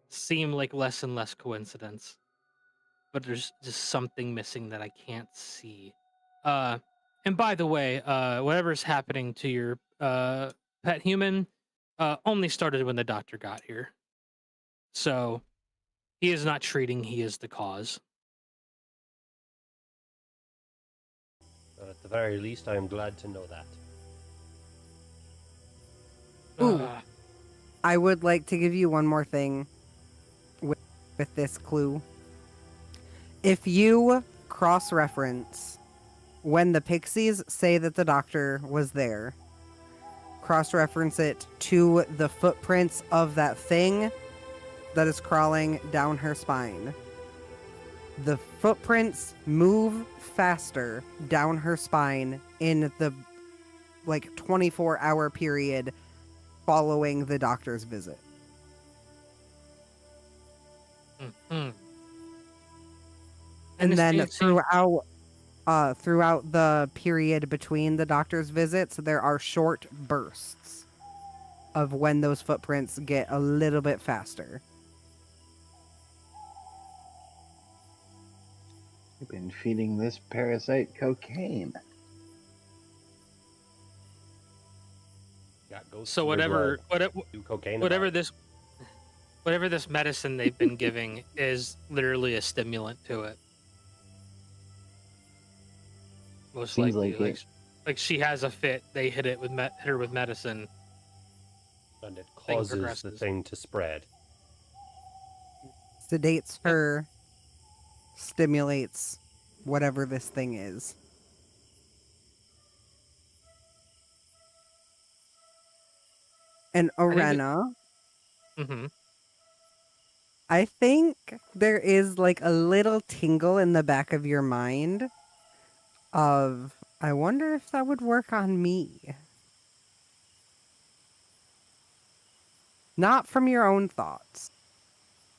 seem like less and less coincidence, but there's just something missing that I can't see. And by the way, whatever's happening to your pet human only started when the doctor got here, so he is not treating, he is the cause. But at the very least, I am glad to know that. Ooh. Uh, I would like to give you one more thing with this clue. If you cross-reference when the pixies say that the doctor was there, cross-reference it to the footprints of that thing that is crawling down her spine. The footprints move faster down her spine in the 24-hour period following the doctor's visit. mhm. And this then being said- throughout the period between the doctor's visits, there are short bursts of when those footprints get a little bit faster. You've been feeding this parasite cocaine. Got ghosts So in your whatever, blood. Do cocaine whatever about it. whatever this medicine they've been giving is literally a stimulant to it. Most Seems likely, like it. like she has a fit, they hit her with medicine. And it thing causes the progresses. thing to spread. Sedates her, stimulates whatever this thing is. And think it- Arena, Mm-hmm. I think there is a little tingle in the back of your mind of, I wonder if that would work on me. Not from your own thoughts,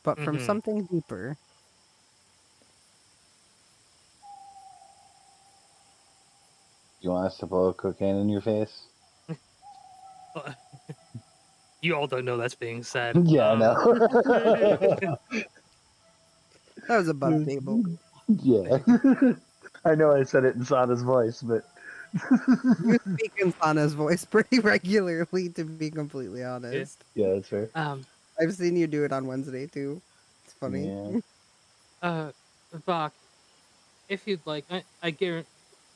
but from Mhm. something deeper. You want us to blow cocaine in your face? You all don't know that's being said. Yeah, I know. That was above table. Yeah. I know I said it in Sana's voice, but You speak in Sana's voice pretty regularly, to be completely honest. yeah, that's fair. I've seen you do it on Wednesday too. It's funny. Yeah. Vok, if you'd like, I guarantee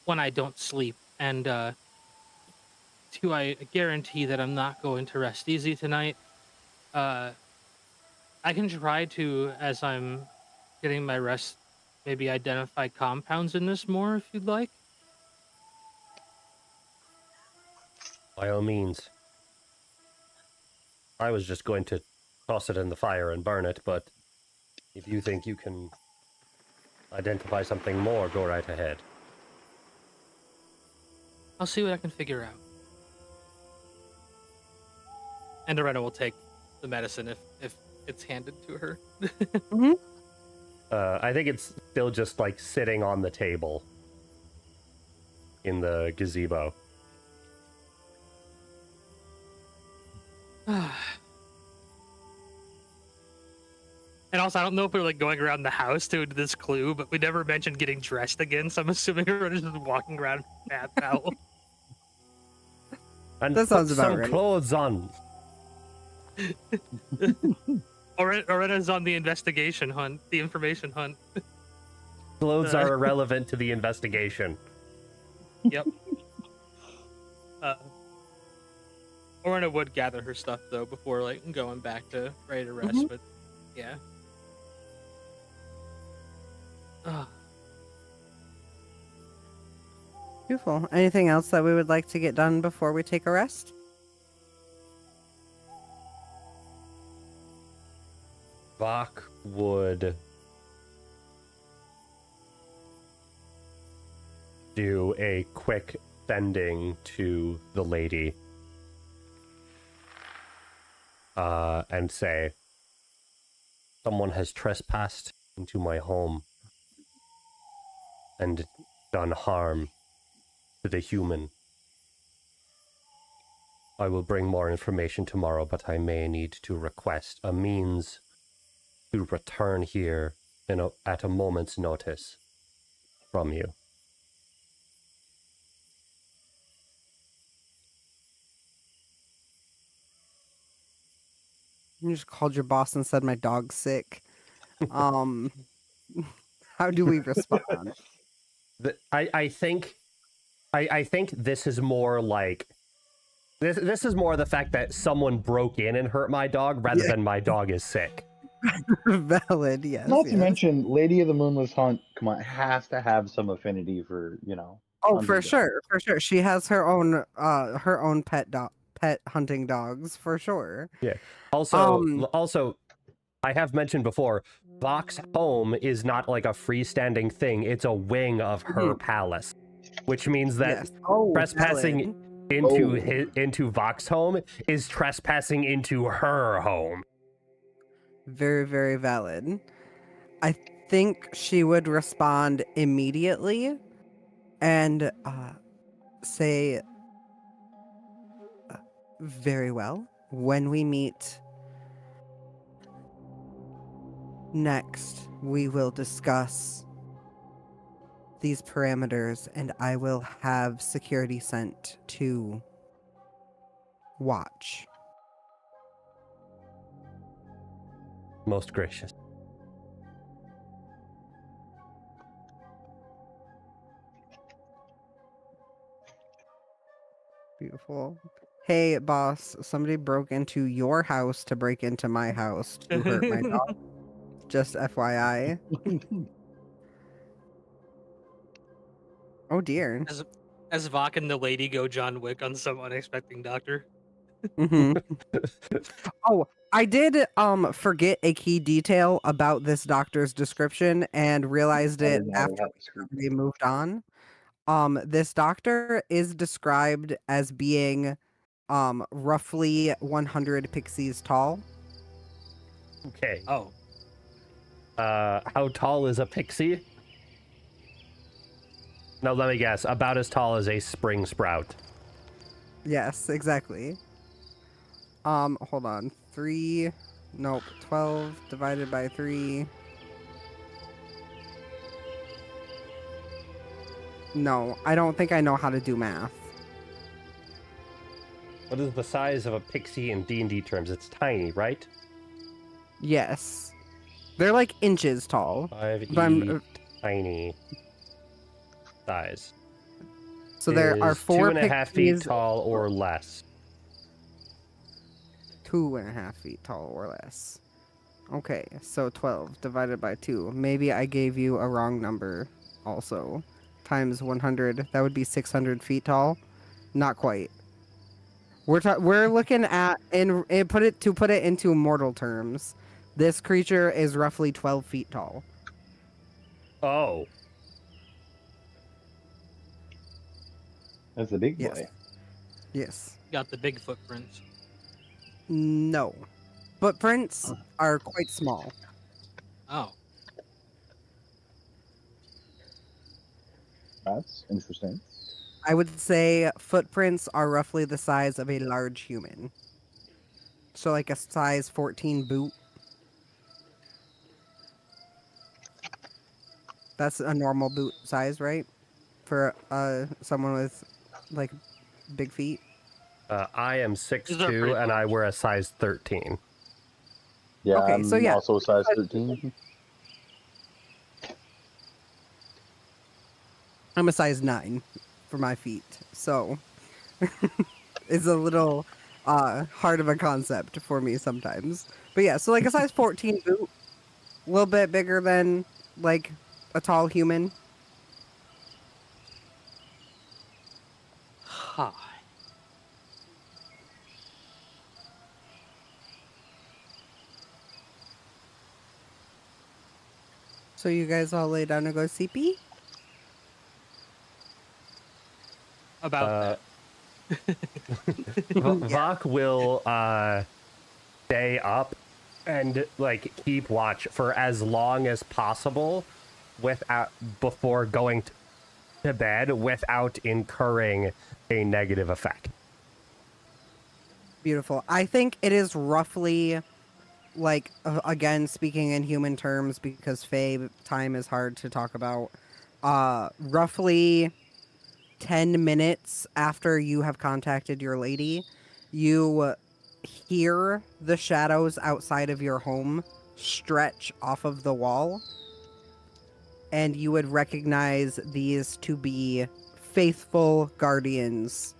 when I don't sleep, and two, I guarantee that I'm not going to rest easy tonight. I can try to, as I'm getting my rest, maybe identify compounds in this more, if you'd like. By all means. I was just going to toss it in the fire and burn it, but if you think you can identify something more, go right ahead. I'll see what I can figure out. And Lorena will take the medicine if it's handed to her. I think it's still just sitting on the table in the gazebo. And also, I don't know if we're going around the house to this clue, but we never mentioned getting dressed again, so I'm assuming we're just walking around bath towel. And That sounds put about some right. clothes on. Lorena's on the investigation hunt, the information hunt. Clothes are irrelevant to the investigation. Yep. Lorena would gather her stuff though before going back to ready to rest, but yeah. Beautiful. Anything else that we would like to get done before we take a rest? Bach would do a quick bending to the lady and say, Someone has trespassed into my home and done harm to the human. I will bring more information tomorrow, but I may need to request a means to return here at a moment's notice from you. You just called your boss and said my dog's sick. Um, how do we respond? I think this is more like this is more the fact that someone broke in and hurt my dog rather than my dog is sick. Valid, yes. Not to yes. mention, Lady of the Moonless Hunt, come on, has to have some affinity for, Oh, hunting for dogs. sure, for sure. She has her own pet hunting dogs, for sure. Yeah. Also, I have mentioned before, Vox home is not like a freestanding thing. It's a wing of her palace, which means that Yes. Oh, trespassing valid. into Vox home is trespassing into her home. Very, very valid. I think she would respond immediately and say, very well. When we meet next, we will discuss these parameters and I will have security sent to watch. Most gracious. Beautiful. Hey, boss, somebody broke into your house to break into my house to hurt my dog. Just FYI. Oh dear. As Vok and the lady go John Wick on some unexpected doctor. hmm Oh, I did forget a key detail about this doctor's description and realized it after we moved on. This doctor is described as being roughly 100 pixies tall. Okay. Oh. How tall is a pixie? No, let me guess. About as tall as a spring sprout. Yes, exactly. Hold on. 12 divided by 3. No, I don't think I know how to do math. What is the size of a pixie in D&D terms? It's tiny, right? Yes. They're like inches tall. 5e tiny size. So there are 4 2.5 feet pixies. tall or less. 2.5 feet tall or less. Okay, so 12 divided by 2. Maybe I gave you a wrong number also. Times 100. That would be 600 feet tall. Not quite. We're looking at put it into mortal terms. This creature is roughly 12 feet tall. Oh. That's a big Yes. boy. Yes. Got the big footprints. No. Footprints are quite small. Oh. That's interesting. I would say footprints are roughly the size of a large human. So like a size 14 boot. That's a normal boot size, right? For someone with like big feet. I am These are 6'2", pretty and I large. wear a size 13. Yeah, Okay, I'm so yeah. also a size 13. I'm a size 9 for my feet. So it's a little hard of a concept for me sometimes. But yeah, so like a size 14 boot, a little bit bigger than like a tall human. Hi. So you guys all lay down and go CP? About that. Vok will stay up and like keep watch for as long as possible without before going to bed without incurring a negative effect. Beautiful. I think it is roughly, like, again, speaking in human terms because Fae time is hard to talk about, roughly 10 minutes after you have contacted your lady, you hear the shadows outside of your home stretch off of the wall, and you would recognize these to be faithful guardians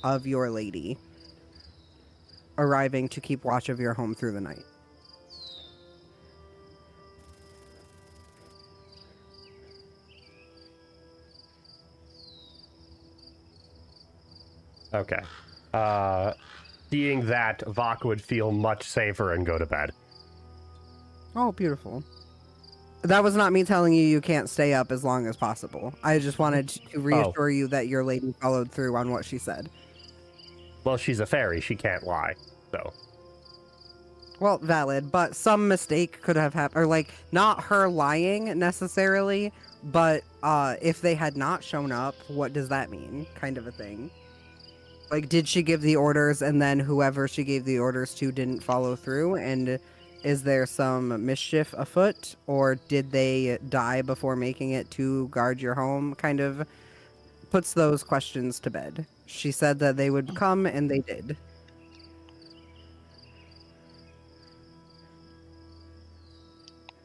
of your lady, arriving to keep watch of your home through the night. Okay. Seeing that, Vok would feel much safer and go to bed. Oh, beautiful. That was not me telling you you can't stay up as long as possible. I just wanted to reassure you that your lady followed through on what she said. Well, she's a fairy. She can't lie, so. Well, valid, but some mistake could have happened. Or, like, not her lying necessarily, but if they had not shown up, what does that mean? Kind of a thing. Like, did she give the orders and then whoever she gave the orders to didn't follow through? And is there some mischief afoot? Or did they die before making it to guard your home? Kind of puts those questions to bed. She said that they would come, and they did.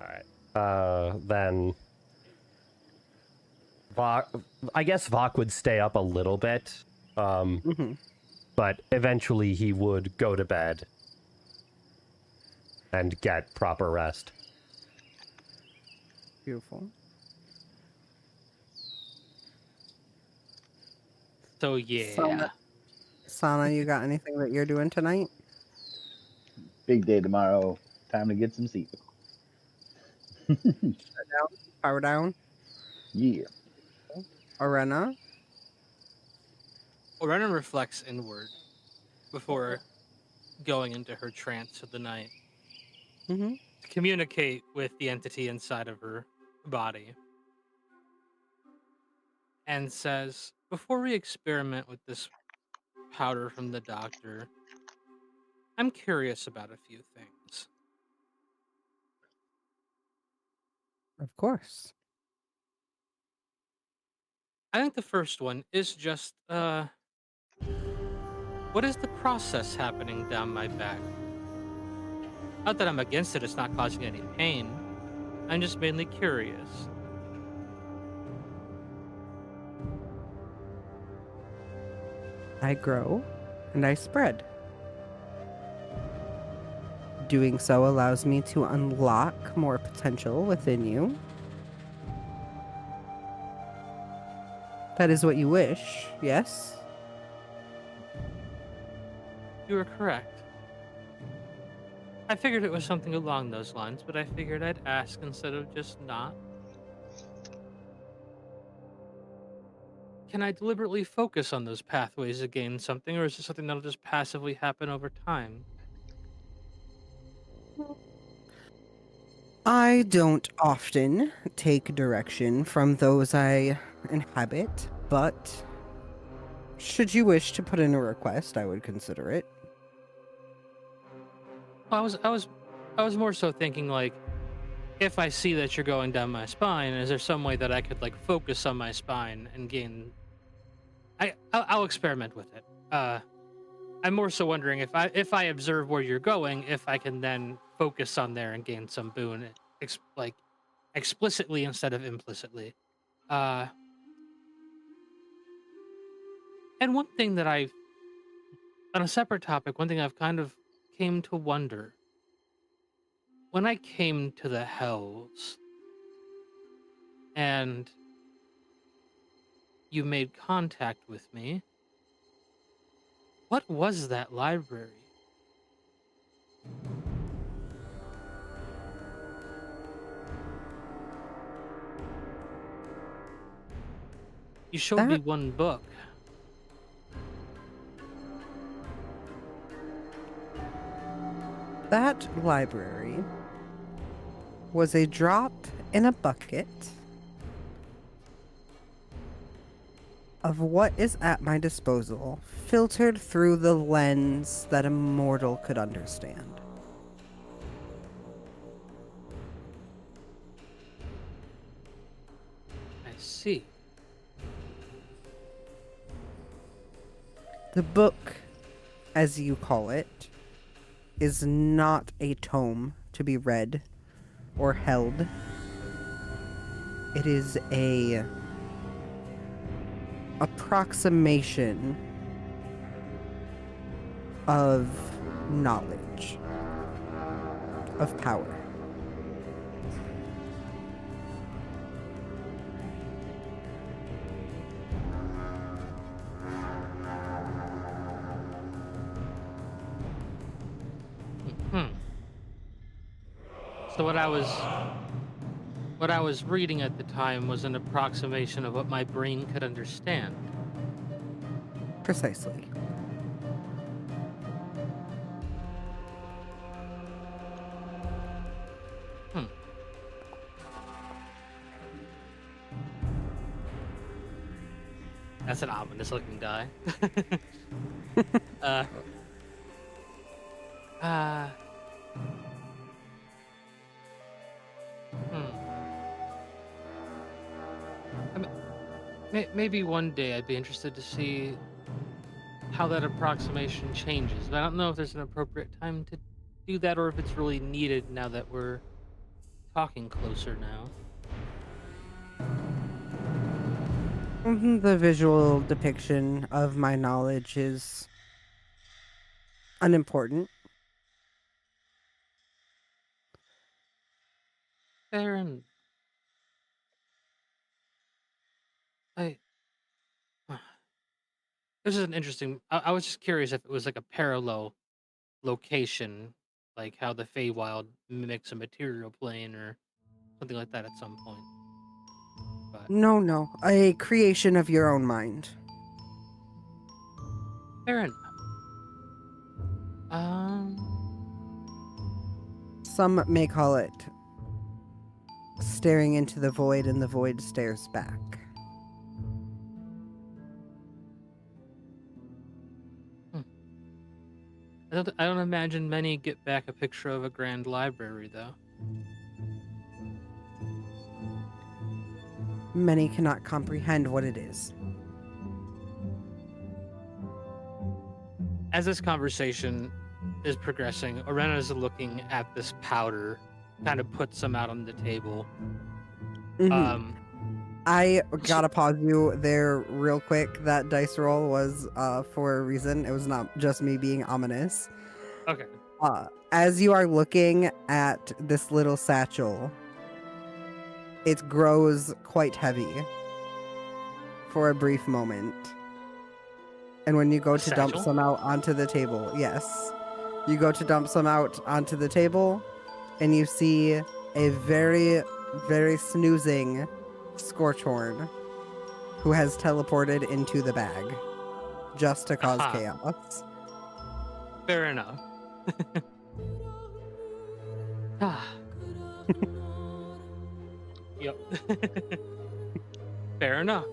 Alright. Then... I guess Vok would stay up a little bit. But eventually he would go to bed and get proper rest. Beautiful. So yeah. Tsana, you got anything that you're doing tonight? Big day tomorrow. Time to get some sleep. Power down. Yeah. Arena. Orena reflects inward before going into her trance of the night Mm-hmm. to communicate with the entity inside of her body, and says, before we experiment with this powder from the doctor, I'm curious about a few things. Of course. I think the first one is just, what is the process happening down my back? Not that I'm against it, it's not causing any pain. I'm just mainly curious. I grow and I spread. Doing so allows me to unlock more potential within you. That is what you wish, yes? You were correct. I figured it was something along those lines, but I figured I'd ask instead of just not. Can I deliberately focus on those pathways to gain something, or is it something that'll just passively happen over time? I don't often take direction from those I inhabit, but should you wish to put in a request, I would consider it. Well, I was more so thinking like, if I see that you're going down my spine, is there some way that I could like focus on my spine and gain? I'll experiment with it. I'm more so wondering if I observe where you're going, if I can then focus on there and gain some boon, like explicitly instead of implicitly. And one thing that on a separate topic, one thing I've kind of came to wonder, when I came to the Hells and you made contact with me, what was that library? You showed me one book. That library was a drop in a bucket of what is at my disposal, filtered through the lens that a mortal could understand. I see. The book, as you call it, is not a tome to be read or held. It is a approximation of knowledge, of power. So what I was reading at the time was an approximation of what my brain could understand. Precisely. That's an ominous looking die. I mean, maybe one day I'd be interested to see how that approximation changes, but I don't know if there's an appropriate time to do that or if it's really needed now that we're talking closer now. The visual depiction of my knowledge is unimportant. Baron, I. This is an interesting. I was just curious if it was like a parallel location, like how the feywild mimics a material plane or something like that at some point. But No, a creation of your own mind. Baron, Some may call it staring into the void and the void stares back. I don't imagine many get back a picture of a grand library, though. Many cannot comprehend what it is. As this conversation is progressing, Orena is looking at this powder, kind of puts some out on the table. I gotta pause you there real quick. That dice roll was for a reason. It was not just me being ominous. Okay. As you are looking at this little satchel, it grows quite heavy for a brief moment. And when you go to dump satchel? some out onto the table, yes, you go to dump some out onto the table, and you see a very, very snoozing Scorchhorn who has teleported into the bag just to cause Aha. chaos. Fair enough. Yep. Fair enough.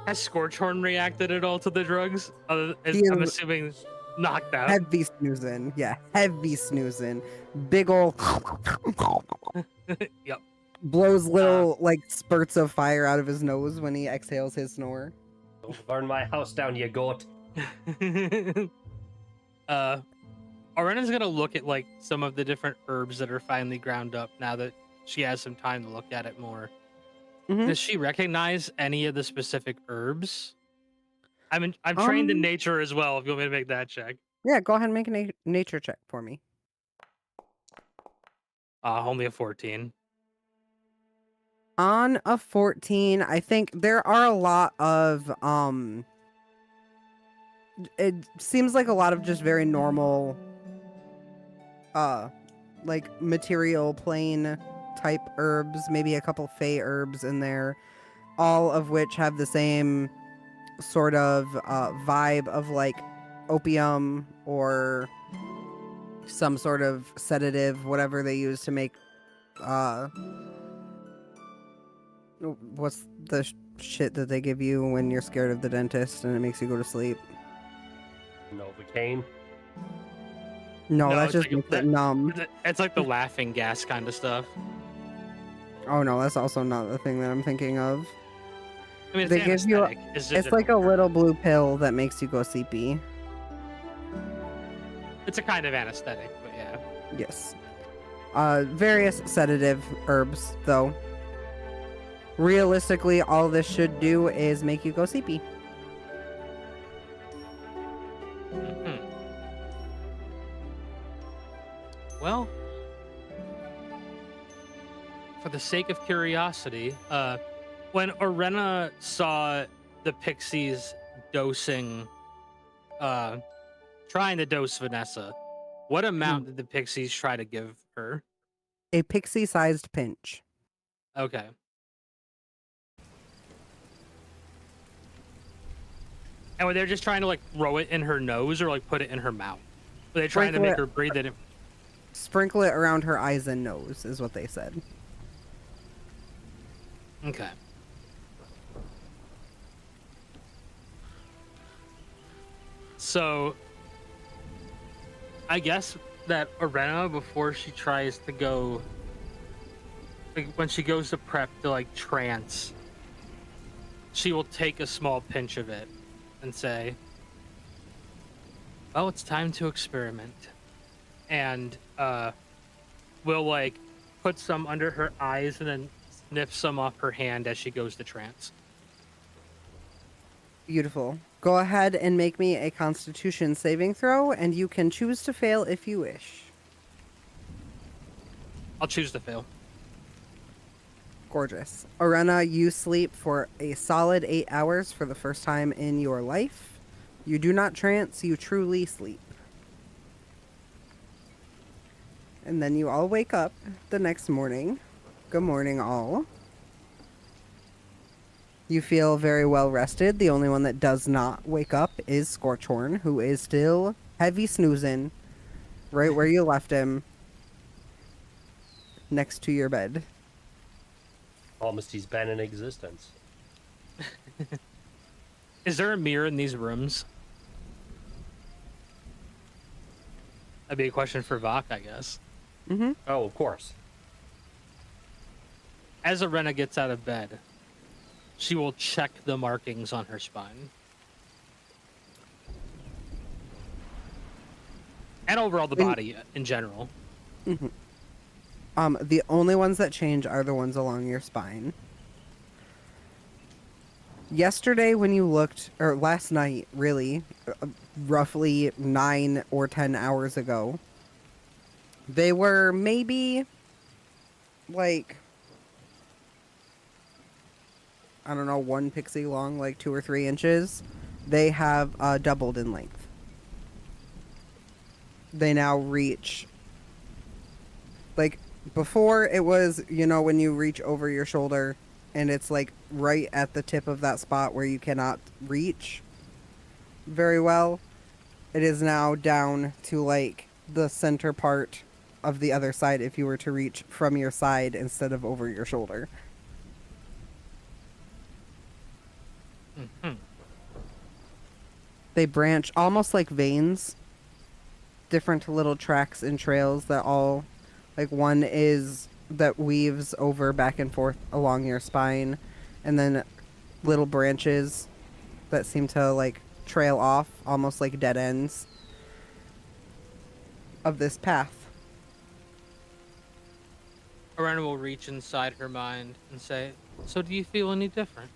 Has Scorchhorn reacted at all to the drugs? I'm assuming knocked out. Heavy snoozing. Yeah, heavy snoozing. Big ol' Yep. blows little like spurts of fire out of his nose when he exhales his snore. Don't burn my house down, you goat. Arena's gonna look at like some of the different herbs that are finally ground up now that she has some time to look at it more. Mhm. Does she recognize any of the specific herbs? I'm trained in nature as well. If you want me to make that check. Yeah, go ahead and make a nature check for me. Only a 14. On a 14, I think there are a lot of it seems like a lot of just very normal like material plane type herbs, maybe a couple fey herbs in there, all of which have the same sort of vibe of like opium or some sort of sedative, whatever they use to make what's the shit that they give you when you're scared of the dentist and it makes you go to sleep? Novocaine. No, No, that it's just like makes that- it numb. It's like the laughing gas kind of stuff. Oh no, that's also not the thing that I'm thinking of. I mean, it's They give you- anesthetic. It's, just It's like a little blue pill that makes you go sleepy. It's a kind of anesthetic, but yeah. Yes. Various sedative herbs, though. Realistically, all this should do is make you go sleepy. Mhm. Well, for the sake of curiosity, when Orena saw the pixies dosing, trying to dose Vanessa, what amount did the pixies try to give her? A pixie-sized pinch. Okay. And were they just trying to like throw it in her nose or like put it in her mouth? Were they trying to Sprinkle make it- her breathe it in? Sprinkle it around her eyes and nose, is what they said. Okay. So, I guess that Orena, before she tries to go, like when she goes to prep to like trance, she will take a small pinch of it and say, "Oh, it's time to experiment," and will like put some under her eyes and then snip some off her hand as she goes to trance. Beautiful. Go ahead and make me a Constitution saving throw, and you can choose to fail if you wish. I'll choose to fail. Gorgeous. Orena, you sleep for a solid 8 hours for the first time in your life. You do not trance, you truly sleep. And then you all wake up the next morning. Good morning, all. You feel very well rested. The only one that does not wake up is Scorchhorn, who is still heavy snoozing right where you left him, next to your bed. Almost he's been in existence. Is there a mirror in these rooms? That'd be a question for Vok, I guess. Mm-hmm. Oh, of course. As Orena gets out of bed, she will check the markings on her spine. And overall the body in general. The only ones that change are the ones along your spine. Yesterday when you looked, or last night, really, roughly 9 or 10 hours ago, they were maybe, like, I don't know, 1 pixie long, like 2 or 3 inches. They have doubled in length. They now reach, like, before it was, you know, when you reach over your shoulder and it's like right at the tip of that spot where you cannot reach very well. It is now down to like the center part of the other side if you were to reach from your side instead of over your shoulder. Mm-hmm. They branch almost like veins, different little tracks and trails that all, like one is that weaves over back and forth along your spine, and then little branches that seem to like trail off almost like dead ends of this path. Orena will reach inside her mind and say, "So do you feel any different?"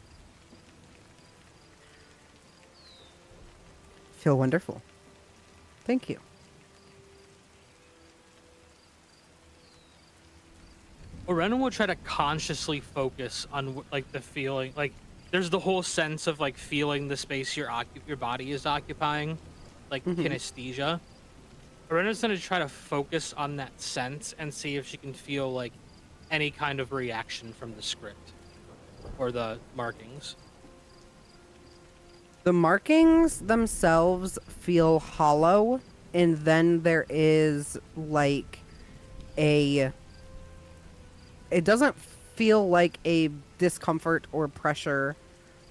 Feel wonderful. Thank you. Orena will try to consciously focus on like the feeling, like there's the whole sense of like feeling the space your body is occupying, like kinesthesia. Orena's gonna try to focus on that sense and see if she can feel like any kind of reaction from the script or the markings. The markings themselves feel hollow, and then there is like a. It doesn't feel like a discomfort or pressure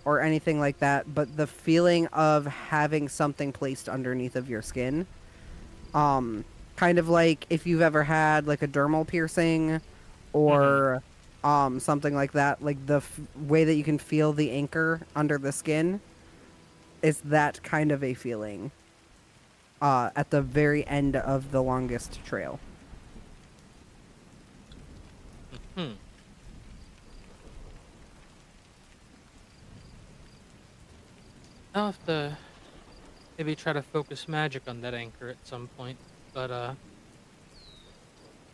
or anything like that, but the feeling of having something placed underneath of your skin. Kind of like if you've ever had like a dermal piercing or something like that, like the way that you can feel the anchor under the skin is that kind of a feeling at the very end of the longest trail. Hmm. I'll have to maybe try to focus magic on that anchor at some point, but an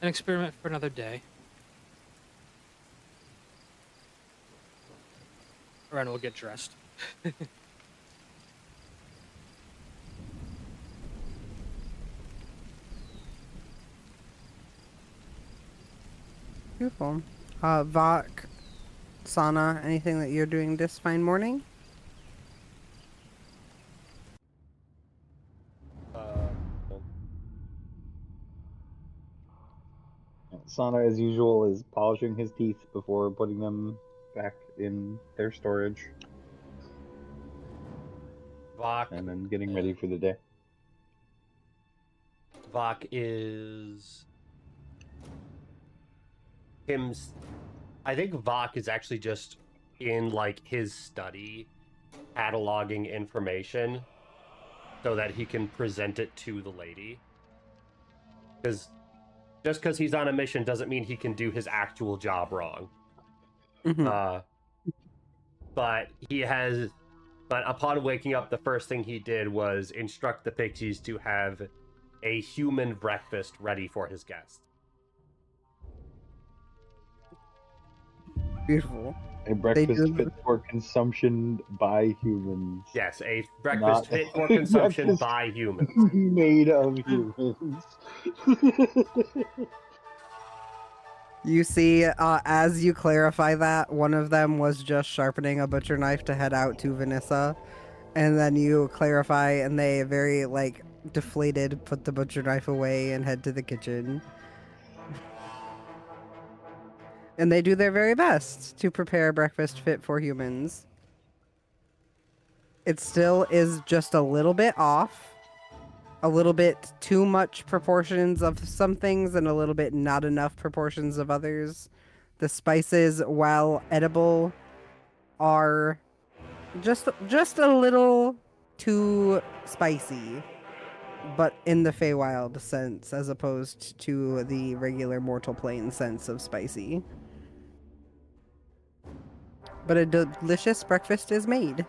experiment for another day. Ren will get dressed. Beautiful. Vok, Tsana, anything that you're doing this fine morning? Sana, as usual, is polishing his teeth before putting them back in their storage Vok, and then getting ready for the day. Vok is him's. I think Vok is actually just in like his study, cataloging information, so that he can present it to the lady. Because just because he's on a mission doesn't mean he can do his actual job wrong. Mm-hmm. But he has. But upon waking up, the first thing he did was instruct the pixies to have a human breakfast ready for his guests. Beautiful. A breakfast do- fit for consumption by humans. Yes, a breakfast Not- fit for consumption breakfast by humans. made of humans. You see, as you clarify that, one of them was just sharpening a butcher knife to head out to Vanessa, and then you clarify, and they very, like, deflated, put the butcher knife away and head to the kitchen. And they do their very best to prepare breakfast fit for humans. It still is just a little bit off. A little bit too much proportions of some things and a little bit not enough proportions of others. The spices, while edible, are just a little too spicy, but in the feywild sense as opposed to the regular mortal plane sense of spicy. But a delicious breakfast is made.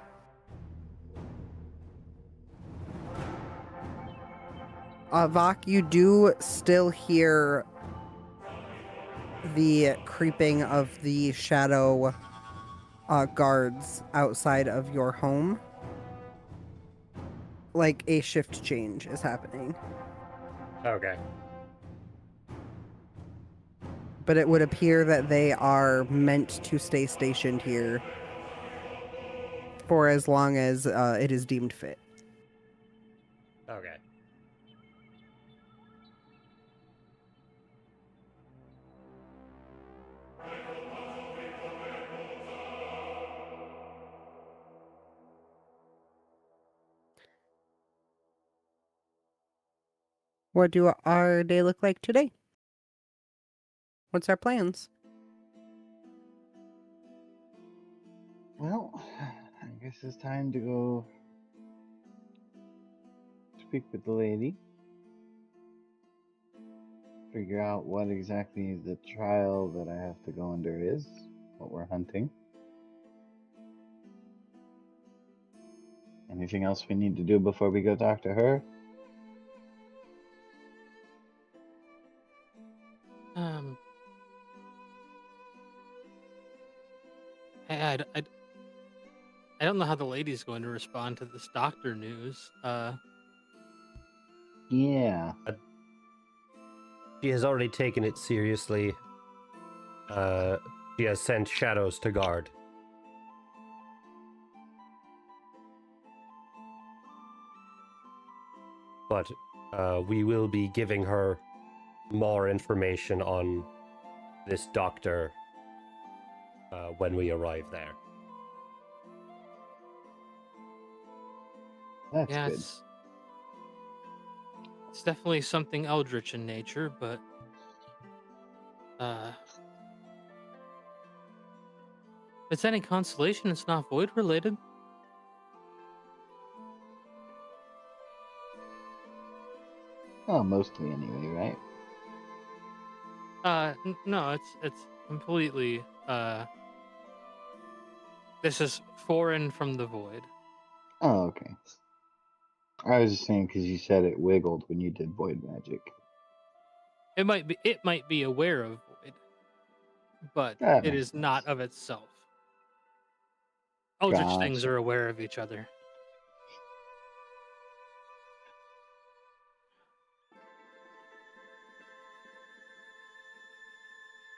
Vok, you do still hear the creeping of the shadow guards outside of your home. Like a shift change is happening. Okay. But it would appear that they are meant to stay stationed here for as long as it is deemed fit. Okay. What do our day look like today? What's our plans? Well, I guess it's time to go speak with the lady. Figure out what exactly the trial that I have to go under is, what we're hunting. Anything else we need to do before we go talk to her? I don't know how the lady's going to respond to this doctor news. Yeah. She has already taken it seriously. She has sent shadows to guard. but we will be giving her more information on this doctor when we arrive there. That's Yeah, good. it's definitely something eldritch in nature, but if it's any consolation, it's not void related. Oh, mostly anyway, right? No, it's completely this is foreign from the void. Oh, okay. I was just saying because you said it wiggled when you did void magic. It might be aware of void, but That it makes is not sense. of itself. Eldritch things Gotcha. are aware of each other.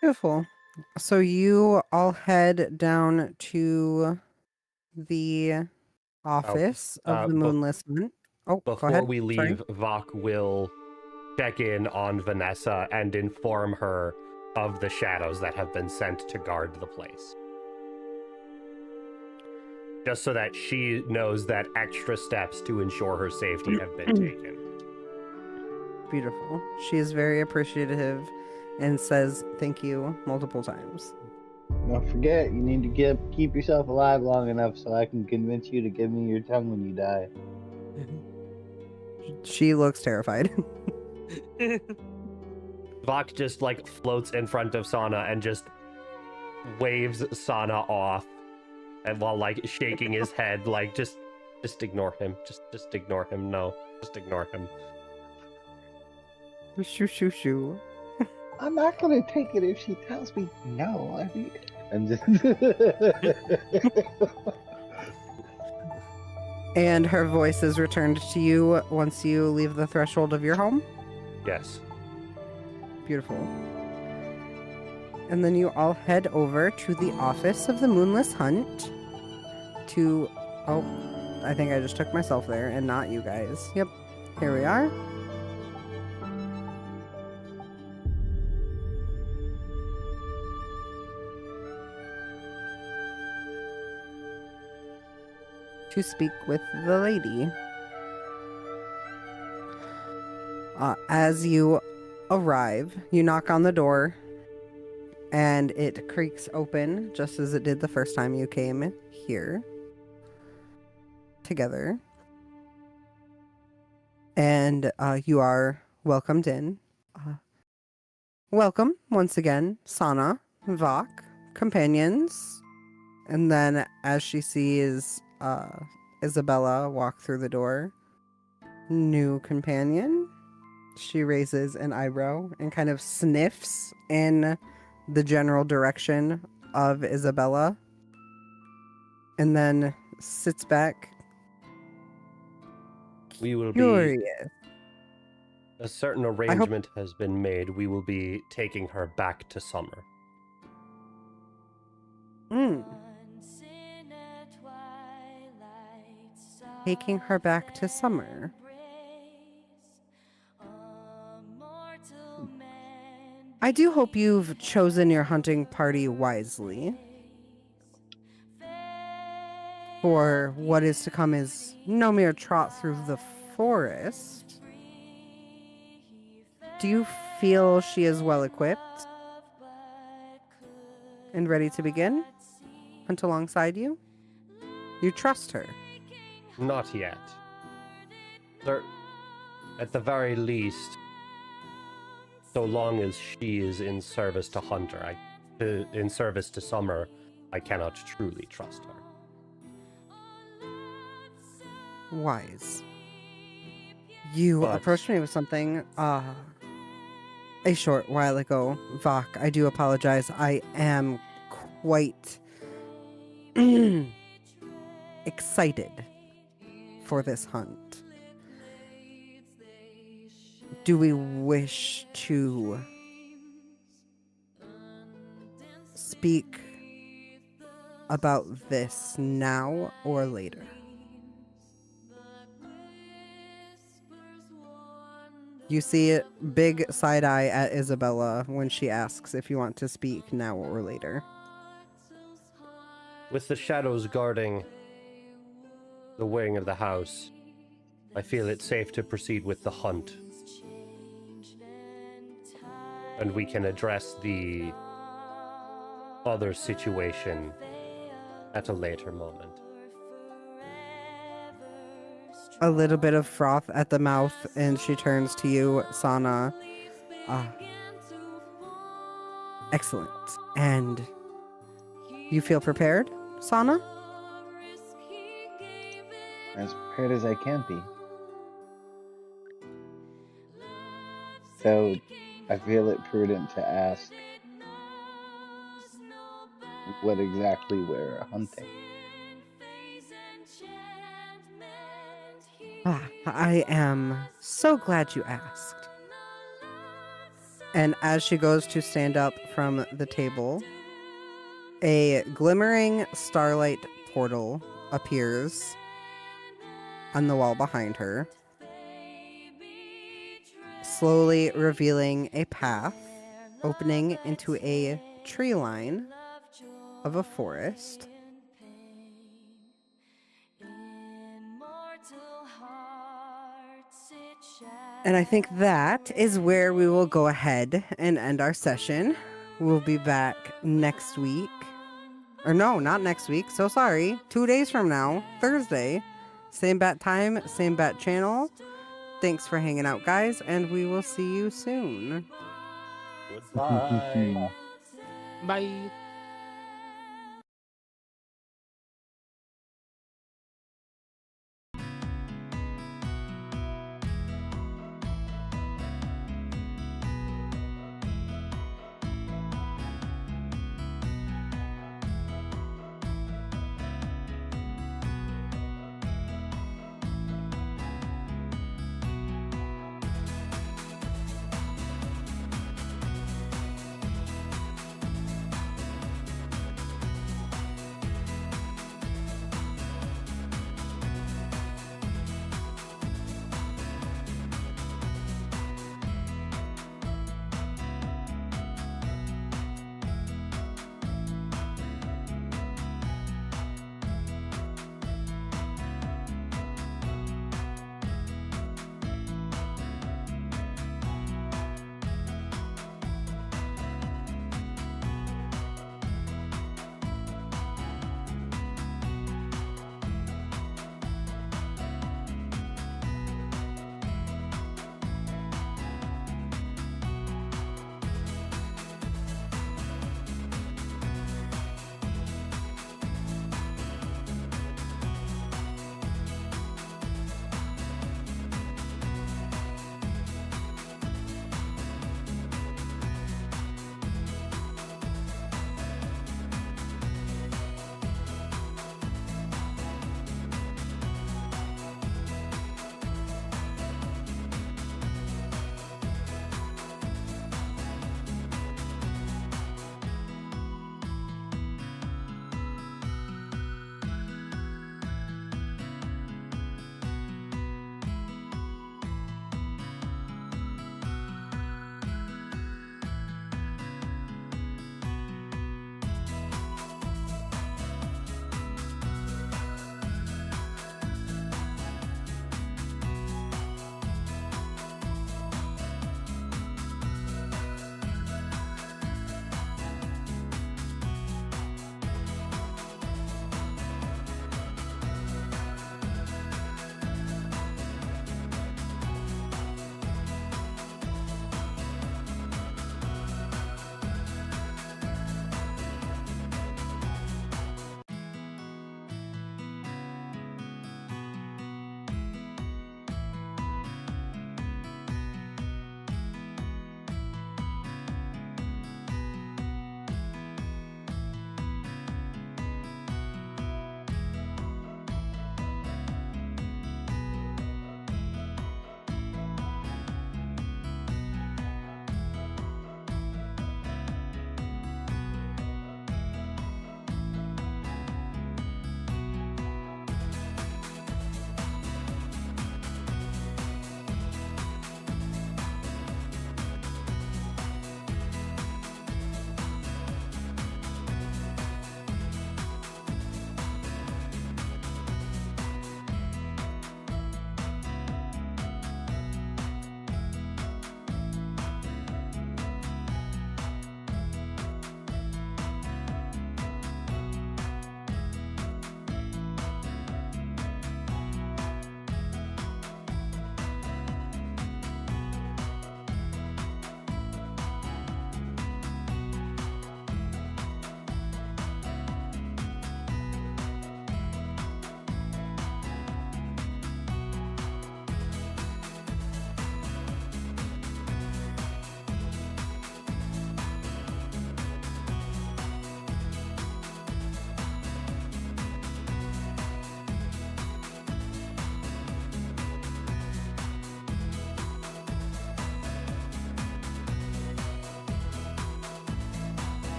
Beautiful. So you all head down to the office of the Moonless Hunt. Oh, go Before ahead. we Sorry. leave, Vok will check in on Vanessa and inform her of the shadows that have been sent to guard the place. Just so that she knows that extra steps to ensure her safety have been taken. Beautiful. She is very appreciative and says thank you multiple times. Don't forget, you need to keep yourself alive long enough so I can convince you to give me your tongue when you die. She looks terrified. Vok just like floats in front of Tsana and just waves Tsana off, and while like shaking his head, like just ignore him. Just ignore him. No, just ignore him. Shoo shoo shoo. I'm not gonna take it if she tells me no. I mean, I'm just. And her voice is returned to you once you leave the threshold of your home. Yes. Beautiful. And then you all head over to the office of the Moonless Hunt to... Oh, I think I just took myself there and not you guys. Yep, here we are. To speak with the lady. As you arrive, you knock on the door, and it creaks open just as it did the first time you came here together. And you are welcomed in. Welcome once again, Tsana, Vok, companions. And then as she sees Isabella walk through the door, new companion, she raises an eyebrow and kind of sniffs in the general direction of Isabella, and then sits back. We will be... Curious. A certain arrangement has been made. We will be taking her back to Summer. Taking her back to Summer. I do hope you've chosen your hunting party wisely. For what is to come is no mere trot through the forest. Do you feel she is well equipped and ready to begin? Hunt alongside you? You trust her? Not yet. At the very least, so long as she is in service to Hunter, in service to Summer, I cannot truly trust her. Wise. You approached me with something a short while ago. Vok, I do apologize. I am quite excited for this hunt. Do we wish to speak about this now or later? You see big side eye at Isabella when she asks if you want to speak now or later. With the shadows guarding the wing of the house, I feel it's safe to proceed with the hunt. And we can address the other situation at a later moment. A little bit of froth at the mouth, and she turns to you, Tsana. Excellent. And you feel prepared, Tsana? As prepared as I can be. So, I feel it prudent to ask what exactly we're hunting. I am so glad you asked. And as she goes to stand up from the table, a glimmering starlight portal appears on the wall behind her, slowly revealing a path opening into a tree line of a forest. And I think that is where we will go ahead and end our session. We'll be back next week. Or no, not next week. So sorry. 2 days from now, Thursday. Same bat time, same bat channel. Thanks for hanging out, guys, and we will see you soon. Goodbye. Bye.